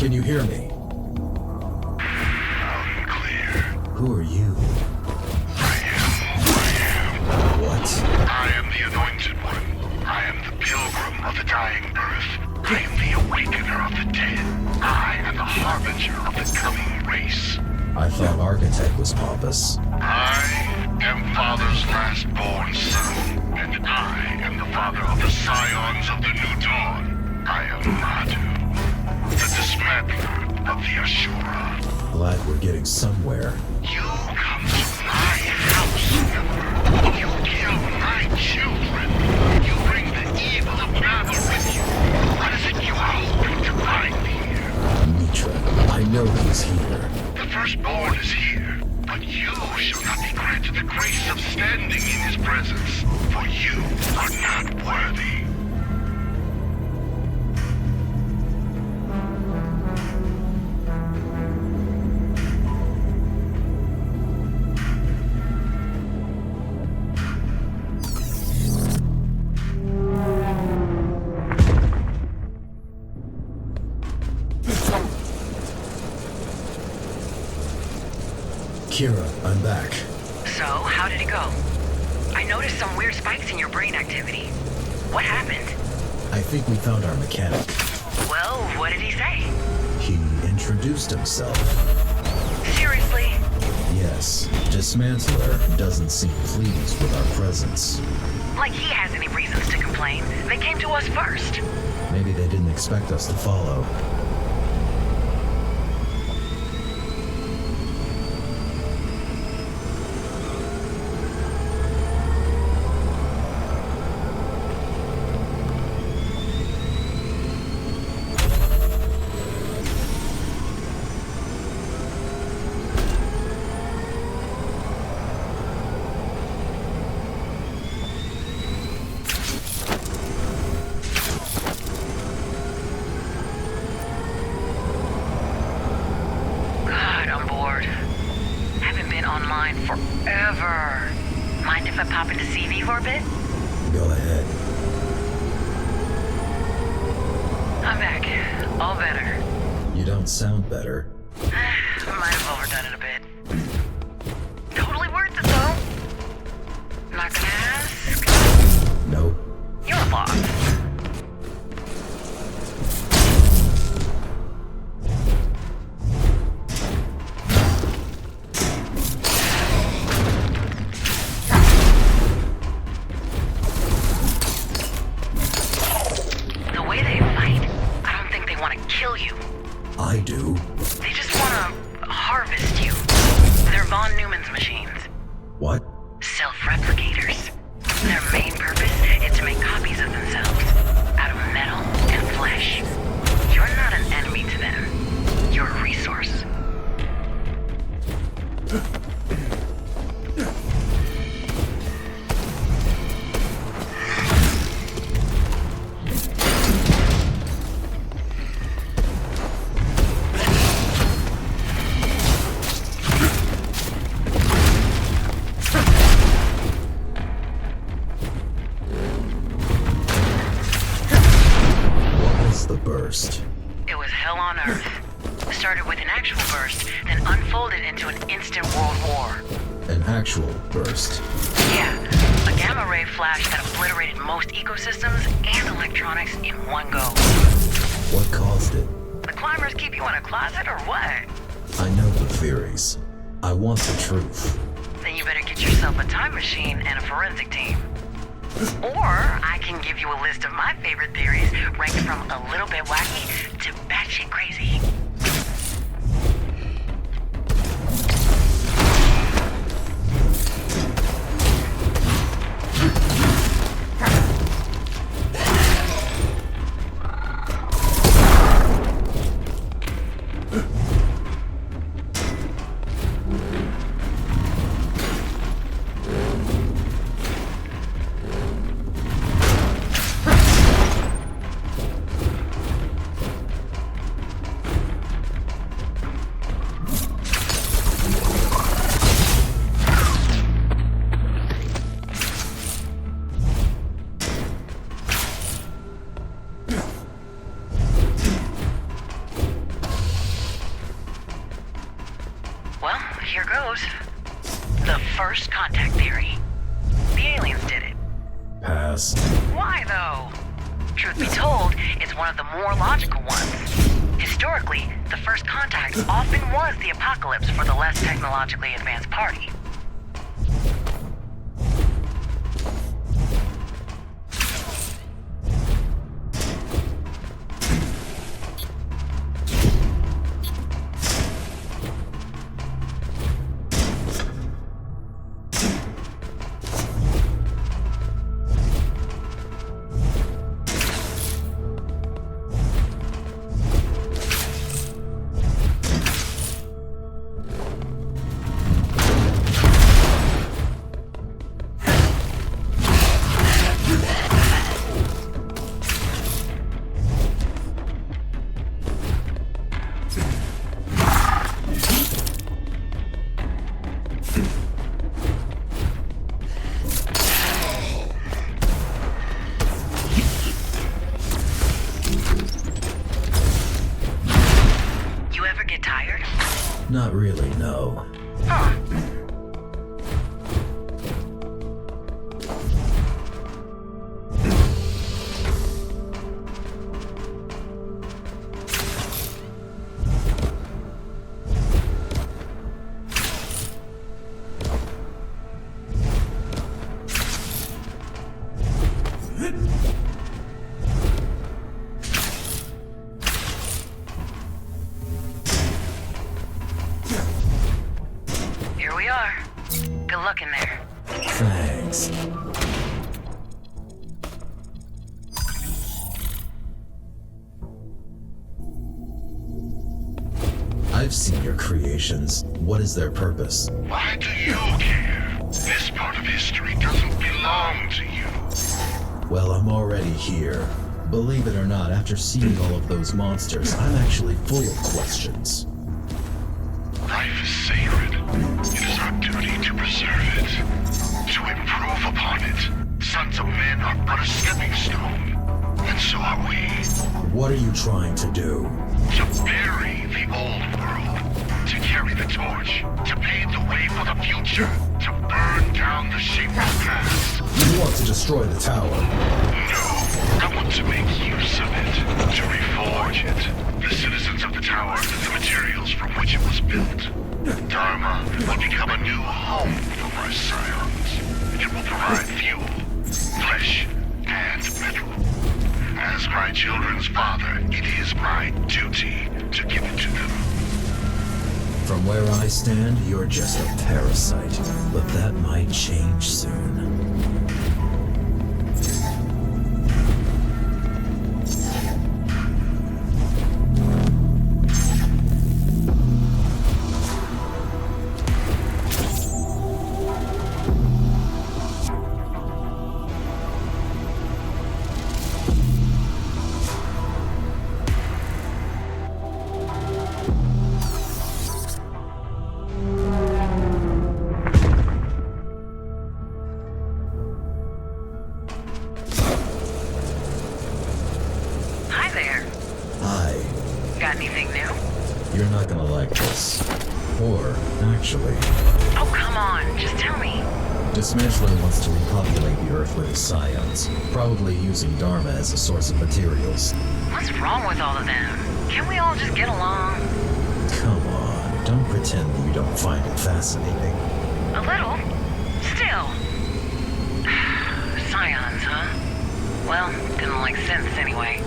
Can you hear me? Loud and clear. Who are you? I am. What? I am the Anointed One. I am the Pilgrim of the Dying Earth. I am the Awakener of the Dead. I am the Harbinger of the coming race. I thought Architect was pompous. I am Father's last-born son, and I am the father of the Scions of the New Dawn. I am Madu, the dismantler of the Ashura. Glad we're getting somewhere. You come to my house, remember? You kill my children. You bring the evil of Babel with you. What is it you are hoping to find here? Mitra, I know he's here. The firstborn is here, but you shall not be granted the grace of standing in his presence, for you are not worthy. Kira, I'm back. So, how did it go? I noticed some weird spikes in your brain activity. What happened? I think we found our mechanic. Well, what did he say? He introduced himself. Seriously? Yes, Dismantler doesn't seem pleased with our presence. Like he has any reasons to complain. They came to us first. Maybe they didn't expect us to follow. Forever. Mind if I pop into CV for a bit? Go ahead. I'm back. All better. You don't sound better. Might have overdone it a bit. Totally worth it, though. Not gonna ask? Nope. You're lost. I do. They just want to harvest you. They're Von Neumann's machines. What? Self-replicators. Their main purpose is to make copies of themselves out of metal and flesh. You're not an enemy to them. You're a resource. It was hell on Earth. Started with an actual burst, then unfolded into an instant world war. An actual burst? Yeah, a gamma ray flash that obliterated most ecosystems and electronics in one go. What caused it? The climbers keep you in a closet or what? I know the theories. I want the truth. Then you better get yourself a time machine and a forensic team. Or I can give you a list of my favorite theories, ranked from a little bit wacky to batshit crazy. contact theory. The aliens did it. Pass. Why, though? Truth be told, it's one of the more logical ones. Historically, the first contact often was the apocalypse for the less technologically advanced party. Not really, no. Huh. Here we are. Good luck in there. Thanks. I've seen your creations. What is their purpose? Why do you care? This part of history doesn't belong to you. Well, I'm already here. Believe it or not, after seeing all of those monsters, I'm actually full of questions. Life is sacred. It is our duty to preserve it, to improve upon it. Sons of men are but a stepping stone, and so are we. What are you trying to do? To bury the old world, to carry the torch, to pave the way for the future, to burn down the shapeless past. You want to destroy the tower? No, I want to make use of it, to reforge it. The citizens of the tower, the materials from which it was built. Dharma will become a new home for my scions. It will provide fuel, flesh, and metal. As my children's father, it is my duty to give it to them. From where I stand, you're just a parasite, but that might change soon. Dismantling wants to repopulate the Earth with his scions, probably using Dharma as a source of materials. What's wrong with all of them? Can we all just get along? Come on, don't pretend that you don't find it fascinating. A little. Still. Scions, huh? Well, didn't like synths anyway.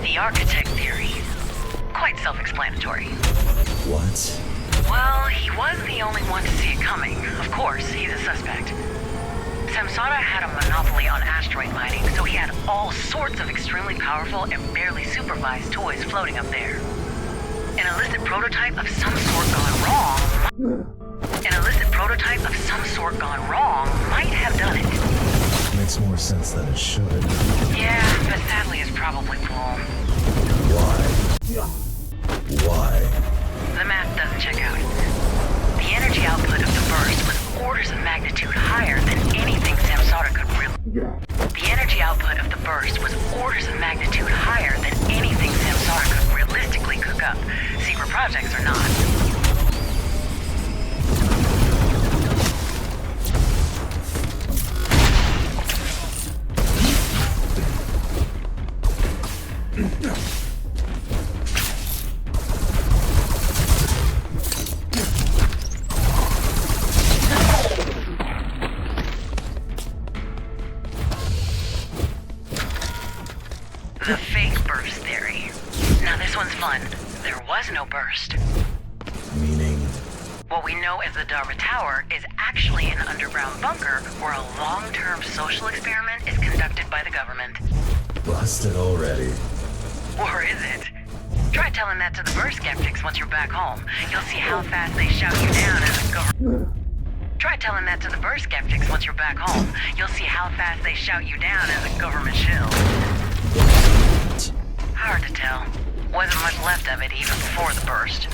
The architect theory. Quite self-explanatory. What? Well, he was the only one to see it coming. Of course, he's a suspect. Samsara had a monopoly on asteroid mining, so he had all sorts of extremely powerful and barely supervised toys floating up there. An illicit prototype of some sort gone wrong some sort gone wrong might have done it. Makes more sense than it should. Yeah, but sadly it's probably full. Why? The math doesn't check out. The energy output of the burst was orders of magnitude higher than anything Samsara could The energy output of the burst was orders of magnitude higher than anything Samsara could realistically cook up. Secret projects or not. The fake burst theory. Now this one's fun. There was no burst. Meaning? What we know as the Dharma Tower is actually an underground bunker where a long-term social experiment is conducted by the government. Busted already. Or is it? Try telling that to the burst skeptics once you're back home. You'll see how fast they shout you down as a government. Try telling that to the burst skeptics once you're back home. You'll see how fast they shout you down as a government shill. Hard to tell. Wasn't much left of it even before the burst.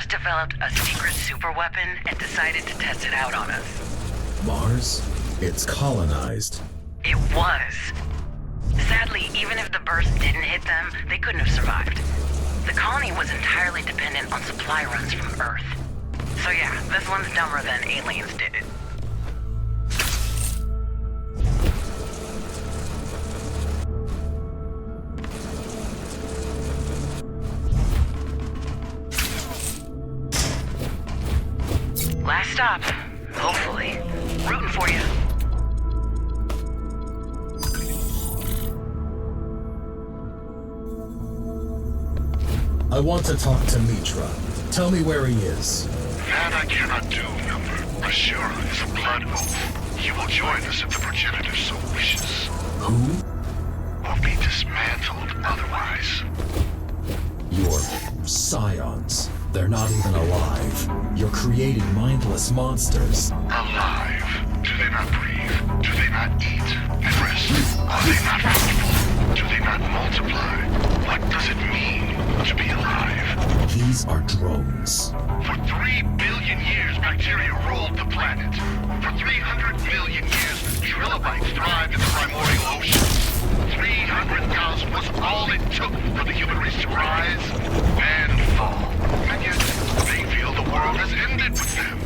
Developed a secret super weapon and decided to test it out on us. Mars? It's colonized. It was. Sadly, even if the burst didn't hit them, they couldn't have survived. The colony was entirely dependent on supply runs from Earth. So yeah, this one's dumber than aliens did it. Last stop, hopefully. Rooting for you. I want to talk to Mitra. Tell me where he is. That I cannot do, Number. Ashura is a blood oath. He will join us if the progenitor so wishes. Who? Will be dismantled otherwise. Your scions. They're not even alive. You're creating mindless monsters. Alive. Do they not breathe? Do they not eat and rest? Are they not fruitful? Do they not multiply? What does it mean to be alive? These are drones. For 3 billion years, bacteria ruled the planet. For 300 million years, trilobites thrived in the primordial ocean. 300,000 was all it took for the human race to rise and fall. And yet, they feel the world has ended with them.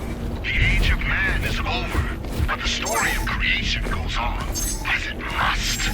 The age of man is over, but the story of creation goes on, as it must.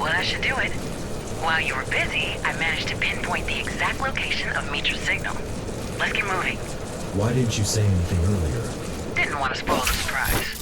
Well, that should do it. While you were busy, I managed to pinpoint the exact location of Mitra's signal. Let's get moving. Why didn't you say anything earlier? Didn't want to spoil the surprise.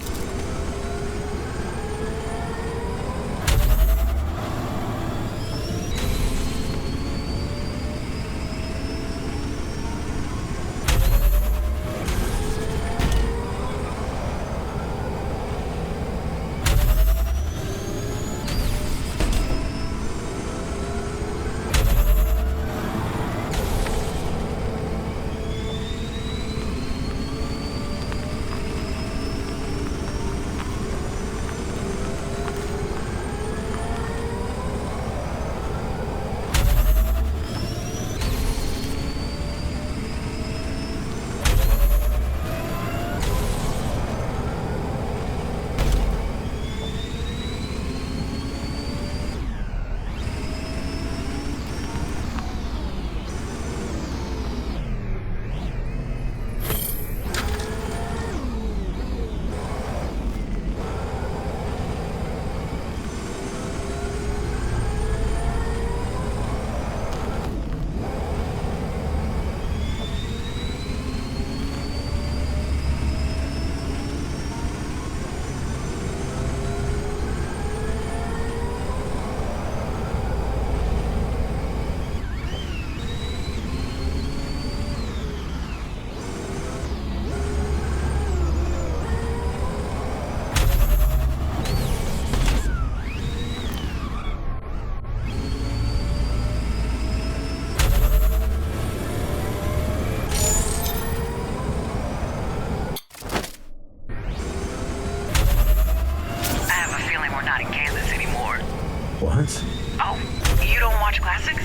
What? Oh, you don't watch classics?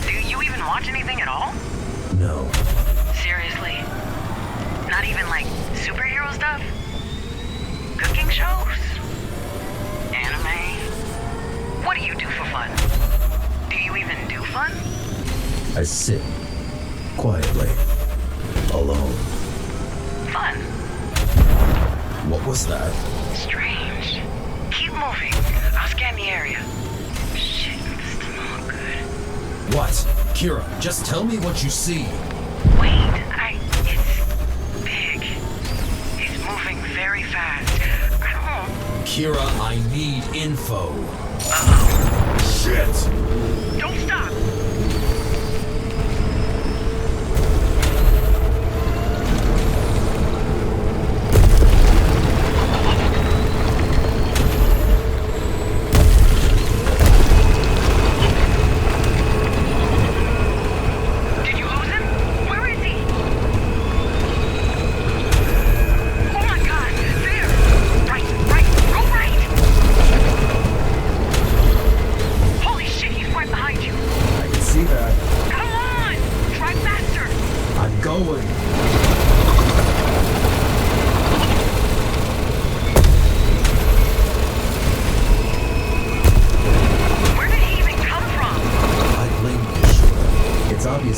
Do you even watch anything at all? No. Seriously? Not even like superhero stuff? Cooking shows? Anime? What do you do for fun? Do you even do fun? I sit quietly, alone. Fun. What was that? Strange. Keep moving. I'll scan the area. Shit, this is not good. What? Kira, just tell me what you see. Wait, it's big. It's moving very fast. I don't... Kira, I need info. Uh-oh. Shit! Don't stop!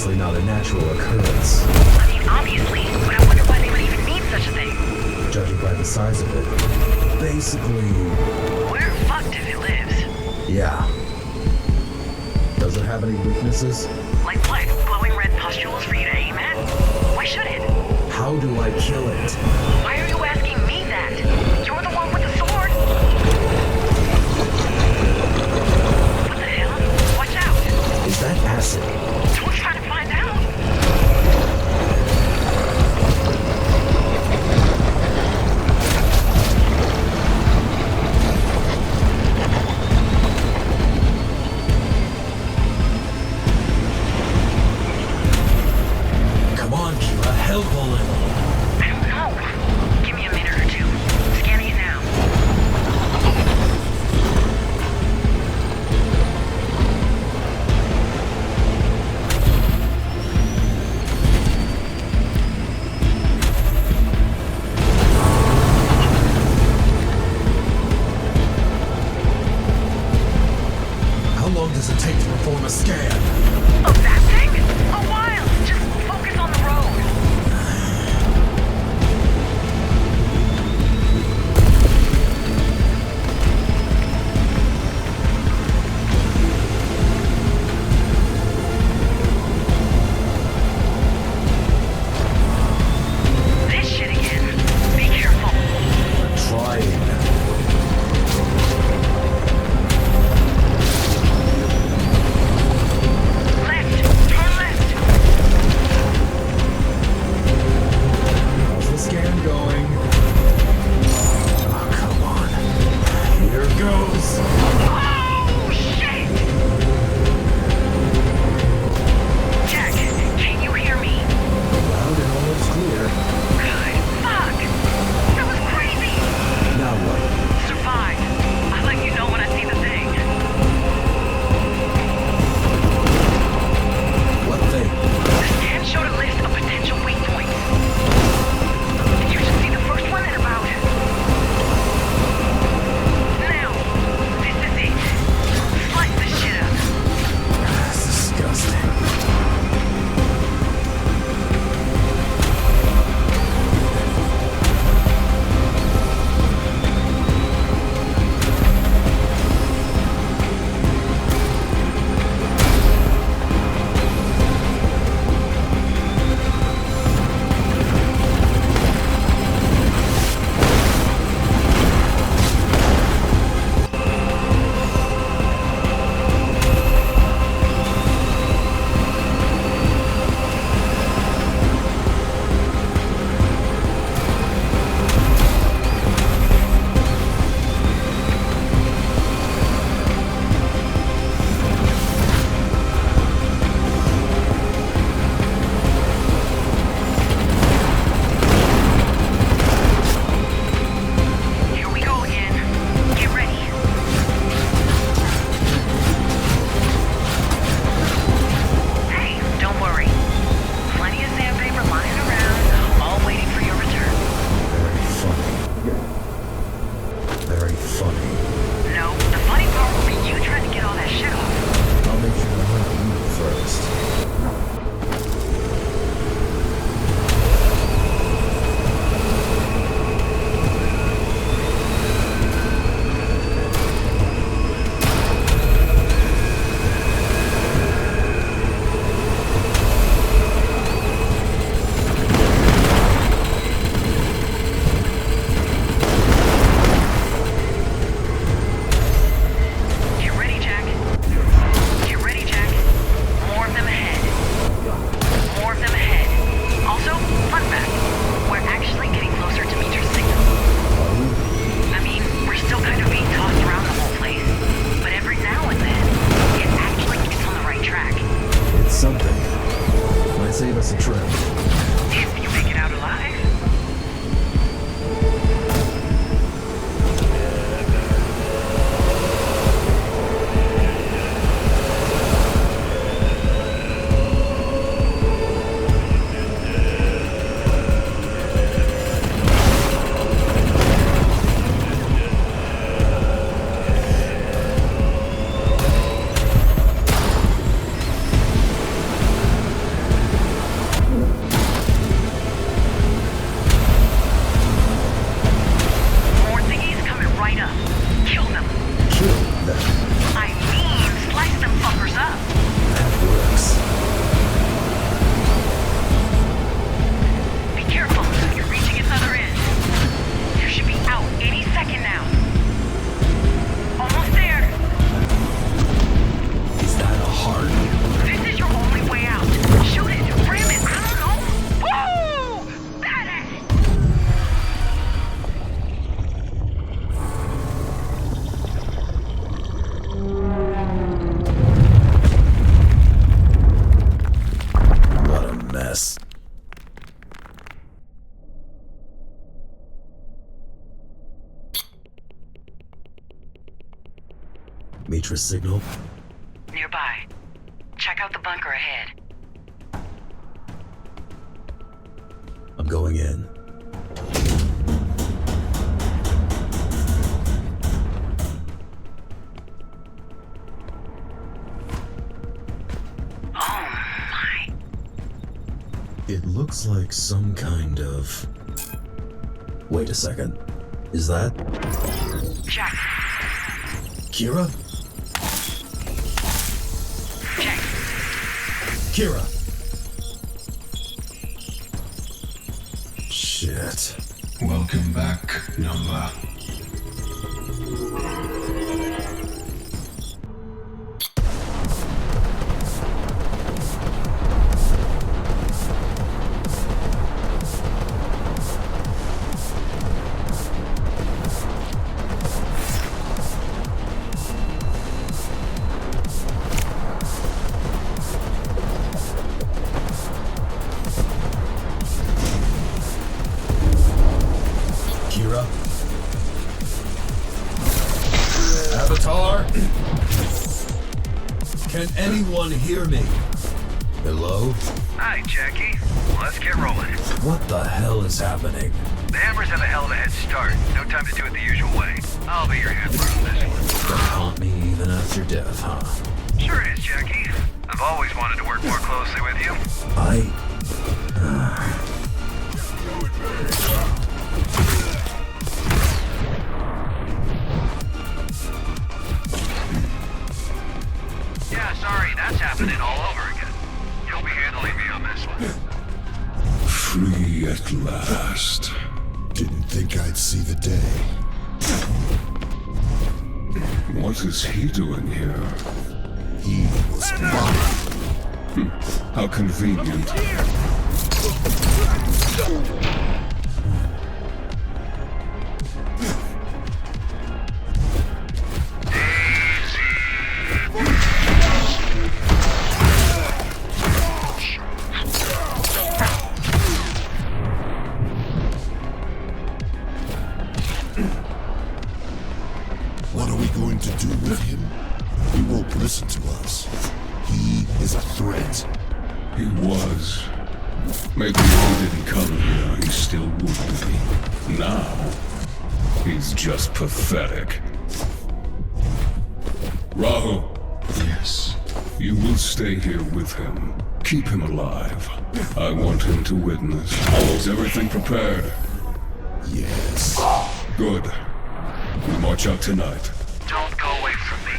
Not a natural occurrence. I mean, obviously, but I wonder why they would even need such a thing. Judging by the size of it, basically... We're fucked if it lives. Yeah. Does it have any weaknesses? Like what? Glowing red pustules for you to aim at? Why should it? How do I kill it? Why are you asking me that? You're the one with the sword. What the hell? Watch out. Is that acid? Don't try to find out. Come on, Kira, help a little. I don't know. Give me a minute or two. Scanning it now. How long does it take to perform a scan? Of that thing? A while. Just focus on the road. goes. Oh, shit! Jack, can you hear me? Loud and almost clear. Good. Fuck! That was crazy! Now what? Survive. I'll let you know when I see the thing. What thing? The scan showed a list of potential weak points. You should see the first one at about... Now, this is it. Slice this shit up. That's disgusting. Here we go again. Get ready. Hey, don't worry. Plenty of sandpaper lying around, all waiting for your return. Very funny. No, the funny part will be you trying to get all that shit off. I'll make sure to hunt you first. Get ready, Jack. Get ready, Jack. More of them ahead. More of them ahead. Also, fun fact, we're actually getting closer to Meter's signal. I mean, we're still kind of being tossed around the whole place, but every now and then, it actually gets on the right track. It's something. Might save us a trip. If you make it out alive. More thingies coming right up. Kill them. Kill them. I mean, slice them fuckers up. That works. Be careful. You're reaching its other end. You should be out any second now. Almost there. Is that a heart? This is your only way out. Shoot it. Ram it. I don't know. Woo! Badass! What a mess. Mitra signal? Nearby. Check out the bunker ahead. I'm going in. Oh my. It looks like some kind of... Wait a second. Is that... Jack. Kira? Jack. Kira! Shit. Welcome back, number. Avatar? Can anyone hear me? Hello? Hi, Jackie. Let's get rolling. What the hell is happening? The Hammers have a hell of a head start. No time to do it the usual way. I'll be your handler on this one. Gonna haunt me even after death, huh? Sure it is, Jackie. I've always wanted to work more closely with you. Yeah, sorry, that's happening all over again. You'll be handling me on this one. Free at last. Didn't think I'd see the day. What is he doing here? He was mine. How convenient. What are we going to do with him? He won't listen to us. He is a threat. He was. Maybe if he didn't come here, he still would be. Now, he's just pathetic. Rahul. Yes. You will stay here with him. Keep him alive. I want him to witness. Is everything prepared? Yes. Good. We march out tonight. Don't go away from me.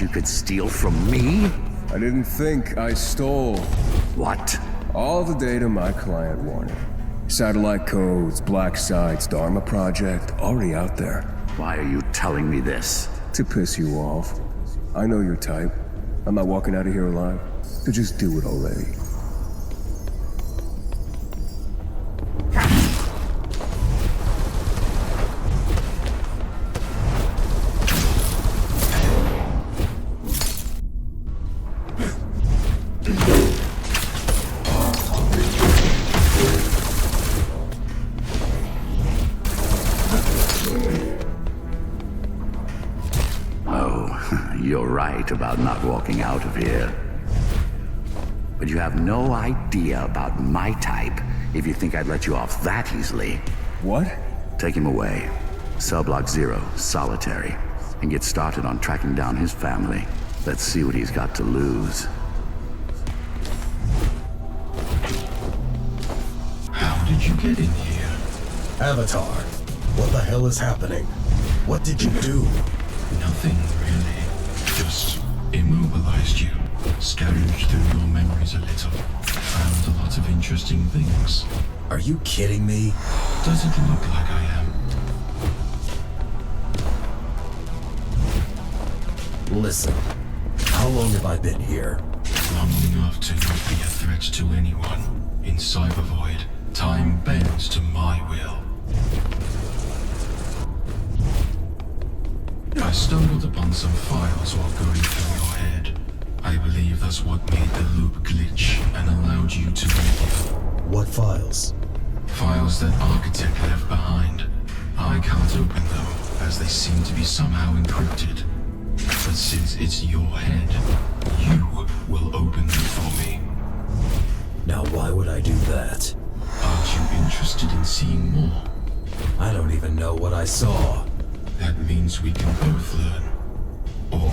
You could steal from me? I didn't think I stole. What? All the data my client wanted. Satellite codes, black sites, Dharma project, already out there. Why are you telling me this? To piss you off. I know your type. I'm not walking out of here alive. So just do it already. You're right about not walking out of here. But you have no idea about my type if you think I'd let you off that easily. What? Take him away. Cell block 0, solitary, and get started on tracking down his family. Let's see what he's got to lose. How did you get in here? Avatar, what the hell is happening? What did you do? Nothing, really. Just immobilized you. Scavenged through your memories a little. Found a lot of interesting things. Are you kidding me? Does it look like I am? Listen, how long have I been here? Long enough to not be a threat to anyone. In Cyber Void, time bends to my will. I stumbled upon some files while going through your head. I believe that's what made the loop glitch and allowed you to leave. What files? Files that Architect left behind. I can't open them, as they seem to be somehow encrypted. But since it's your head, you will open them for me. Now why would I do that? Aren't you interested in seeing more? I don't even know what I saw. That means we can both learn. Or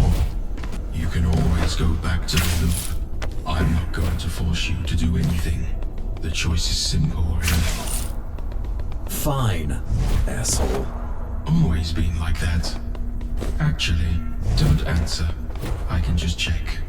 you can always go back to the loop. I'm not going to force you to do anything. The choice is simple, really. Fine, asshole. Always been like that. Actually, don't answer. I can just check.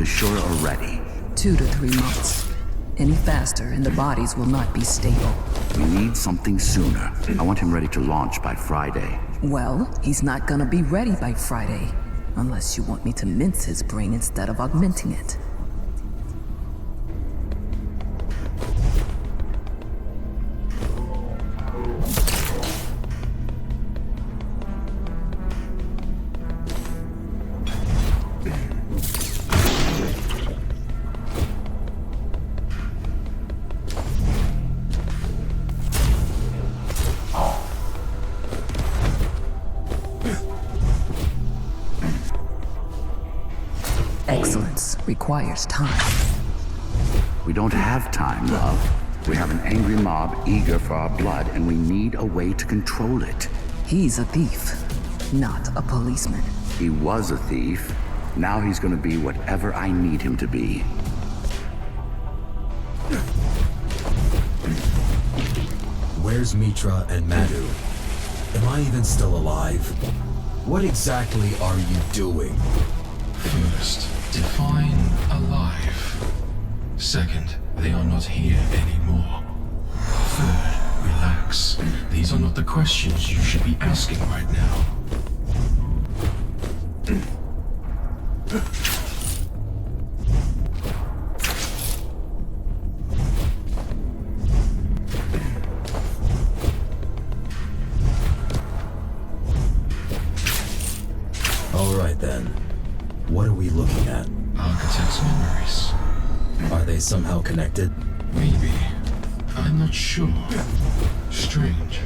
Ashura are ready? 2 to 3 months. Any faster and the bodies will not be stable. We need something sooner. I want him ready to launch by Friday. Well, he's not gonna be ready by Friday. Unless you want me to mince his brain instead of augmenting it. Excellence requires time. We don't have time, love. We have an angry mob eager for our blood, and we need a way to control it. He's a thief, not a policeman. He was a thief. Now he's gonna be whatever I need him to be. Where's Mitra and Madhu? Am I even still alive? What exactly are you doing? First, define alive. Second, they are not here anymore. Third, relax. These are not the questions you should be asking right now. All right then. What are we looking at? Architect's memories. Are they somehow connected? Maybe. I'm not sure. Strange.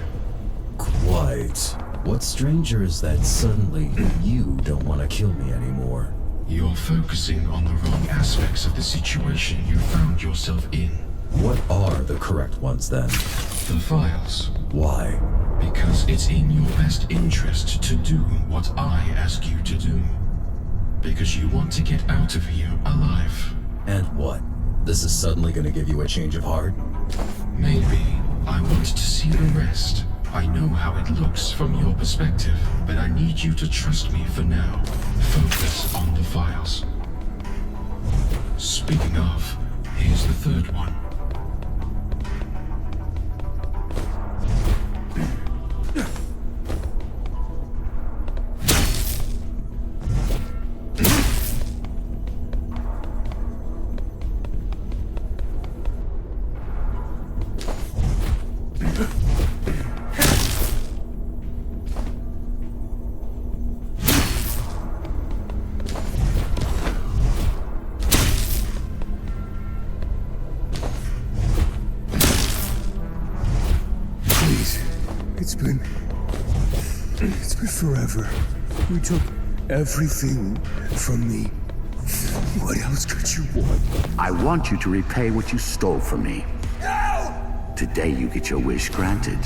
Quite. What's stranger is that suddenly you don't want to kill me anymore. You're focusing on the wrong aspects of the situation you found yourself in. What are the correct ones then? The files. Why? Because it's in your best interest to do what I ask you to do. Because you want to get out of here alive. And what? This is suddenly gonna give you a change of heart? Maybe. I want to see the rest. I know how it looks from your perspective, but I need you to trust me for now. Focus on the files. Speaking of, here's the third one. It's been forever. You took everything from me. What else could you want? I want you to repay what you stole from me. No! Today you get your wish granted.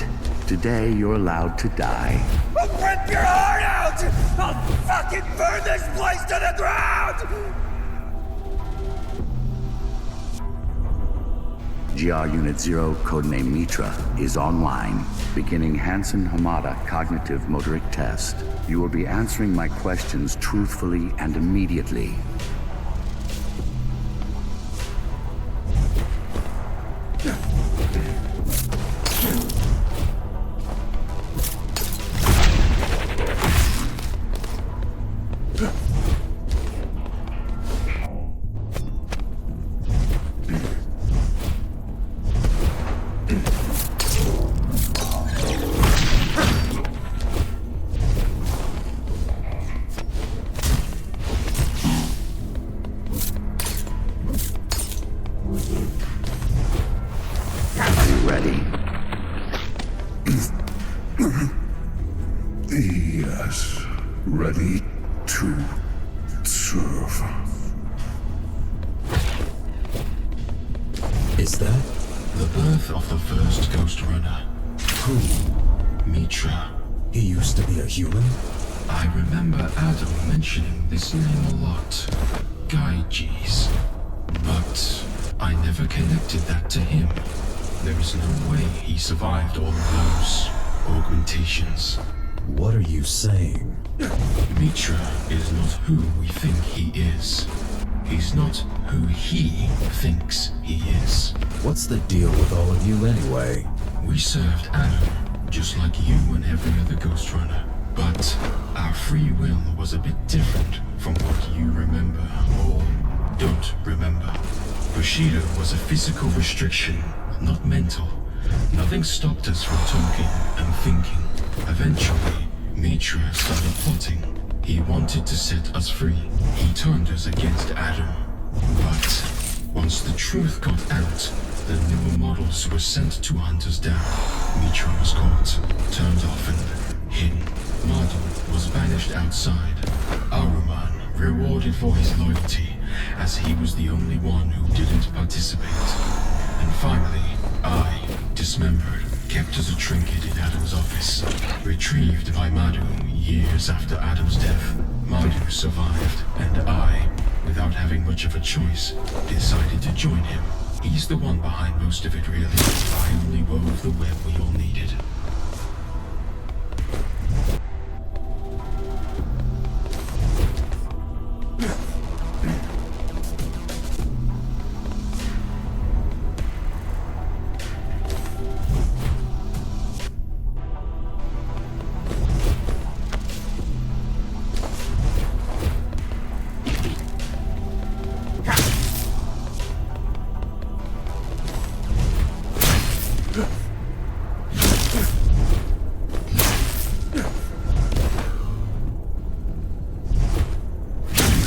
Today you're allowed to die. I'll rip your heart out! I'll fucking burn this place to the ground! GR Unit 0, codename Mitra, is online. Beginning Hansen Hamada cognitive motoric test. You will be answering my questions truthfully and immediately. Yes, ready to serve. Is that? The birth of the first Ghostrunner. Who? Mitra. He used to be a human? I remember Adam mentioning this name a lot. Gaijis. But I never connected that to him. There is no way he survived all of those augmentations. What are you saying? Mitra is not who we think he is. He's not who he thinks he is. What's the deal with all of you anyway? We served Adam, just like you and every other Ghostrunner. But our free will was a bit different from what you remember or don't remember. Bushido was a physical restriction, not mental. Nothing stopped us from talking and thinking. Eventually, Mitra started plotting. He wanted to set us free. He turned us against Adam. But once the truth got out, the newer models were sent to hunt us down. Mitra was caught, turned off and hidden. Marduk was banished outside. Aruman rewarded for his loyalty, as he was the only one who didn't participate. And finally, I, dismembered, kept as a trinket in Adam's office. Retrieved by Madhu years after Adam's death. Madhu survived, and I, without having much of a choice, decided to join him. He's the one behind most of it, really. I only wove the web we all needed.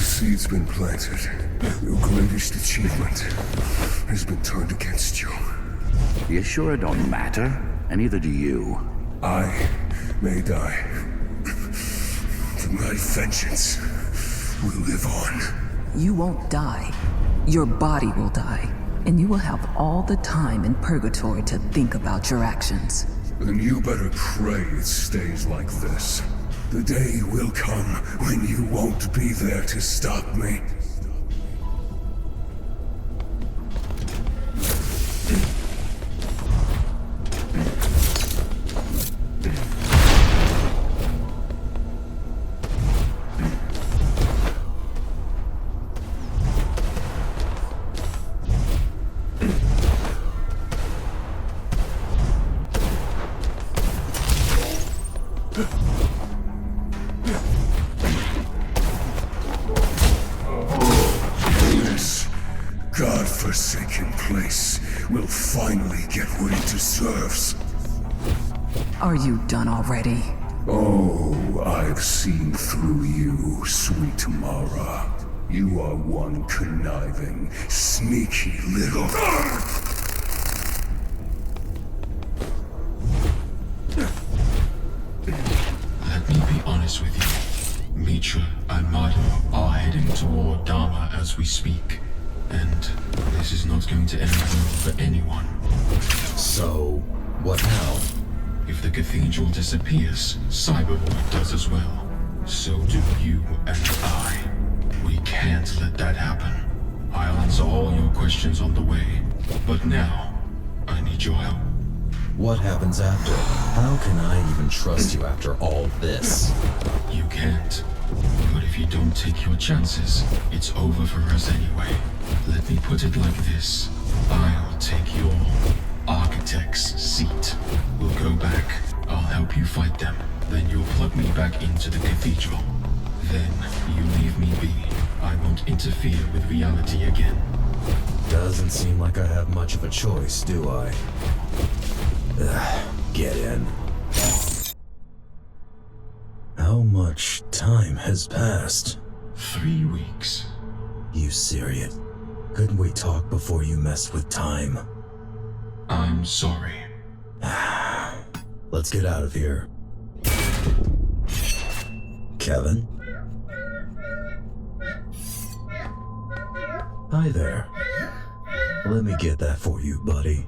Seed's been planted. Your greatest achievement has been turned against you. You sure it don't matter? And neither do you. I may die, but my vengeance will live on. You won't die. Your body will die, and you will have all the time in purgatory to think about your actions. Then you better pray it stays like this. The day will come when you won't be there to stop me. Godforsaken place will finally get what it deserves. Are you done already? Oh, I've seen through you, sweet Mara. You are one conniving, sneaky little... Let me be honest with you. Mitra and Madhu are heading toward Dharma as we speak. And this is not going to end well for anyone. So, what now? If the cathedral disappears, Cybervoid does as well. So do you and I. We can't let that happen. I'll answer all your questions on the way. But now, I need your help. What happens after? How can I even trust you after all this? You can't. But if you don't take your chances, it's over for us anyway. Let me put it like this. I'll take your architect's seat. We'll go back. I'll help you fight them. Then you'll plug me back into the cathedral. Then you leave me be. I won't interfere with reality again. Doesn't seem like I have much of a choice, do I? Get in. How much time has passed? 3 weeks. You serious? Couldn't we talk before you messed with time? I'm sorry. Let's get out of here. Kevin? Hi there. Let me get that for you, buddy.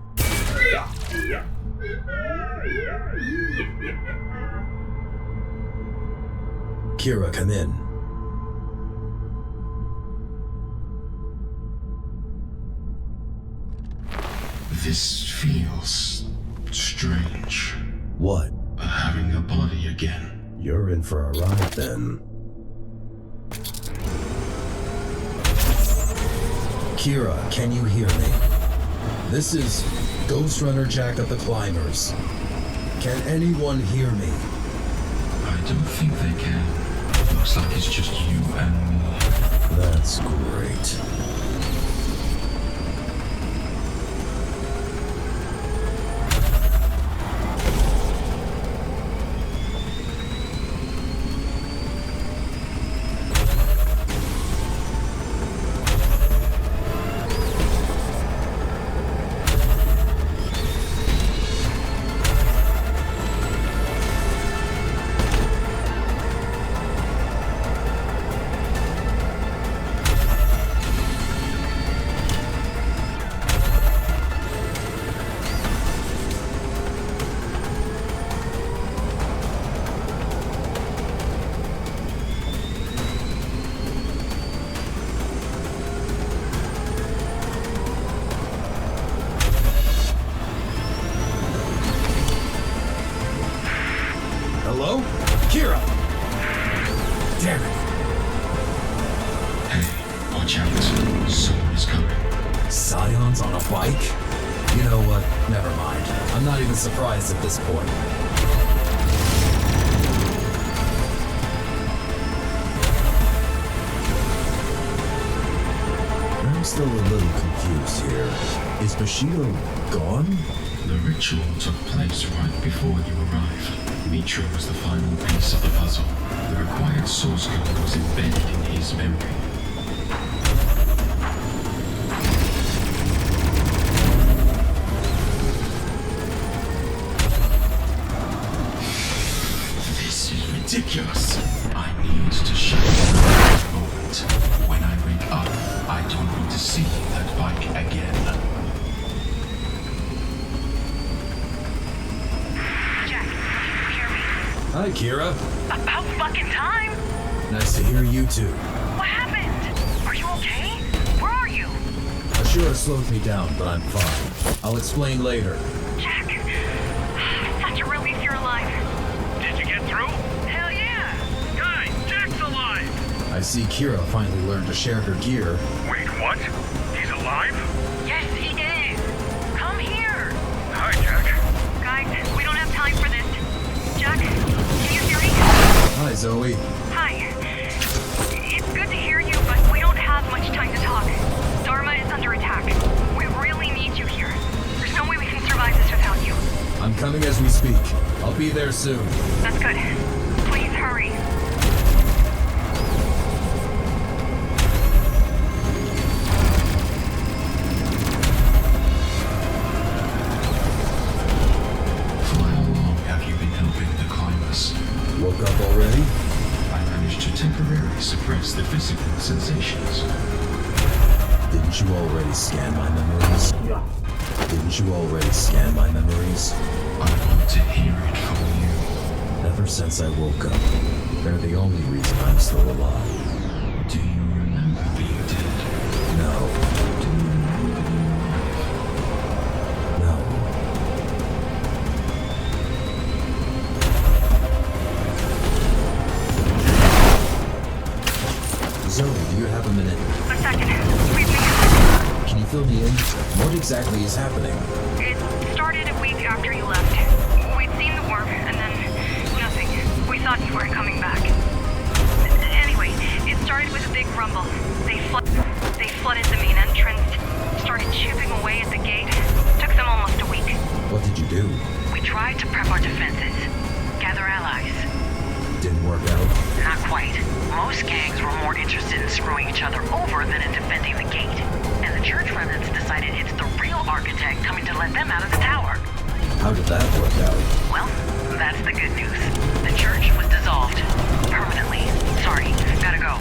Kira, come in. This feels strange. What? Having a body again. You're in for a ride then. Kira, can you hear me? This is Ghostrunner Jack of the Climbers. Can anyone hear me? I don't think they can. Looks like it's just you and me. That's great. Hello? Kira! Damn it. Hey, watch out. Someone is coming. Scions on a bike? You know what? Never mind. I'm not even surprised at this point. I'm still a little confused here. Is Bushido gone? The ritual took place right before you arrived. Mitra was the final piece of the puzzle. The required source code was embedded in his memory. This is ridiculous. I need to shut down this moment. When I wake up, I don't want to see that bike again. Hi, Kira. About fucking time! Nice to hear you too. What happened? Are you okay? Where are you? Ashura slowed me down, but I'm fine. I'll explain later. Jack! Such a relief you're alive. Did you get through? Hell yeah! Guys, Jack's alive! I see Kira finally learned to share her gear. Wait, what? He's alive? Yes, he is! Come here! Hi, Jack. Guys, we don't have time for this. Jack, can you hear me? Hi, Zoe. Hi. It's good to hear you, but we don't have much time to talk. Dharma is under attack. We really need you here. There's no way we can survive this without you. I'm coming as we speak. I'll be there soon. That's good. Please hurry. Woke up already? I managed to temporarily suppress the physical sensations. Didn't you already scan my memories? Yeah. Didn't you already scan my memories? I want to hear it from you. Ever since I woke up, they're the only reason I'm still alive. Do you remember being dead? No. Do you remember being alive? No. Zoe, do you have a minute? A second. Please be. Can you fill me in? What exactly is happening? It started a week after you left. We'd seen the worm, and then nothing. We thought you weren't coming back. Anyway, it started with a big rumble. They flooded the main entrance, started chipping away at the gate. Took them almost a week. What did you do? We tried to prep our defenses, gather allies. Didn't work out? Not quite. Most gangs were more interested in screwing each other over than in defending the gate. And the church remnants decided it's the real architect coming to let them out of the tower. How did that work out? Well, that's the good news. The church was dissolved. Permanently. Sorry, gotta go.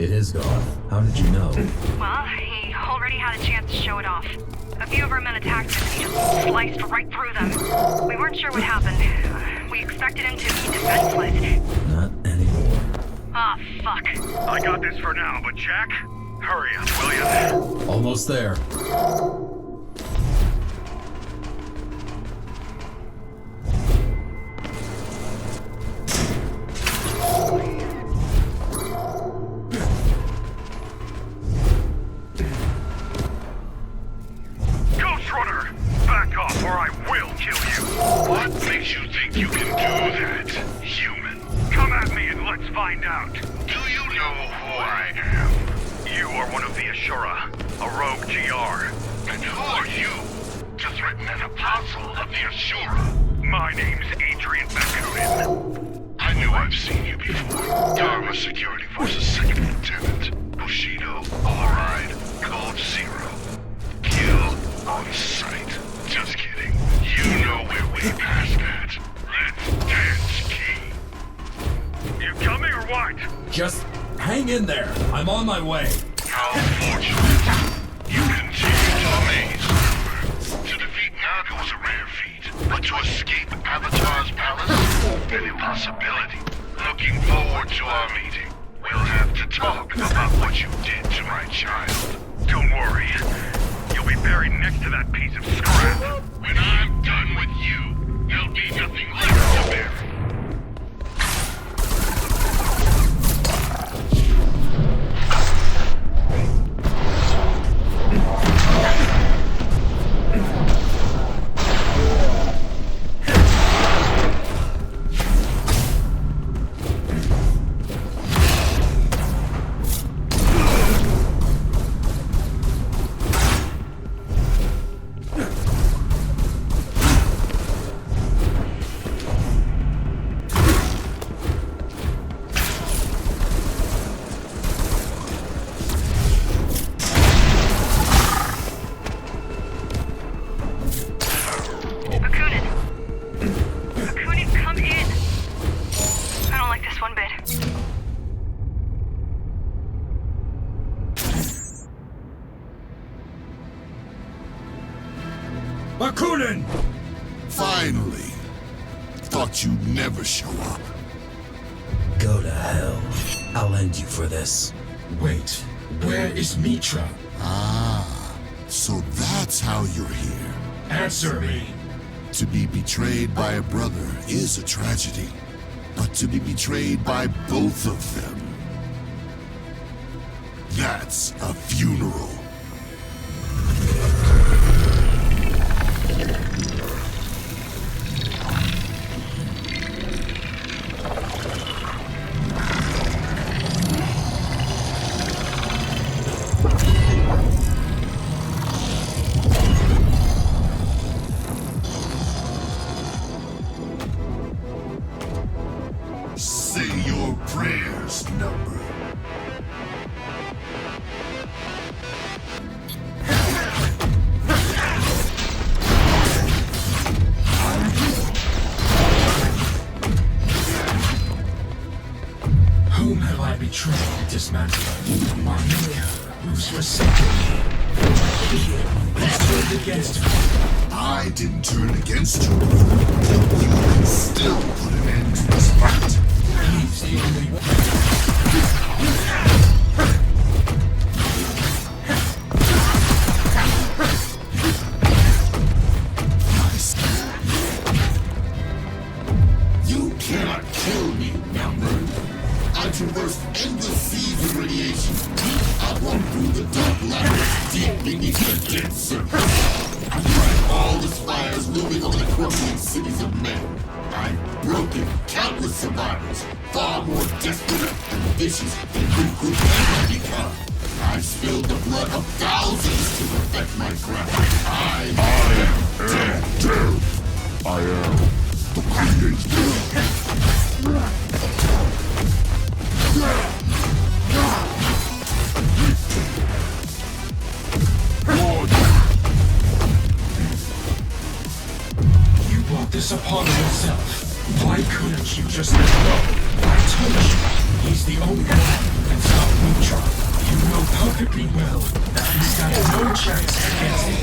It is gone. How did you know? Well, he already had a chance to show it off. A few of our men attacked him and he just sliced right through them. We weren't sure what happened. We expected him to be defenseless. Not anymore. Ah, fuck. I got this for now, but Jack, hurry up, will you? Almost there. Ghostrunner! Back off or I will kill you! What makes you think you can do that, human? Come at me and let's find out. Do you know who I am? You are one of the Ashura, a rogue GR. And who are you to threaten an apostle of the Ashura? My name's Adrian Bakunin. I knew I've seen you before. Dharma Security Force's second lieutenant. Bushido, all-ride, code 0. Kill on sight. Just kidding. You know we're way past that. Let's dance, Key. You coming or what? Just hang in there. I'm on my way. How fortunate. You continue to amaze. To defeat Naga was a rare feat, but to escape Avatar's palace, an impossibility. Looking forward to our meeting. We'll have to talk about what you did to my child. Don't worry. You'll be buried next to that piece of scrap. When I'm done with you, there'll be nothing left to bury. Bakunin! Finally. Thought you'd never show up. Go to hell. I'll end you for this. Wait, where is Mitra? Ah, so that's how you're here. Answer me. To be betrayed by a brother is a tragedy, but to be betrayed by both of them, that's a funeral. Say your prayers, number. Whom have I betrayed, dismantling? My maker, who's forsaken me? Who's turned against me? I didn't turn against you. You can still put an end to this fight. He's the only one. You cannot kill me, number. I traversed endless seas of radiation. I walked through the dark labyrinth deep beneath the dead surface. I tried all the spires looming over the crumbling cities of men. I've broken countless survivors, far more desperate and vicious than you could ever become. I've spilled the blood of thousands to perfect my craft. I am dead. I am the creator. You brought this upon yourself. Why couldn't you just let go? I told you, he's the only one who can stop Mitra. perfectly well that we stand no chance against me.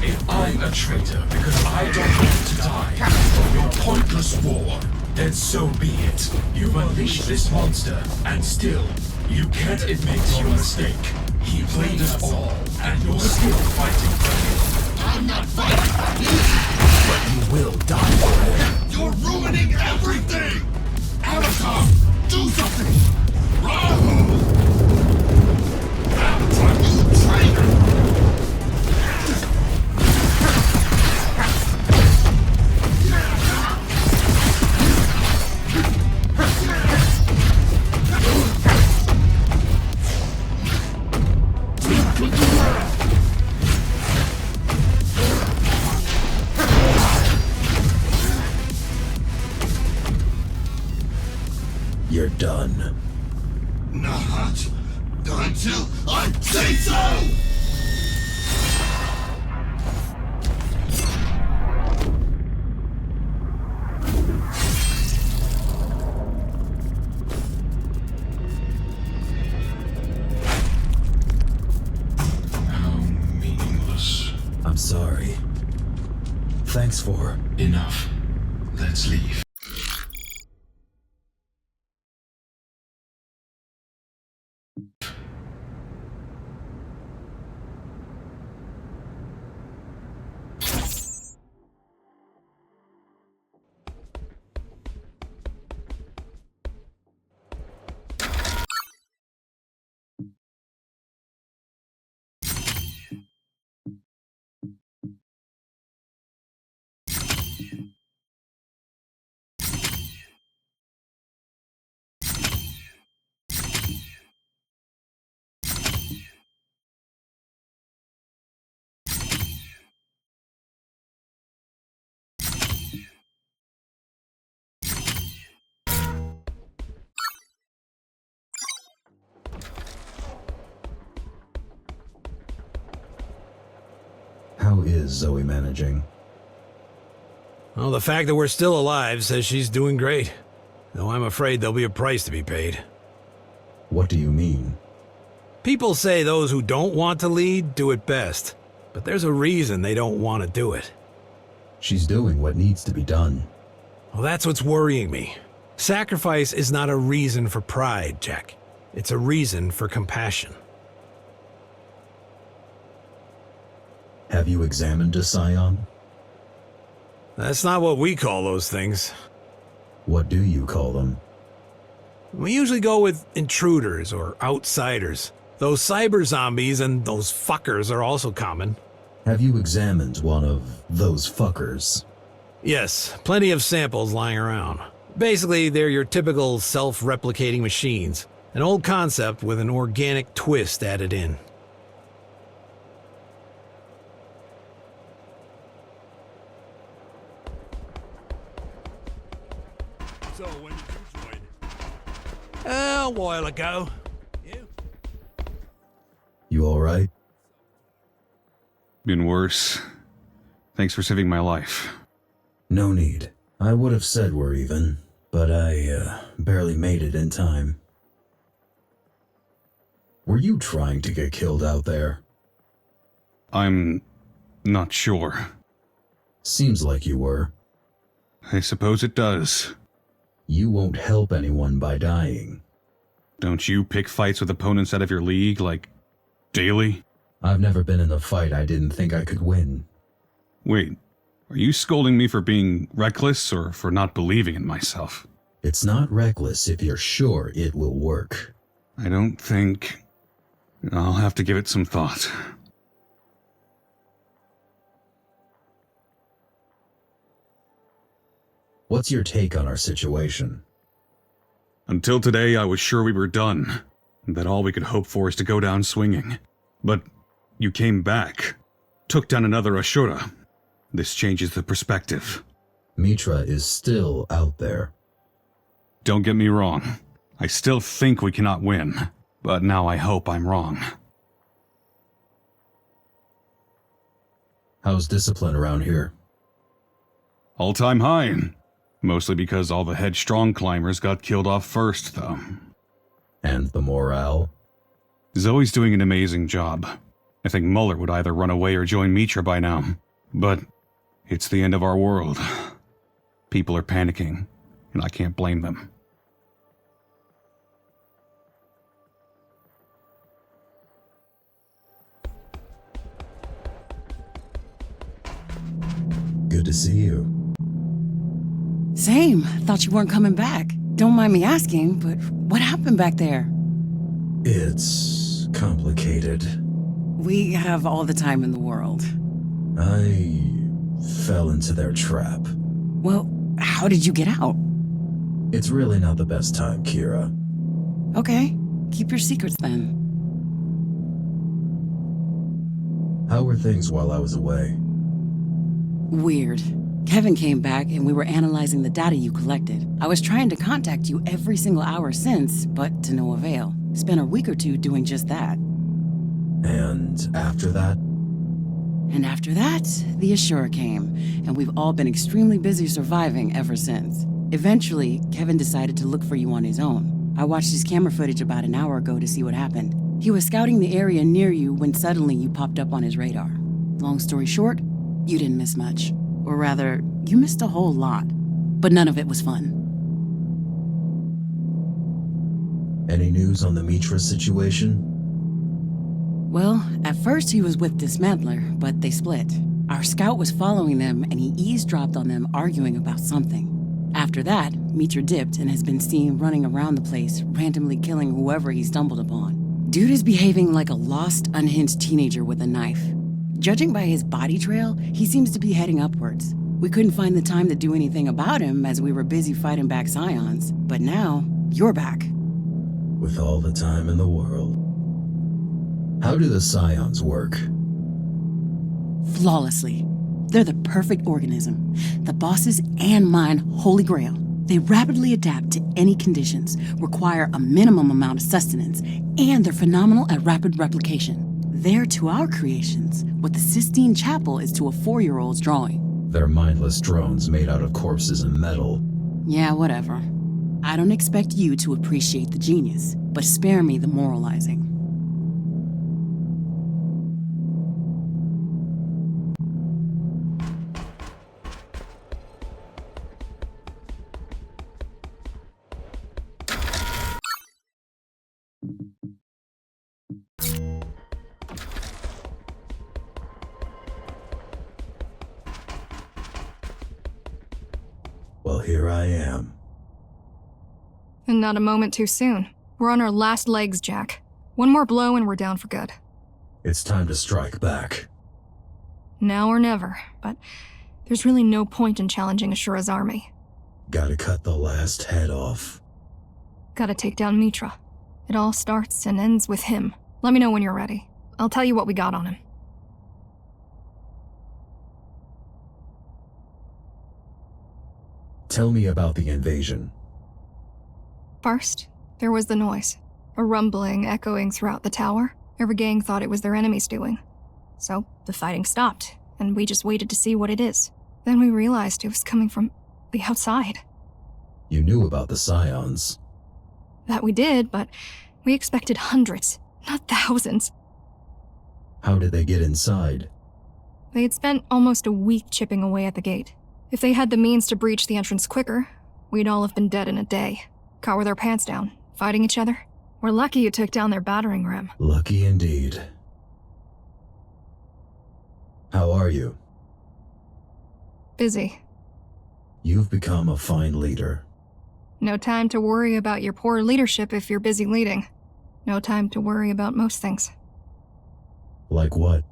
If I'm a traitor because I don't want to die from your pointless war, then so be it. You've unleashed this monster, and still, you can't admit your mistake. He played us all, and you're still fighting for him. I'm not fighting for you! But you will die for him. You're ruining everything! Avatar, do something! Rahu! Avatar, you traitor! You're done. Not until I say so! I'm sorry. Thanks for... Enough. Let's leave. How is Zoe managing? Well, the fact that we're still alive says she's doing great. Though I'm afraid there'll be a price to be paid. What do you mean? People say those who don't want to lead do it best. But there's a reason they don't want to do it. She's doing what needs to be done. Well, that's what's worrying me. Sacrifice is not a reason for pride, Jack. It's a reason for compassion. Have you examined a scion? That's not what we call those things. What do you call them? We usually go with intruders or outsiders. Those cyber zombies and those fuckers are also common. Have you examined one of those fuckers? Yes, plenty of samples lying around. Basically, they're your typical self-replicating machines. An old concept with an organic twist added in. So, when did you join? A while ago. You alright? Been worse. Thanks for saving my life. No need. I would have said we're even, but I barely made it in time. Were you trying to get killed out there? I'm not sure. Seems like you were. I suppose it does. You won't help anyone by dying. Don't you pick fights with opponents out of your league, like, daily? I've never been in a fight I didn't think I could win. Wait, are you scolding me for being reckless or for not believing in myself? It's not reckless if you're sure it will work. I don't think... I'll have to give it some thought. What's your take on our situation? Until today, I was sure we were done, and that all we could hope for is to go down swinging. But you came back, took down another Ashura. This changes the perspective. Mitra is still out there. Don't get me wrong. I still think we cannot win, but now I hope I'm wrong. How's discipline around here? All-time high. Mostly because all the headstrong climbers got killed off first, though. And the morale? Zoe's doing an amazing job. I think Muller would either run away or join Mitra by now. But it's the end of our world. People are panicking, and I can't blame them. Good to see you. Same. Thought you weren't coming back. Don't mind me asking, but what happened back there? It's complicated. We have all the time in the world. I fell into their trap. Well, how did you get out? It's really not the best time, Kira. Okay, keep your secrets then. How were things while I was away? Weird. Kevin came back and we were analyzing the data you collected. I was trying to contact you every single hour since, but to no avail. Spent a week or two doing just that. And after that? And after that, the Ashura came, and we've all been extremely busy surviving ever since. Eventually, Kevin decided to look for you on his own. I watched his camera footage about an hour ago to see what happened. He was scouting the area near you when suddenly you popped up on his radar. Long story short, you didn't miss much. Or rather, you missed a whole lot. But none of it was fun. Any news on the Mitra situation? Well, at first he was with Dismantler, but they split. Our scout was following them and he eavesdropped on them arguing about something. After that, Mitra dipped and has been seen running around the place, randomly killing whoever he stumbled upon. Dude is behaving like a lost, unhinged teenager with a knife. Judging by his body trail, he seems to be heading upwards. We couldn't find the time to do anything about him as we were busy fighting back Scions, but now, you're back. With all the time in the world. How do the Scions work? Flawlessly. They're the perfect organism. The boss's and mine holy grail. They rapidly adapt to any conditions, require a minimum amount of sustenance, and they're phenomenal at rapid replication. They're to our creations what the Sistine Chapel is to a 4-year-old's drawing. They're mindless drones made out of corpses and metal. Yeah, whatever. I don't expect you to appreciate the genius, but spare me the moralizing. Well, here I am. And not a moment too soon. We're on our last legs, Jack. One more blow and we're down for good. It's time to strike back. Now or never, but there's really no point in challenging Ashura's army. Gotta cut the last head off. Gotta take down Mitra. It all starts and ends with him. Let me know when you're ready. I'll tell you what we got on him. Tell me about the invasion. First, there was the noise. A rumbling echoing throughout the tower. Every gang thought it was their enemies doing. So, the fighting stopped, and we just waited to see what it is. Then we realized it was coming from the outside. You knew about the Scions. That we did, but we expected hundreds, not thousands. How did they get inside? They had spent almost a week chipping away at the gate. If they had the means to breach the entrance quicker, we'd all have been dead in a day. Caught with our pants down, fighting each other. We're lucky you took down their battering ram. Lucky indeed. How are you? Busy. You've become a fine leader. No time to worry about your poor leadership if you're busy leading. No time to worry about most things. Like what?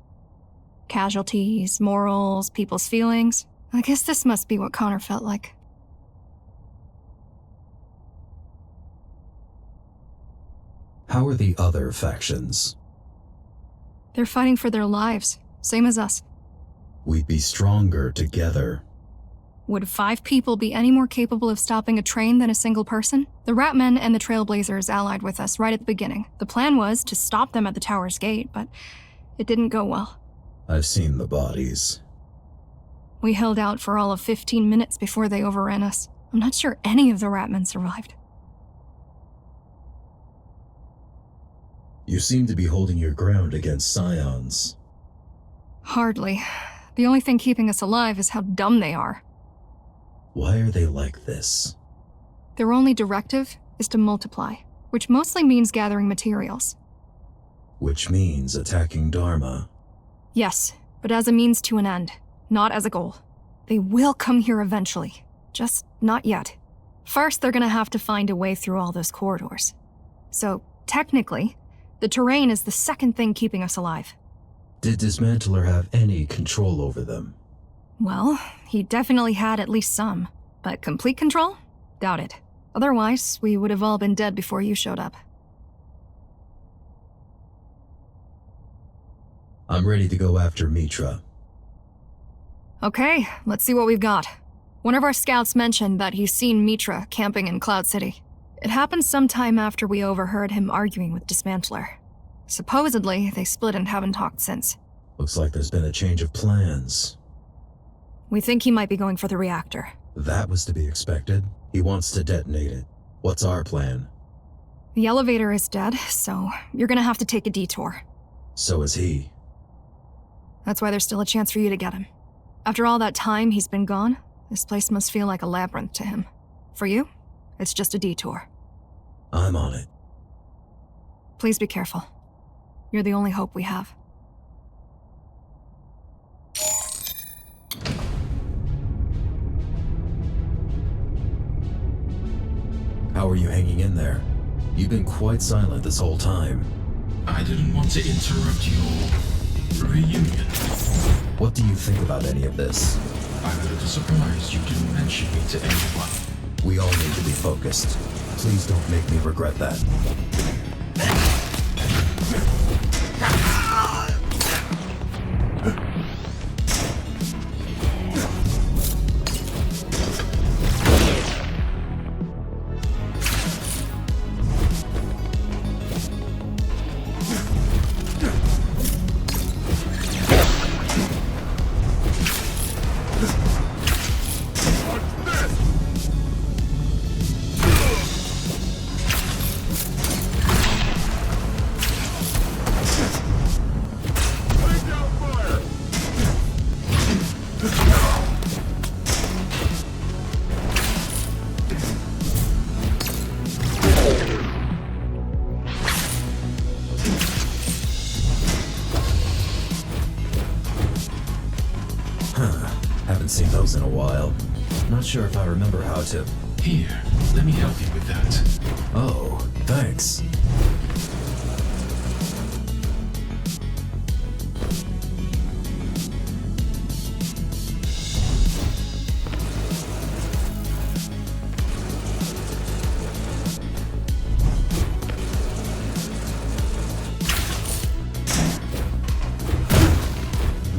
Casualties, morals, people's feelings. I guess this must be what Connor felt like. How are the other factions? They're fighting for their lives, same as us. We'd be stronger together. Would 5 people be any more capable of stopping a train than a single person? The Ratmen and the Trailblazers allied with us right at the beginning. The plan was to stop them at the tower's gate, but it didn't go well. I've seen the bodies. We held out for all of 15 minutes before they overran us. I'm not sure any of the Ratmen survived. You seem to be holding your ground against scions. Hardly. The only thing keeping us alive is how dumb they are. Why are they like this? Their only directive is to multiply, which mostly means gathering materials. Which means attacking Dharma. Yes, but as a means to an end, not as a goal. They will come here eventually, just not yet. First, they're gonna have to find a way through all those corridors. So, technically, the terrain is the second thing keeping us alive. Did Dismantler have any control over them? Well, he definitely had at least some, but complete control? Doubt it. Otherwise, we would have all been dead before you showed up. I'm ready to go after Mitra. Okay, let's see what we've got. One of our scouts mentioned that he's seen Mitra camping in Cloud City. It happened sometime after we overheard him arguing with Dismantler. Supposedly, they split and haven't talked since. Looks like there's been a change of plans. We think he might be going for the reactor. That was to be expected. He wants to detonate it. What's our plan? The elevator is dead, so you're gonna have to take a detour. So is he. That's why there's still a chance for you to get him. After all that time he's been gone, this place must feel like a labyrinth to him. For you, it's just a detour. I'm on it. Please be careful. You're the only hope we have. How are you hanging in there? You've been quite silent this whole time. I didn't want to interrupt your reunion. What do you think about any of this? I'm a little surprised you didn't mention me to anyone. We all need to be focused. Please don't make me regret that. Haven't seen those in a while. Not sure if I remember how to... Here, let me help you with that. Oh, thanks.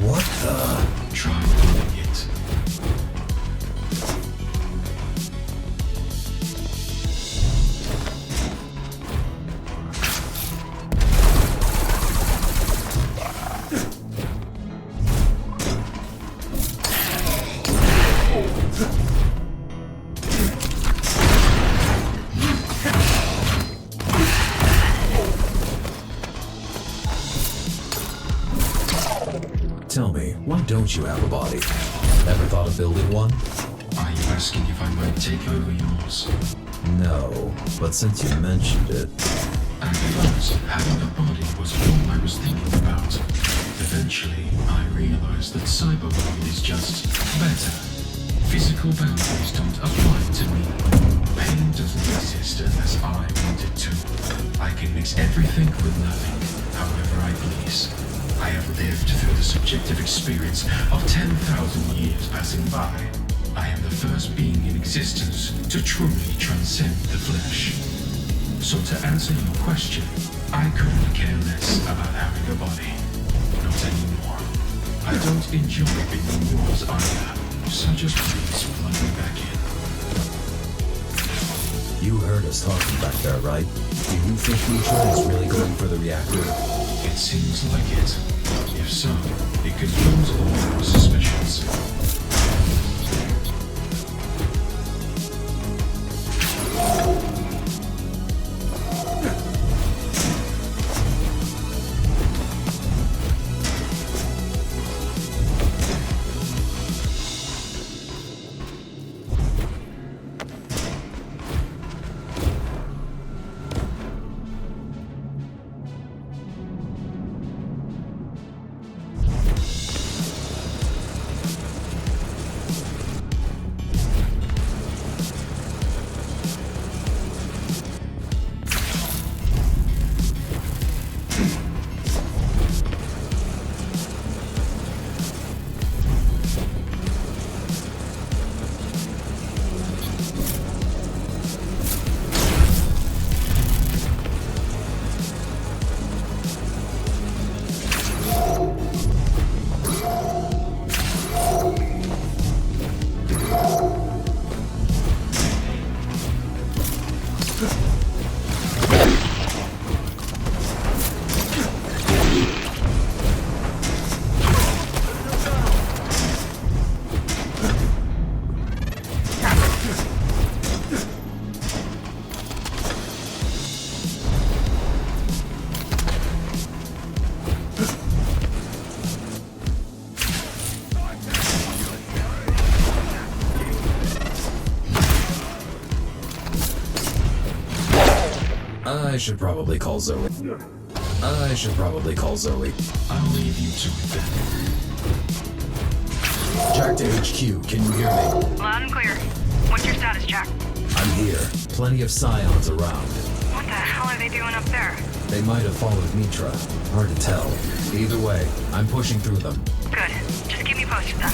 What the... Try doing it. Tell me, why don't you have a body? Ever thought of building one? Are you asking if I might take over yours? No, but since you mentioned it... At first, having a body was all I was thinking about. Eventually, I realized that cybervoid is just better. Physical boundaries don't apply to me. Pain doesn't exist unless I want it to. I can mix everything with nothing, however I please. I have lived through the subjective experience of 10,000 years passing by. I am the first being in existence to truly transcend the flesh. So to answer your question, I couldn't care less about having a body. Not anymore. I don't enjoy being yours either, so just please plug me back in. You heard us talking back there, right? Do you think Mitra is really going for the reactor? It seems like it. If so, it confirms all our suspicions. I should probably call Zoe. I'll leave you to it then. Jack to HQ, can you hear me? Loud and clear. What's your status, Jack? I'm here. Plenty of scions around. What the hell are they doing up there? They might have followed Mitra. Hard to tell. Either way, I'm pushing through them. Good. Just keep me posted then.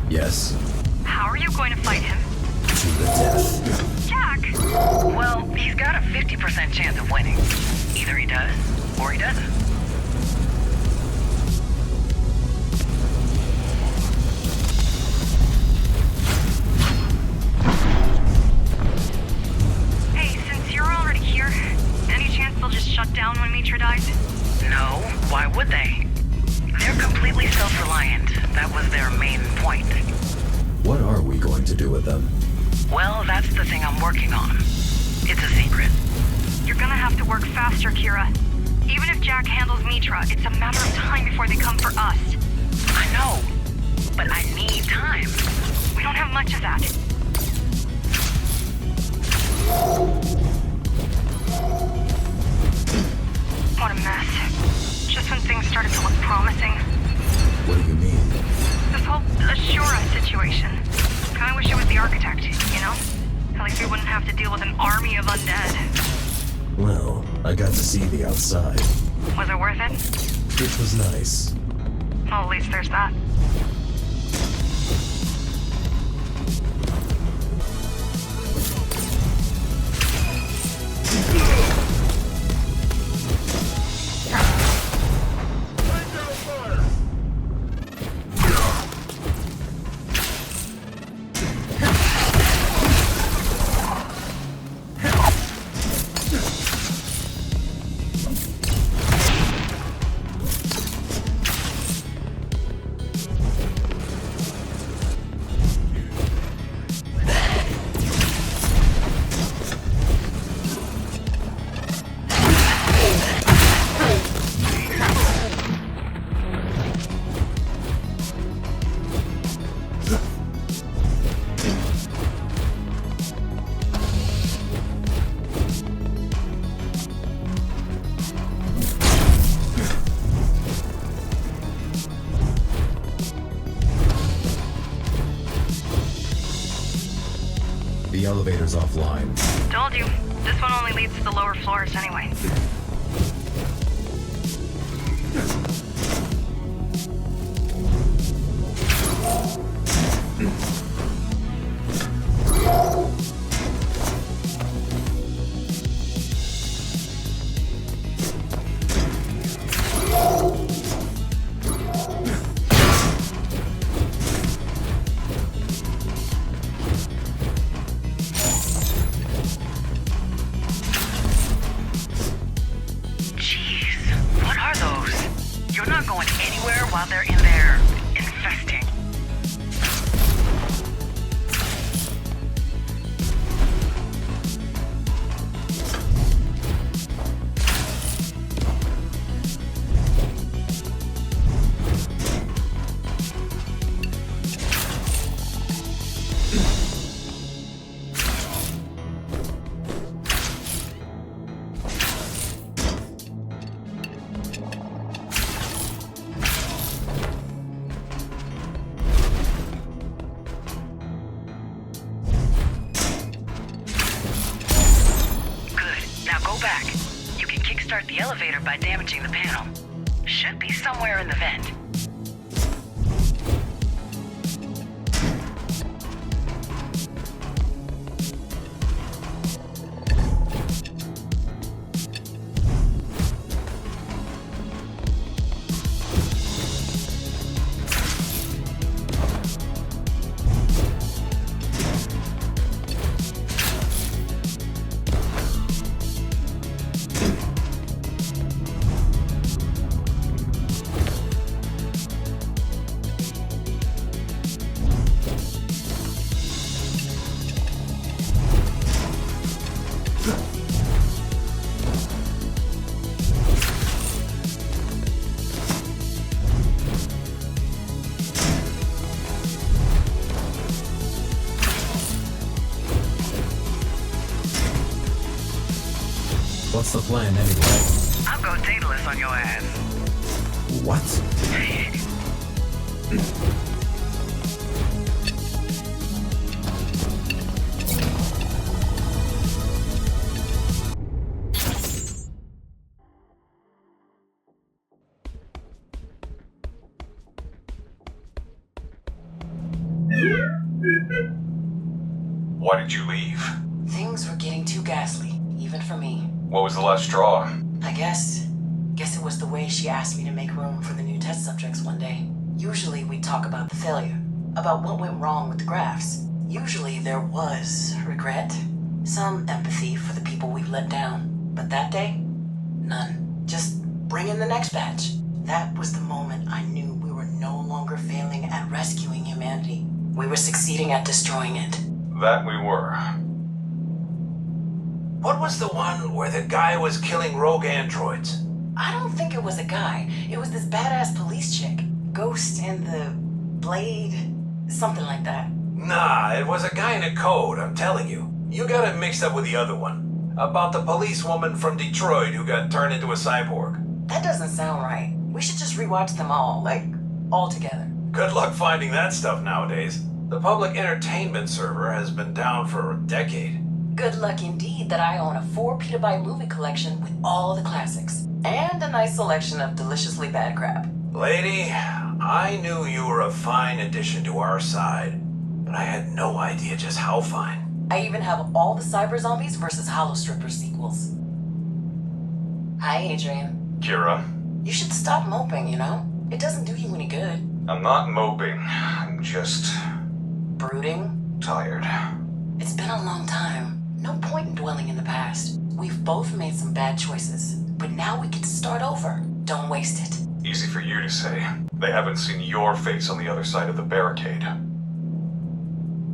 Yes? How are you going to fight him? To the death. Jack! Well, he's got a 50% chance of winning. Either he does, or he doesn't. Hey, since you're already here, any chance they'll just shut down when Mitra dies? No, why would they? They're completely self-reliant. That was their main point. What are we going to do with them? Well, that's the thing I'm working on. It's a secret. You're gonna have to work faster, Kira. Even if Jack handles Mitra, it's a matter of time before they come for us. I know, but I need time. We don't have much of that. What a mess. Just when things started to look promising. What do you mean? This whole Ashura situation. Kinda wish it was the architect, you know? At least we wouldn't have to deal with an army of undead. Well, I got to see the outside. Was it worth it? It was nice. Well, at least there's that. The elevator's offline. Told you. This one only leads to the lower floors anyway. restart the elevator by damaging the panel. Should be somewhere in the vent. What's the plan anyway? I'll go dataless on your ass. What? Why did you leave? Things were getting too ghastly, even for me. What was the last straw? I guess it was the way she asked me to make room for the new test subjects one day. Usually we'd talk about the failure, about what went wrong with the graphs. Usually there was regret, some empathy for the people we've let down. But that day, none. Just bring in the next batch. That was the moment I knew we were no longer failing at rescuing humanity. We were succeeding at destroying it. That we were. What was the one where the guy was killing rogue androids? I don't think it was a guy. It was this badass police chick. Ghost and the Blade, something like that. Nah, it was a guy in a code, I'm telling you. You got it mixed up with the other one. About the policewoman from Detroit who got turned into a cyborg. That doesn't sound right. We should just rewatch them all, all together. Good luck finding that stuff nowadays. The public entertainment server has been down for a decade. Good luck indeed that I own a 4 petabyte movie collection with all the classics. And a nice selection of deliciously bad crap. Lady, I knew you were a fine addition to our side, but I had no idea just how fine. I even have all the Cyber Zombies vs. Hollow Strippers sequels. Hi, Adrian. Kira? You should stop moping, you know? It doesn't do you any good. I'm not moping. I'm just... brooding? Tired. It's been a long time. No point in dwelling in the past. We've both made some bad choices, but now we get to start over. Don't waste it. Easy for you to say. They haven't seen your face on the other side of the barricade.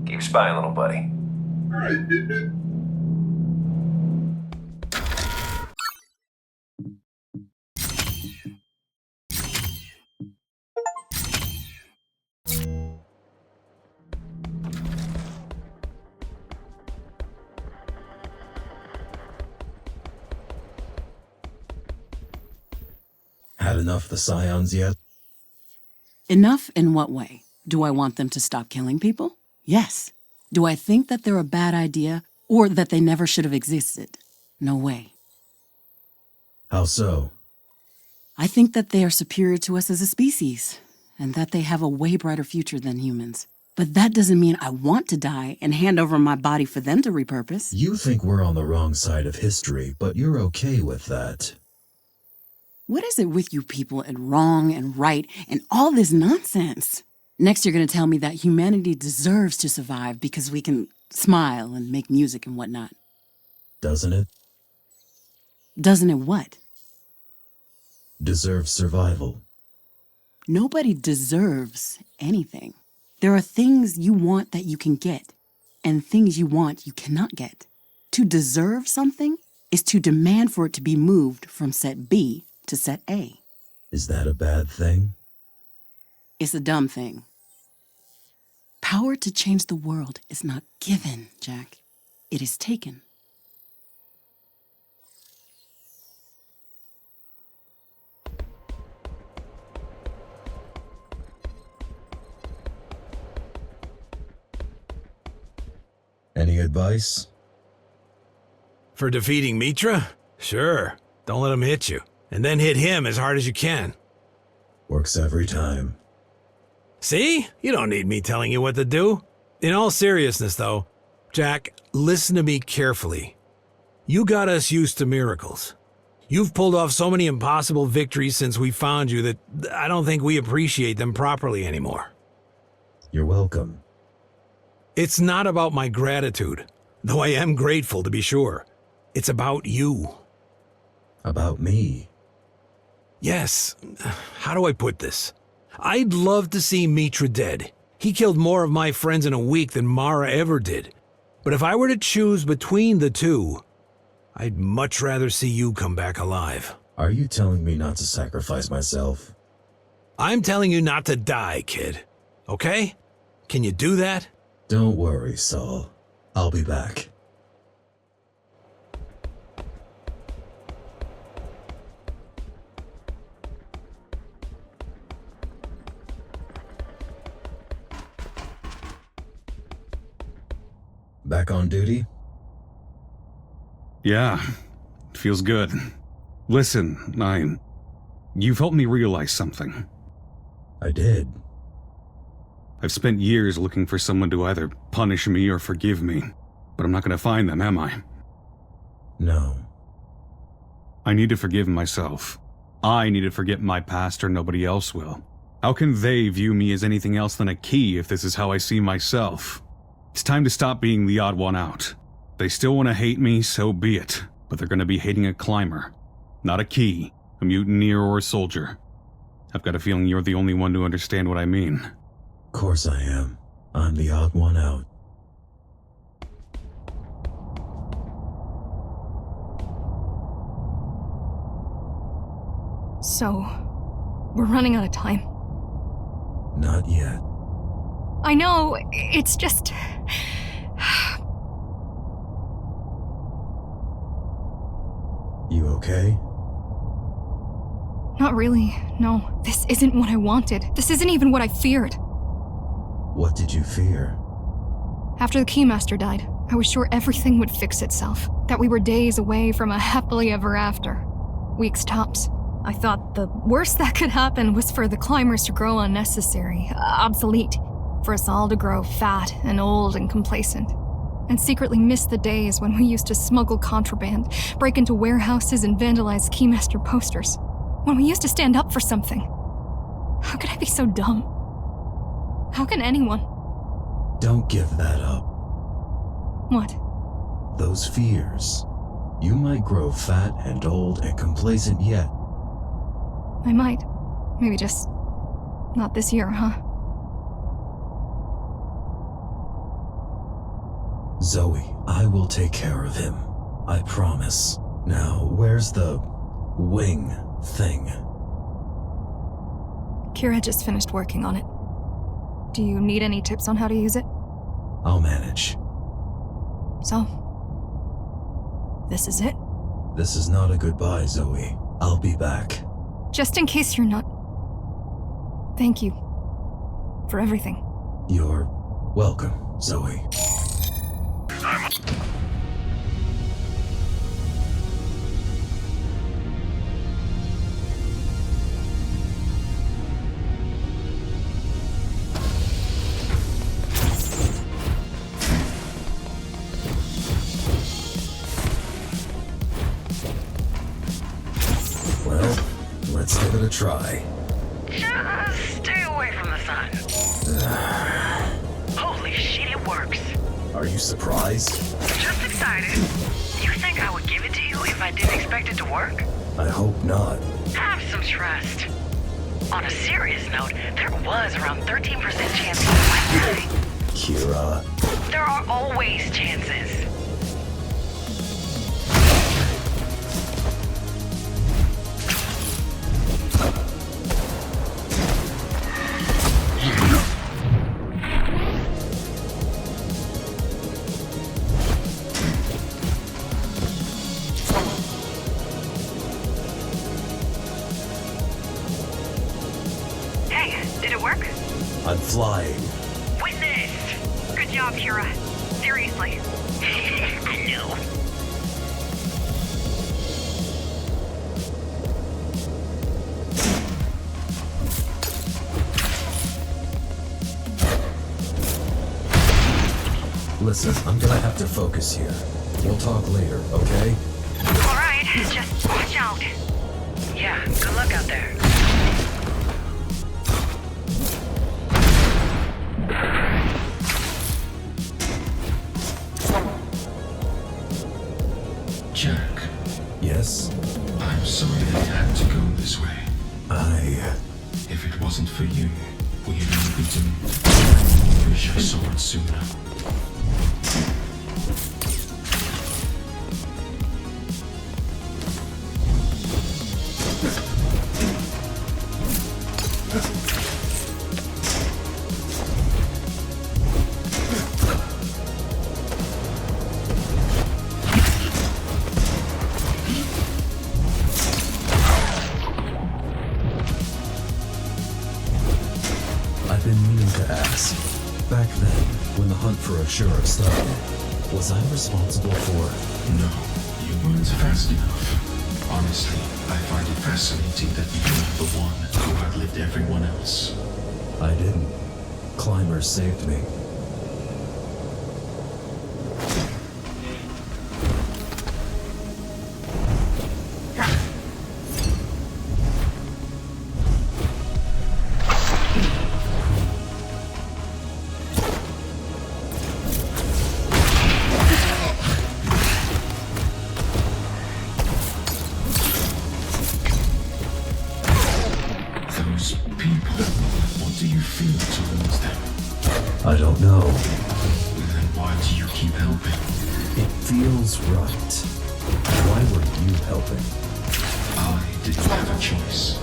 Keep spying, little buddy. Had enough of the Scions yet? Enough in what way? Do I want them to stop killing people? Yes. Do I think that they're a bad idea or that they never should have existed? No way. How so? I think that they are superior to us as a species and that they have a way brighter future than humans. But that doesn't mean I want to die and hand over my body for them to repurpose. You think we're on the wrong side of history, but you're okay with that. What is it with you people and wrong and right and all this nonsense? Next, you're going to tell me that humanity deserves to survive because we can smile and make music and whatnot. Doesn't it? Doesn't it what? Deserves survival. Nobody deserves anything. There are things you want that you can get, and things you want you cannot get. To deserve something is to demand for it to be moved from set B to set A. Is that a bad thing? It's a dumb thing. Power to change the world is not given, Jack. It is taken. Any advice? For defeating Mitra? Sure. Don't let him hit you. And then hit him as hard as you can. Works every time. See? You don't need me telling you what to do. In all seriousness, though, Jack, listen to me carefully. You got us used to miracles. You've pulled off so many impossible victories since we found you that I don't think we appreciate them properly anymore. You're welcome. It's not about my gratitude, though I am grateful to be sure. It's about you. About me? Yes. How do I put this? I'd love to see Mitra dead. He killed more of my friends in a week than Mara ever did. But if I were to choose between the two, I'd much rather see you come back alive. Are you telling me not to sacrifice myself? I'm telling you not to die, kid. Okay? Can you do that? Don't worry, Saul. I'll be back. Back on duty? Yeah, it feels good. Listen, you've helped me realize something. I did. I've spent years looking for someone to either punish me or forgive me, but I'm not going to find them, am I? No. I need to forgive myself. I need to forget my past or nobody else will. How can they view me as anything else than a key if this is how I see myself? It's time to stop being the odd one out. They still want to hate me, so be it. But they're going to be hating a climber, not a key, a mutineer, or a soldier. I've got a feeling you're the only one to understand what I mean. Of course I am. I'm the odd one out. So, we're running out of time. Not yet. I know, it's just... You okay? Not really, no. This isn't what I wanted. This isn't even what I feared. What did you fear? After the Keymaster died, I was sure everything would fix itself. That we were days away from a happily ever after. Weeks tops. I thought the worst that could happen was for the climbers to grow unnecessary, obsolete. For us all to grow fat and old and complacent. And secretly miss the days when we used to smuggle contraband, break into warehouses and vandalize Keymaster posters. When we used to stand up for something. How could I be so dumb? How can anyone? Don't give that up. What? Those fears. You might grow fat and old and complacent yet. I might. Maybe just not this year, huh? Zoe, I will take care of him. I promise. Now, where's the wing thing? Kira just finished working on it. Do you need any tips on how to use it? I'll manage. So, this is it? This is not a goodbye, Zoe. I'll be back. Just in case you're not... Thank you. For everything. You're welcome, Zoe. Well, let's give it a try. Just stay away from the sun. Holy shit, it works. Are you surprised? Just excited. You think I would give it to you if I didn't expect it to work? I hope not. Have some trust. On a serious note, there was around 13% chance you might die. Kira. There are always chances. I'm flying. Witnessed! Good job, Kira. Seriously. I know. Listen, I'm gonna have to focus here. We'll talk later, okay? Alright, just watch out. Yeah, good luck out there. Jack. Yes? I'm sorry that it had to go this way. If it wasn't for you, we'd all be doomed. I wish I saw it sooner. I've been meaning to ask. Back then, when the hunt for Ashura started, was I responsible for... No, you weren't fast enough. Honestly, I find it fascinating that you were the one who outlived everyone else. I didn't. Climbers saved me. Those people, what do you feel towards them? I don't know. Then why do you keep helping? It feels right. Why were you helping? I didn't have a choice.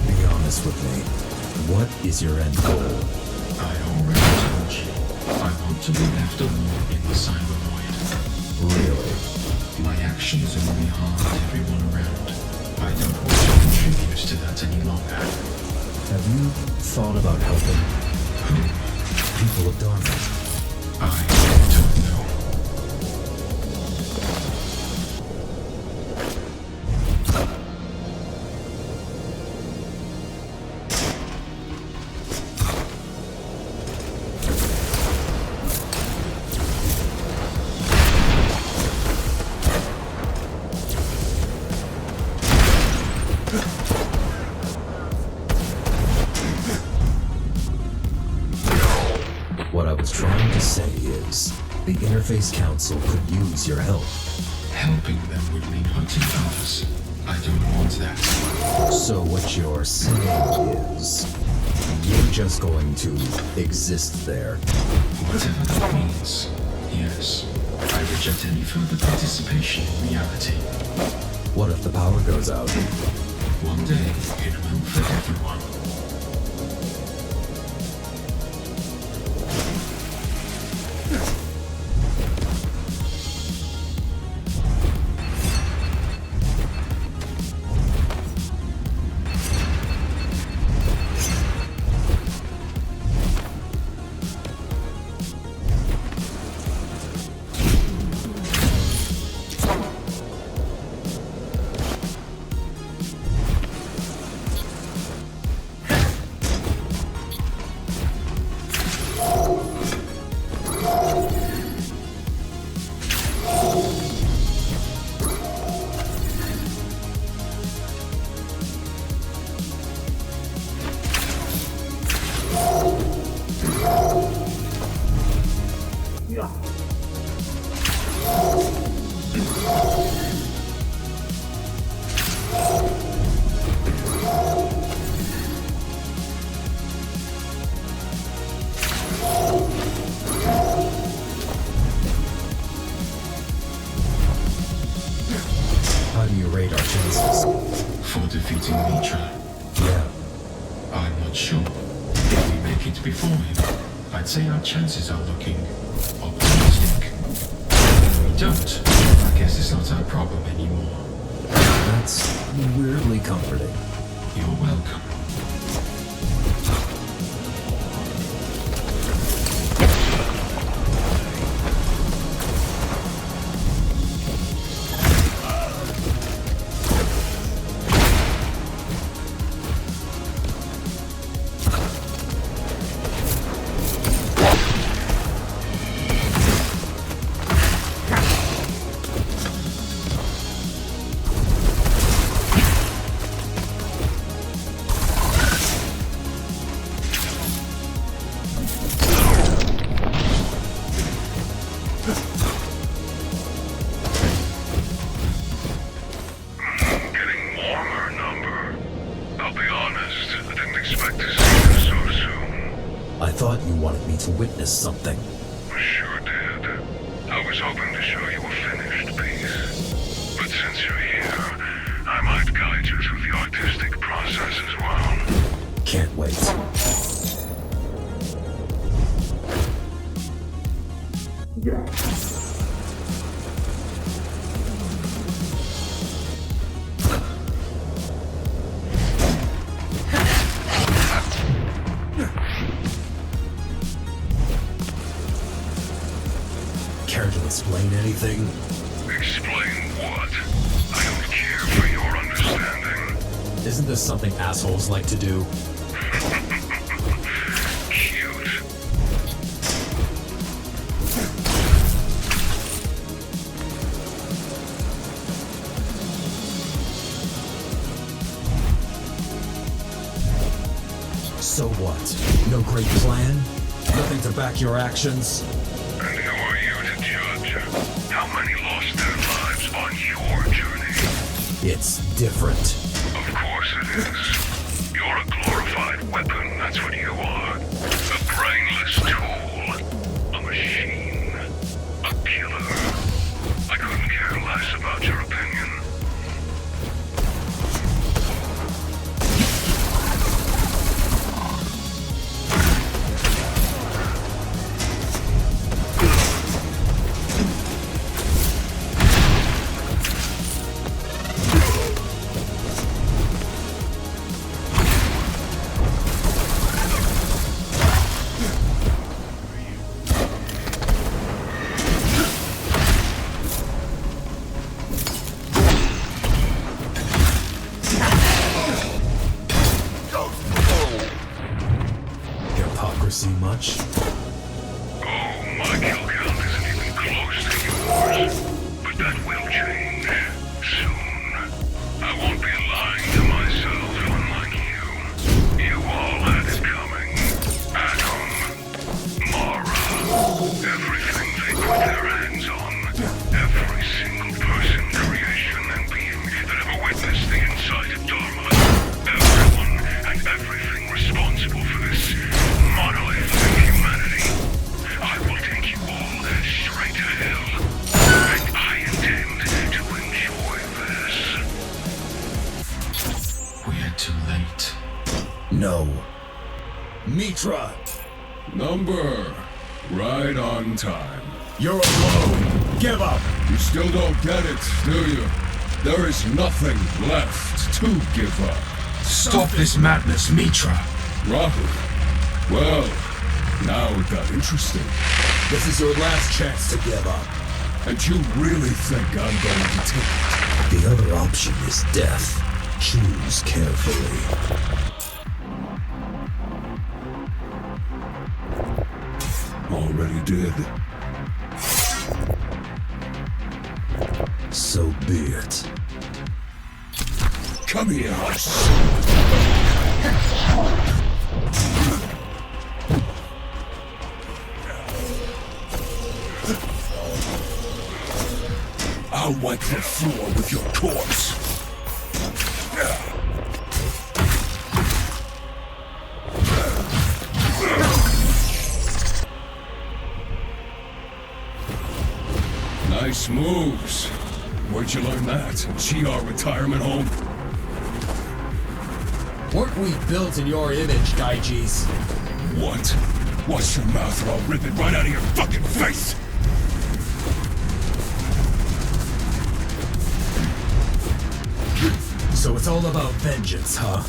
Be honest with me. What is your end goal? I already told you. I want to be left alone in the cyber void. Really? My actions only harm everyone around. I don't want to contribute to that any longer. Have you thought about helping? Who? People of Dharma. I don't know. What I was trying to say is, the Interface Council could use your help. Helping them would mean hunting others. I don't want that. So what you're saying is, you're just going to exist there. Whatever that means, yes. I reject any further participation in reality. What if the power goes out? One day, it will for everyone. How do you rate our chances? For defeating Mitra? Yeah. I'm not sure. If we make it before him, I'd say our chances are looking optimistic. If we don't, I guess it's not our problem anymore. That's weirdly comforting. You're welcome. thought you wanted me to witness something. Sure did. I was hoping to show you a finished piece. But since you're here, I might guide you through the artistic process as well. Can't wait. Care to explain anything? Explain what? I don't care for your understanding. Isn't this something assholes like to do? Cute. So what? No great plan? Nothing to back your actions? And who are you to judge? How many lost their lives on your journey? It's different. Of course it is. You're a glorified weapon, that's what you are. A brainless tool. A machine. A killer. I couldn't care less about your opinion. Hypocrisy much? Oh, my kill count isn't even close to yours. But that will change. Soon. I won't be lying to myself, unlike you. You all had it coming. Adam. Mara. Everything they put their hands on. Every single person, creation, and being that ever witnessed the inside of Dharma. Everyone and everything responsible for this Monolith of Inhumanity. I will take you all straight to hell. And I intend to enjoy this. We're too late. No. Mitra! Number. Right on time. You're alone! Give up! You still don't get it, do you? There is nothing left to give up. Stop this madness, Mitra! Rahul. Well, now it got interesting. This is your last chance to give up. And you really think I'm going to take it? The other option is death. Choose carefully. Already did. So be it. Come here. I'll wipe the floor with your corpse. Nice moves. Where'd you learn that? GR retirement home? Weren't we built in your image, Gaijis? What? Watch your mouth or I'll rip it right out of your fucking face! So it's all about vengeance, huh?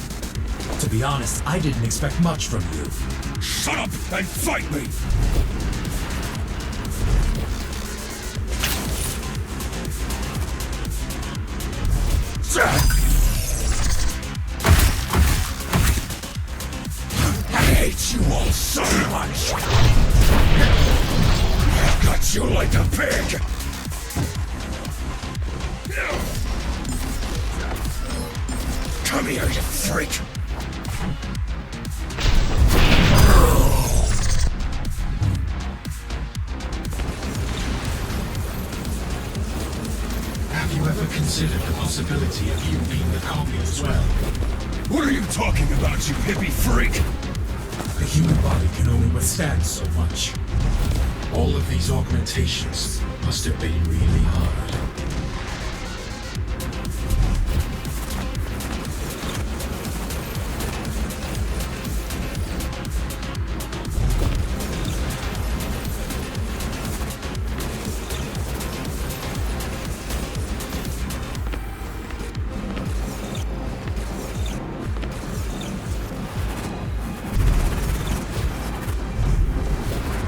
To be honest, I didn't expect much from you. Shut up and fight me! I hate you all so much! I've got you like a pig! Come here, you freak! Have you ever considered the possibility of you being the copy as well? What are you talking about, you hippie freak? The human body can only withstand so much. All of these augmentations must have been really hard.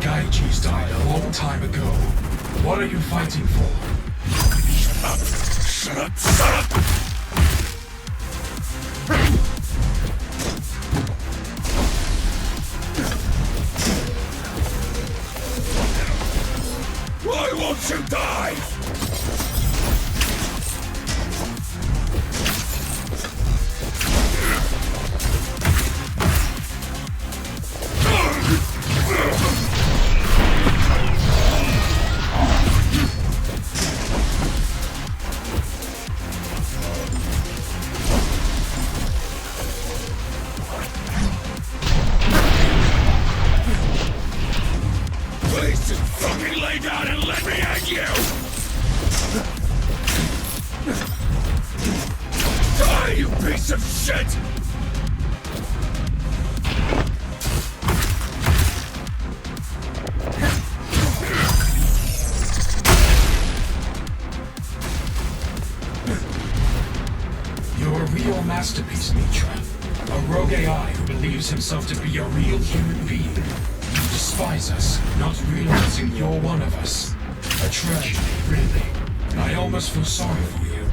Gaiji's died a long time ago. What are you fighting for? Shut up! Shut up! Shut up! Why won't you die? Please just fucking lay down and let me hang you! Die, you piece of shit! You're a real masterpiece, Mitra. A rogue AI who believes himself to be a real human being. You despise us, not realizing you're one of us. A tragedy, really. I almost feel sorry for you.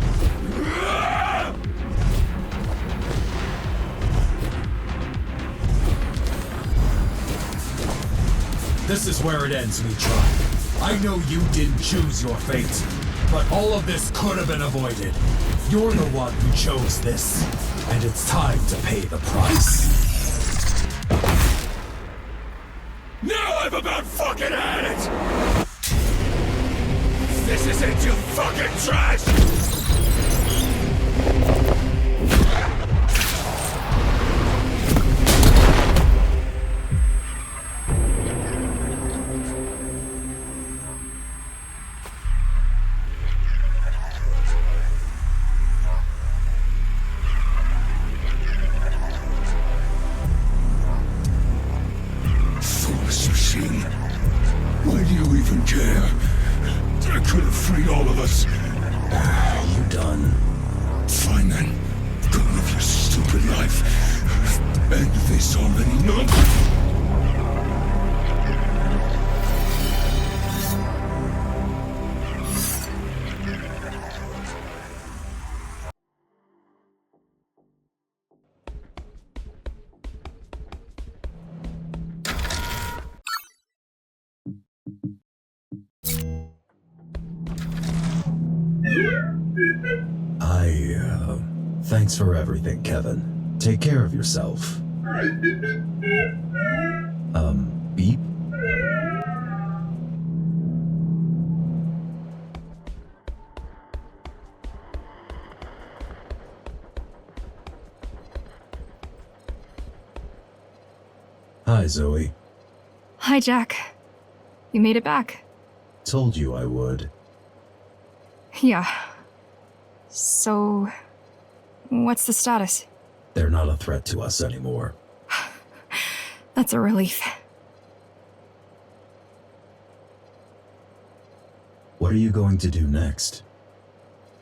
This is where it ends, Mitra. I know you didn't choose your fate, but all of this could have been avoided. You're the one who chose this, and it's time to pay the price. Now I've about fucking had it! This isn't you fucking trash! Foolish machine. Why do you even care? I could have freed all of us. You done? Fine then. Go live your stupid life. End this already, no? Thanks for everything, Kevin. Take care of yourself. Beep? Hi, Zoe. Hi, Jack. You made it back. Told you I would. Yeah. So, what's the status? They're not a threat to us anymore. That's a relief. What are you going to do next?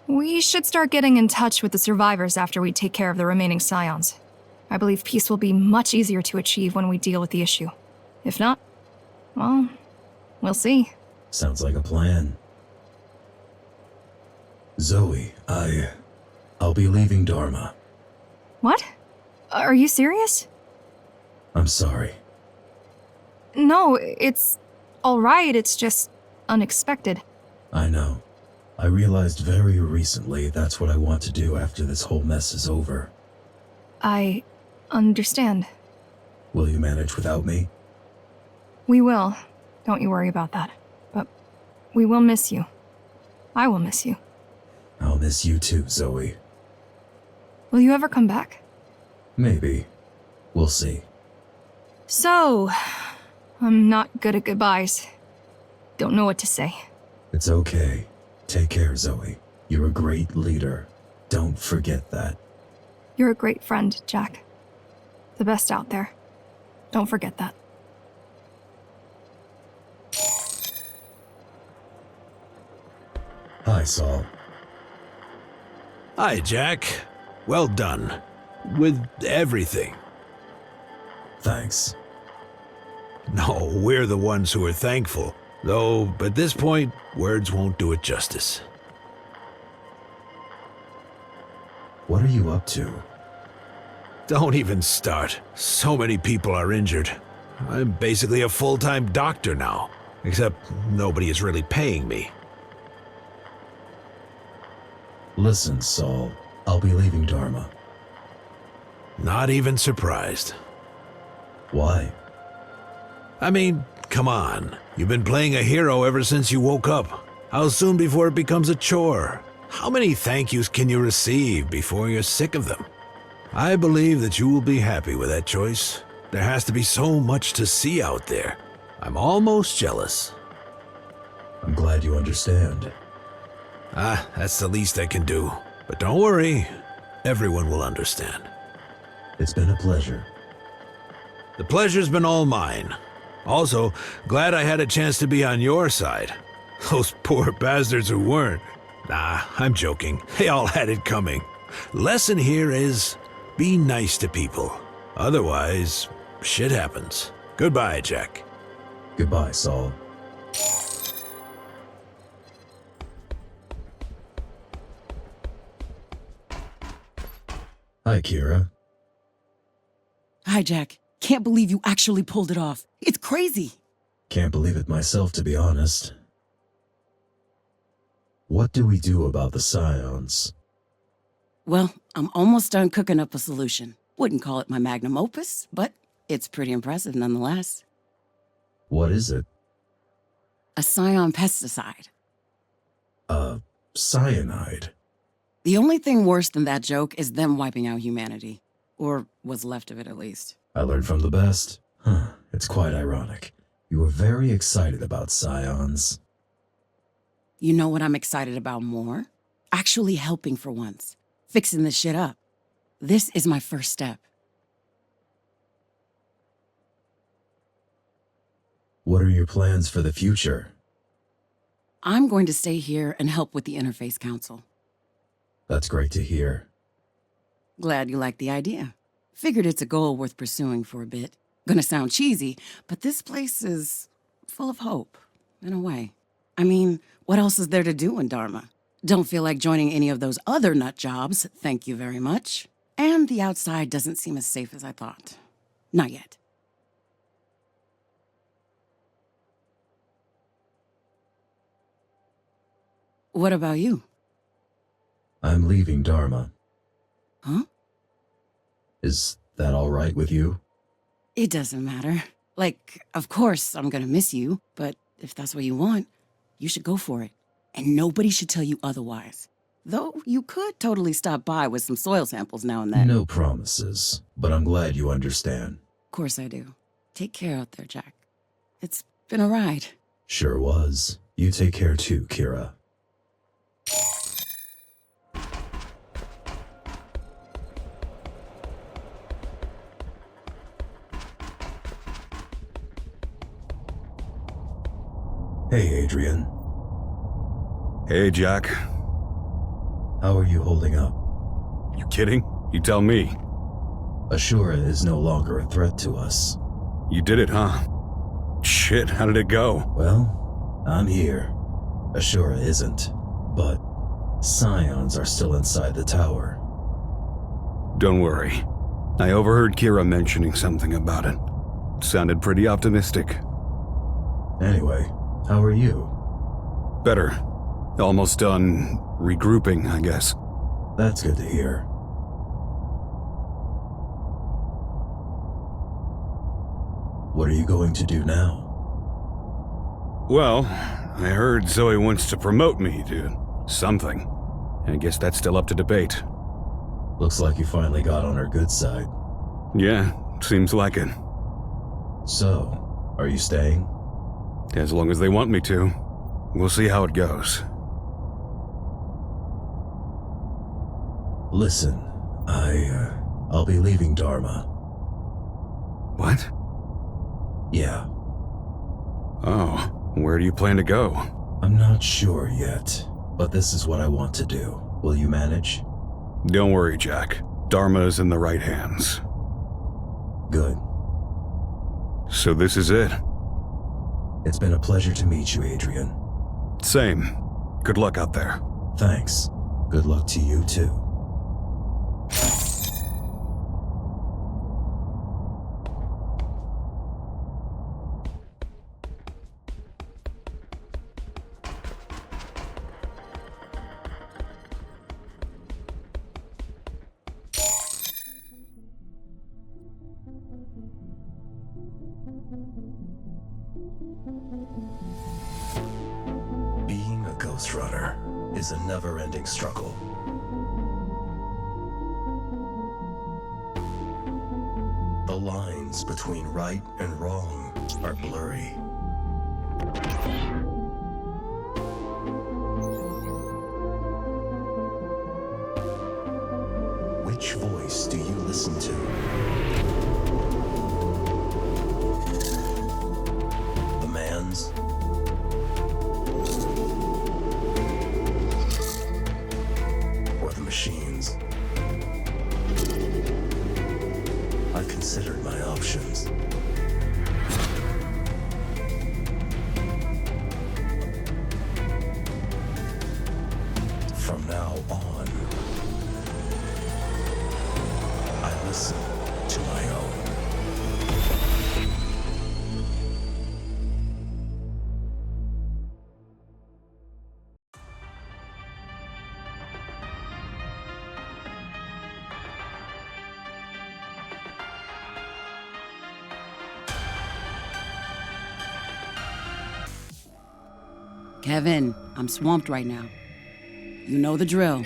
We should start getting in touch with the survivors after we take care of the remaining scions. I believe peace will be much easier to achieve when we deal with the issue. If not, well, we'll see. Sounds like a plan. Zoe, I'll be leaving Dharma. What? Are you serious? I'm sorry. No, it's alright, it's just unexpected. I know. I realized very recently that's what I want to do after this whole mess is over. I understand. Will you manage without me? We will. Don't you worry about that. But we will miss you. I will miss you. I'll miss you too, Zoe. Will you ever come back? Maybe. We'll see. So, I'm not good at goodbyes. Don't know what to say. It's okay. Take care, Zoe. You're a great leader. Don't forget that. You're a great friend, Jack. The best out there. Don't forget that. Hi, Saul. Hi, Jack. Well done. With everything. Thanks. No, we're the ones who are thankful. Though, at this point, words won't do it justice. What are you up to? Don't even start. So many people are injured. I'm basically a full-time doctor now. Except nobody is really paying me. Listen, Saul. I'll be leaving Dharma. Not even surprised. Why? I mean, come on. You've been playing a hero ever since you woke up. How soon before it becomes a chore? How many thank yous can you receive before you're sick of them? I believe that you will be happy with that choice. There has to be so much to see out there. I'm almost jealous. I'm glad you understand. That's the least I can do. But don't worry, everyone will understand. It's been a pleasure. The pleasure's been all mine. Also, glad I had a chance to be on your side. Those poor bastards who weren't. Nah, I'm joking. They all had it coming. Lesson here is, be nice to people. Otherwise, shit happens. Goodbye, Jack. Goodbye, Saul. Hi, Kira. Hi, Jack. Can't believe you actually pulled it off. It's crazy. Can't believe it myself, to be honest. What do we do about the Scions? Well, I'm almost done cooking up a solution. Wouldn't call it my magnum opus, but it's pretty impressive nonetheless. What is it? A Scion pesticide. Cyanide. The only thing worse than that joke is them wiping out humanity. Or what's left of it, at least. I learned from the best. It's quite ironic. You were very excited about Scions. You know what I'm excited about more? Actually helping for once. Fixing this shit up. This is my first step. What are your plans for the future? I'm going to stay here and help with the Interface Council. That's great to hear. Glad you like the idea. Figured it's a goal worth pursuing for a bit. Gonna sound cheesy, but this place is full of hope, in a way. I mean, what else is there to do in Dharma? Don't feel like joining any of those other nut jobs, thank you very much. And the outside doesn't seem as safe as I thought. Not yet. What about you? I'm leaving Dharma. Huh? Is that all right with you? It doesn't matter. Like, of course I'm gonna miss you, but if that's what you want, you should go for it. And nobody should tell you otherwise. Though you could totally stop by with some soil samples now and then. No promises, but I'm glad you understand. Of course I do. Take care out there, Jack. It's been a ride. Sure was. You take care too, Kira. Hey, Adrian. Hey, Jack. How are you holding up? You kidding? You tell me. Ashura is no longer a threat to us. You did it, huh? Shit, how did it go? Well, I'm here. Ashura isn't, but Scions are still inside the tower. Don't worry. I overheard Kira mentioning something about it. Sounded pretty optimistic. Anyway, how are you? Better. Almost done regrouping, I guess. That's good to hear. What are you going to do now? Well, I heard Zoe wants to promote me to something. I guess that's still up to debate. Looks like you finally got on her good side. Yeah, seems like it. So, are you staying? As long as they want me to. We'll see how it goes. Listen, I'll be leaving Dharma. What? Yeah. Oh, where do you plan to go? I'm not sure yet, but this is what I want to do. Will you manage? Don't worry, Jack. Dharma is in the right hands. Good. So this is it? It's been a pleasure to meet you, Adrian. Same. Good luck out there. Thanks. Good luck to you, too. Being a Ghostrunner is a never-ending struggle. The lines between right and wrong are blurry. Which voice do you listen to? The man's? Or the machine's? I've considered my options. From now on, I listen to my own. Kevin, I'm swamped right now. You know the drill.